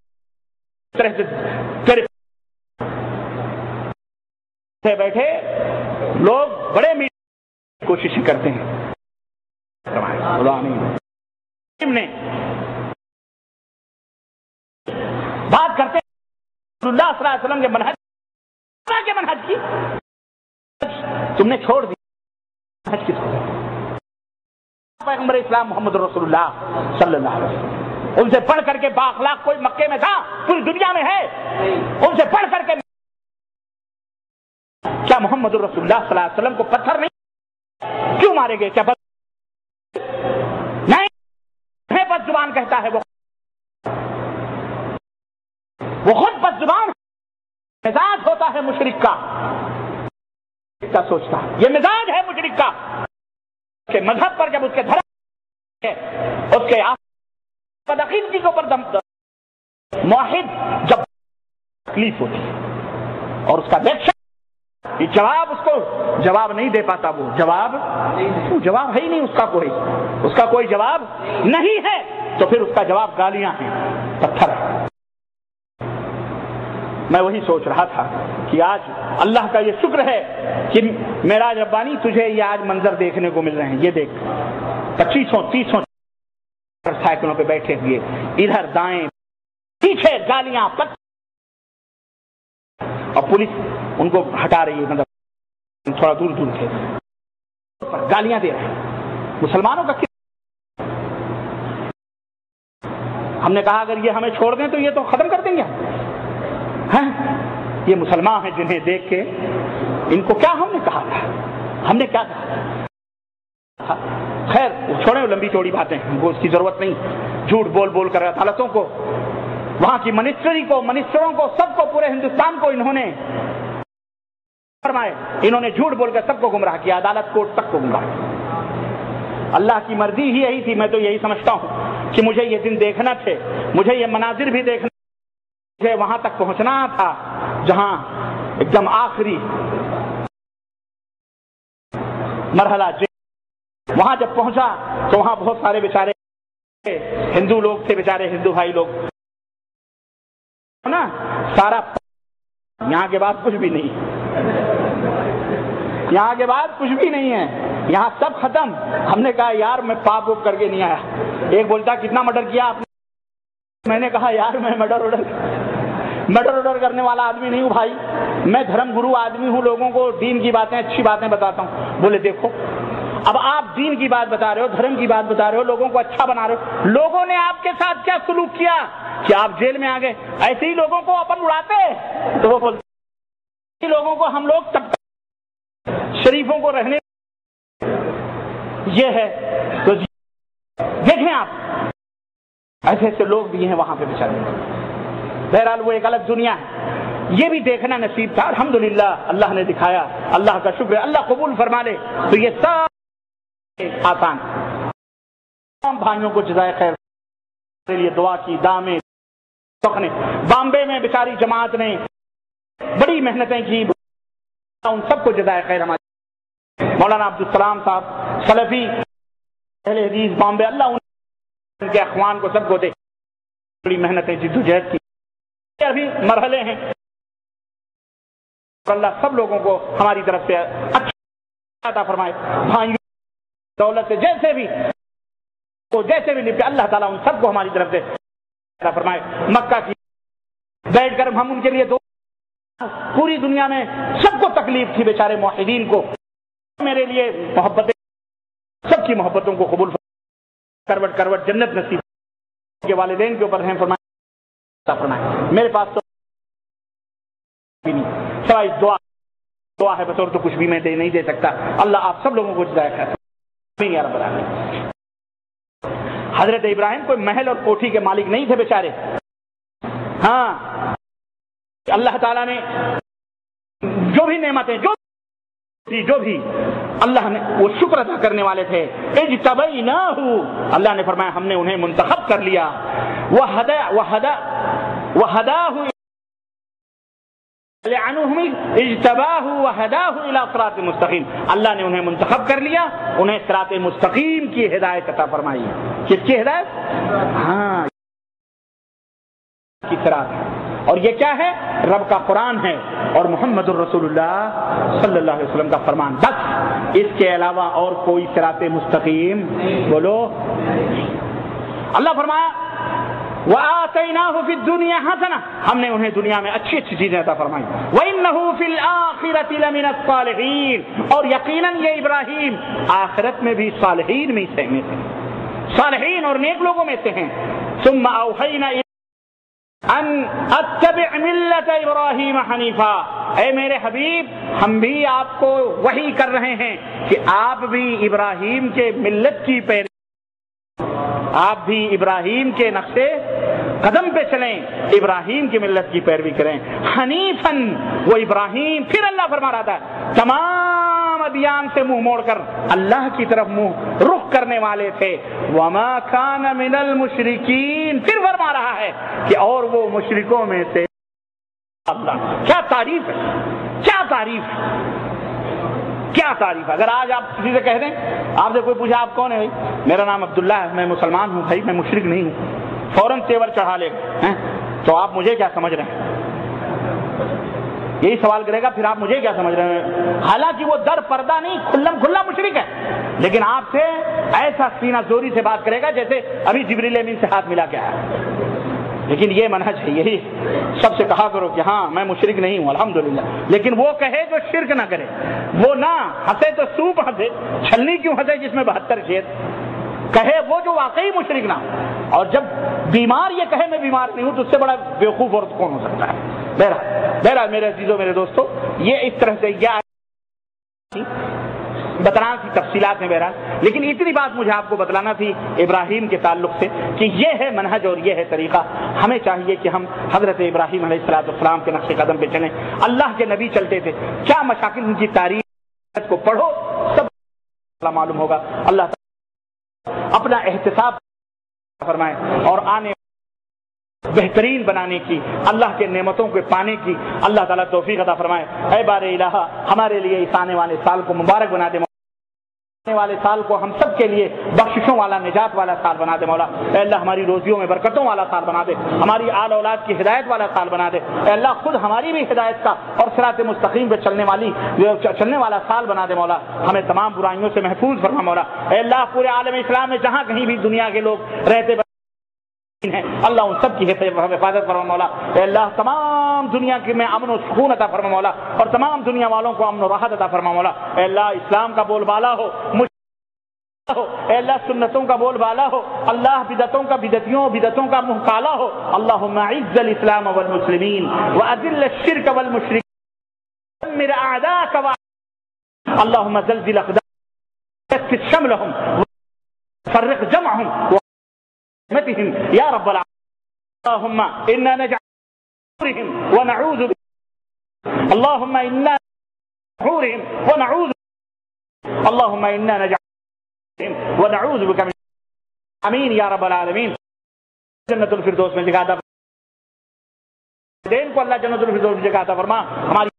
تیرے بیٹھے لوگ بڑے میڈیا کوششیں کرتے ہیں نے بات کرتے ہیں رسول اللہ صلی اللہ علیہ وسلم کے منہج کی تم نے چھوڑ دی، منہج کس کو؟ پیغمبر اسلام محمد رسول اللہ صلی اللہ علیہ وسلم، ان سے پڑھ کر کے بااخلاق کوئی مکے میں تھا پوری دنیا میں ہے؟ ان سے پڑھ کر کے کیا محمد رسول اللہ صلی اللہ علیہ وسلم کو پتھر نہیں کیوں مارے گئے؟ کیا نہیں بد زبان کہتا ہے وہ خود بد زبان مزاج ہوتا ہے مشرک کا سوچتا ہے، یہ مزاج ہے مشرک کا کہ مذہب پر جب اس کے دھرم اس کے عقیدتی کے اوپر موحد جب تکلیف ہوتی ہے اور اس کا جواب اس کو جواب نہیں دے پاتا، وہ جواب ہے ہی نہیں اس کا کوئی جواب نہیں ہے، تو پھر اس کا جواب گالیاں ہیں، پتھر ہے۔ میں وہی سوچ رہا تھا کہ آج اللہ کا یہ شکر ہے کہ معراج ربانی تجھے یہ آج منظر دیکھنے کو مل رہے ہیں، یہ دیکھ 2500-30 سائیکلوں پہ بیٹھے ہوئے، ادھر دائیں پیچھے گالیاں اور پولیس ان کو ہٹا رہی ہے، مطلب تھوڑا دور تھے، گالیاں دے رہے ہیں مسلمانوں کا۔ ہم نے کہا اگر یہ ہمیں چھوڑ دیں تو یہ تو ختم کر دیں گے یہ مسلمان ہیں جنہیں دیکھ کے ان کو کیا ہم نے کہا تھا، ہم نے کیا کہا تھا؟ خیر چھوڑیں لمبی چوڑی باتیں، وہ اس کی ضرورت نہیں، جھوٹ بول کر عدالتوں کو، وہاں کی منسٹروں کو سب کو، پورے ہندوستان کو انہوں نے فرمائے، انہوں نے جھوٹ بول کر سب کو گمراہ کیا، عدالت کورٹ تک کو گمراہ کیا۔ اللہ کی مرضی ہی یہی تھی، میں تو یہی سمجھتا ہوں کہ مجھے یہ دن دیکھنا تھے، مجھے یہ مناظر بھی دیکھنا، مجھے وہاں تک پہنچنا تھا جہاں ایک دم آخری مرحلہ وہاں جب پہنچا تو وہاں بہت سارے بیچارے ہندو لوگ تھے، بیچارے ہندو بھائی لوگ نا، سارا یہاں کے بعد کچھ بھی نہیں، یہاں کے بعد کچھ بھی نہیں ہے، یہاں سب ختم۔ ہم نے کہا یار میں پاپ ووپ کر کے نہیں آیا، ایک بولتا کتنا مرڈر کیا آپ نے؟ میں نے کہا یار میں مرڈر کرنے والا آدمی نہیں ہوں بھائی، میں دھرم گرو آدمی ہوں، لوگوں کو دین کی باتیں اچھی باتیں بتاتا ہوں۔ بولے دیکھو اب آپ دین کی بات بتا رہے ہو، دھرم کی بات بتا رہے ہو، لوگوں کو اچھا بنا رہے ہو، لوگوں نے آپ کے ساتھ کیا سلوک کیا کہ آپ جیل میں آ گئے؟ ایسے ہی لوگوں کو اپن اڑاتے، تو وہ بولتے لوگوں کو ہم لوگ شریفوں کو رہنے یہ ہے، تو دیکھیں آپ ایسے ایسے لوگ بھی ہیں وہاں پہ بیچارے۔ بہرحال وہ ایک الگ دنیا ہے، یہ بھی دیکھنا نصیب تھا، الحمدللہ اللہ نے دکھایا، اللہ کا شکر ہے، اللہ قبول فرما لے تو یہ سب آسان۔ تمام بھائیوں کو جزائے خیر کے لیے دعا کی، دامے نے بامبے میں بیچاری جماعت نے بڑی محنتیں کی، ان سب کو جزائے خیر۔ ہمارے مولانا عبدالسلام صاحب سلفی اہل حدیث بامبے، اللہ ان کے اخوان کو سب کو دے، بڑی محنتیں جدوجہد کی، ابھی مرحلے ہیں، اللہ سب لوگوں کو ہماری طرف سے اچھا عطا فرمائے، بھائیوں دولت سے جیسے بھی نپٹے، اللہ تعالیٰ ان سب کو ہماری طرف سے عطا فرمائے۔ مکہ کی بیٹھ کر ہم ان کے لیے پوری دنیا میں سب کو تکلیف تھی، بیچارے موحدین کو، میرے لیے محبتیں، سب کی محبتوں کو قبول کروٹ کروٹ جنت نصیب کے والدین کے اوپر ہیں فرمائے۔ میرے پاس تو سوائے دعا ہے، بطور تو کچھ بھی میں نہیں دے سکتا۔ اللہ آپ سب لوگوں کو جزائے خیر۔ حضرت ابراہیم کوئی محل اور کوٹھی کے مالک نہیں تھے بیچارے، ہاں اللہ تعالیٰ نے جو بھی نعمتیں جو بھی اللہ نے وہ شکر ادا کرنے والے تھے۔ اجتبیناہ، اللہ نے فرمایا ہم نے انہیں منتخب کر لیا، وہداہ اجتباہ وہداہ الی صراط مستقیم، اللہ نے انہیں منتخب کر لیا، انہیں صراط مستقیم کی ہدایت عطا فرمائی۔ کس کی ہدایت؟ ہاں کی صراط، اور یہ کیا ہے؟ رب کا قرآن ہے اور محمد الرسول اللہ صلی اللہ علیہ وسلم کا فرمان، بس اس کے علاوہ اور کوئی صراط مستقیم بولو۔ اللہ فرمایا وَآتَيْنَاهُ فِي الدُّنْيَا حَسَنَةً، ہم نے انہیں دنیا میں اچھی اچھی چیزیں عطا فرمائی، وَإِنَّهُ فِي الْآخِرَةِ لَمِنَ الصَّالِحِينَ، اور یقیناً یہ ابراہیم آخرت میں بھی صالحین میں سے ہیں، صالحین اور نیک لوگوں میں سے ہیں۔ ثُمَّ أَوْحَيْنَا ان اتبع ملت ابراہیم حنیفا، اے میرے حبیب ہم بھی آپ کو وحی کر رہے ہیں کہ آپ بھی ابراہیم کے ملت کی پیروی، آپ بھی ابراہیم کے نقشے قدم پہ چلیں، ابراہیم کی ملت کی پیروی کریں۔ حنیفاً، وہ ابراہیم، پھر اللہ فرما رہا تھا تمام ادیان سے منہ موڑ کر اللہ کی طرف منہ رخ کرنے والے تھے، وما کان من المشرکین، پھر فرما رہا ہے کہ اور وہ مشرکوں میں سے۔ اللہ کیا تعریف ہے، کیا تعریف ہے، کیا تعریف ہے۔ اگر آج آپ کسی سے کہہ دیں، آپ سے کوئی پوچھا آپ کون ہے؟ بھائی میرا نام عبداللہ ہے، میں مسلمان ہوں، بھائی میں مشرک نہیں ہوں، فوراً تیور چڑھا لے گا، تو آپ مجھے کیا سمجھ رہے ہیں؟ یہی سوال کرے گا، پھر آپ مجھے کیا سمجھ رہے ہیں؟ حالانکہ وہ در پردہ نہیں، کھلم کھلا مشرک ہے، لیکن آپ سے ایسا سینہ زوری سے بات کرے گا جیسے ابھی جبریل امین سے ہاتھ ملا کے آیا۔ لیکن یہ منہج ہے، یہی سب سے کہا کرو کہ ہاں میں مشرک نہیں ہوں الحمدللہ، لیکن وہ کہے جو شرک نہ کرے، وہ نہ ہنسے تو سوپ ہنسے، چھلنی کیوں ہنسے جس میں 72 شیر، کہے وہ جو واقعی مشرک نہ ہو، اور جب بیمار یہ کہے میں بیمار نہیں ہوں تو اس سے بڑا بیوقوف اور کون ہو سکتا ہے۔ بہرحال میرے عزیزوں میرے دوستو، یہ اس طرح سے یہ بتلانا تھی تفصیلات میں بہرحال، لیکن اتنی بات مجھے آپ کو بتلانا تھی ابراہیم کے تعلق سے کہ یہ ہے منہج اور یہ ہے طریقہ۔ ہمیں چاہیے کہ ہم حضرت ابراہیم علیہ السلام کے نقش قدم پہ چلیں۔ اللہ کے نبی چلتے تھے، کیا مشاکل ان کی تاریخ کو پڑھو، سب معلوم ہوگا۔ اللہ تعالیٰ اپنا احتساب فرمائے اور آنے بہترین بنانے کی، اللہ کے نعمتوں کے پانے کی اللہ تعالیٰ توفیق عطا فرمائے۔ اے بار الہ ہمارے لیے اس آنے والے سال کو مبارک بنا دے، آنے والے سال کو ہم سب کے لیے بخششوں والا، نجات والا سال بنا دے مولا۔ اے اللہ ہماری روزیوں میں برکتوں والا سال بنا دے، ہماری آل اولاد کی ہدایت والا سال بنا دے۔ اے اللہ خود ہماری بھی ہدایت کا اور صراط مستقیم پہ چلنے والا سال بنا دے مولا۔ ہمیں تمام برائیوں سے محفوظ فرما مولا۔ اے اللہ پورے عالم اسلام میں جہاں کہیں بھی دنیا کے لوگ رہتے ہیں، اللہ ان سب کی حفاظت فرما مولا۔ اے اللہ تمام دنیا کے میں امن و سکون عطا فرما مولا، اور تمام دنیا والوں کو امن و راحت عطا فرما مولا۔ اے اللہ اسلام کا بول بالا ہو، اے اللہ سنتوں کا بول بالا ہو، اللہ بدعتوں کا بدعتوں کا منہ کالا ہو۔ اللہم اعز الاسلام والمسلمین واذل الشرک والمشرکین ودمر اعداءک اللہم زلزل اقدامهم وكسر شملهم وفرق جمعهم یا رب العالمین۔ اللہم انا نجعلهم ونعوذ بك، اللہم انا نحورهم ونعوذ بك، اللہم انا نجعلهم ونعوذ بك من، امین یا رب العالمین۔ جنت الفردوس میں جگہ عطا دین کو اللہ جنت الفردوس میں جگہ عطا فرما، ہماری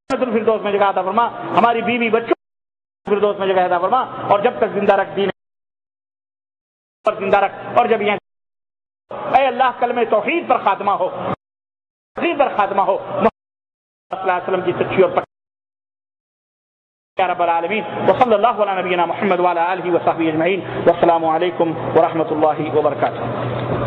جنت الفردوس میں جگہ عطا فرما، ہماری بیوی بچوں الفردوس میں جگہ عطا فرما، اور جب تک زندہ رکھ دین زندہ رکھ، اور جب یہ اے اللہ کلمہ توحید پر خاتمہ ہو، توحید پر خاتمہ ہو، محمد صلی اللہ علیہ وسلم کی سچی اور پکی یا رب العالمین۔ وصلی اللہ علی نبینا محمد وعلی آلہ وصحبہ اجمعین، والسلام علیکم ورحمۃ اللہ وبرکاتہ۔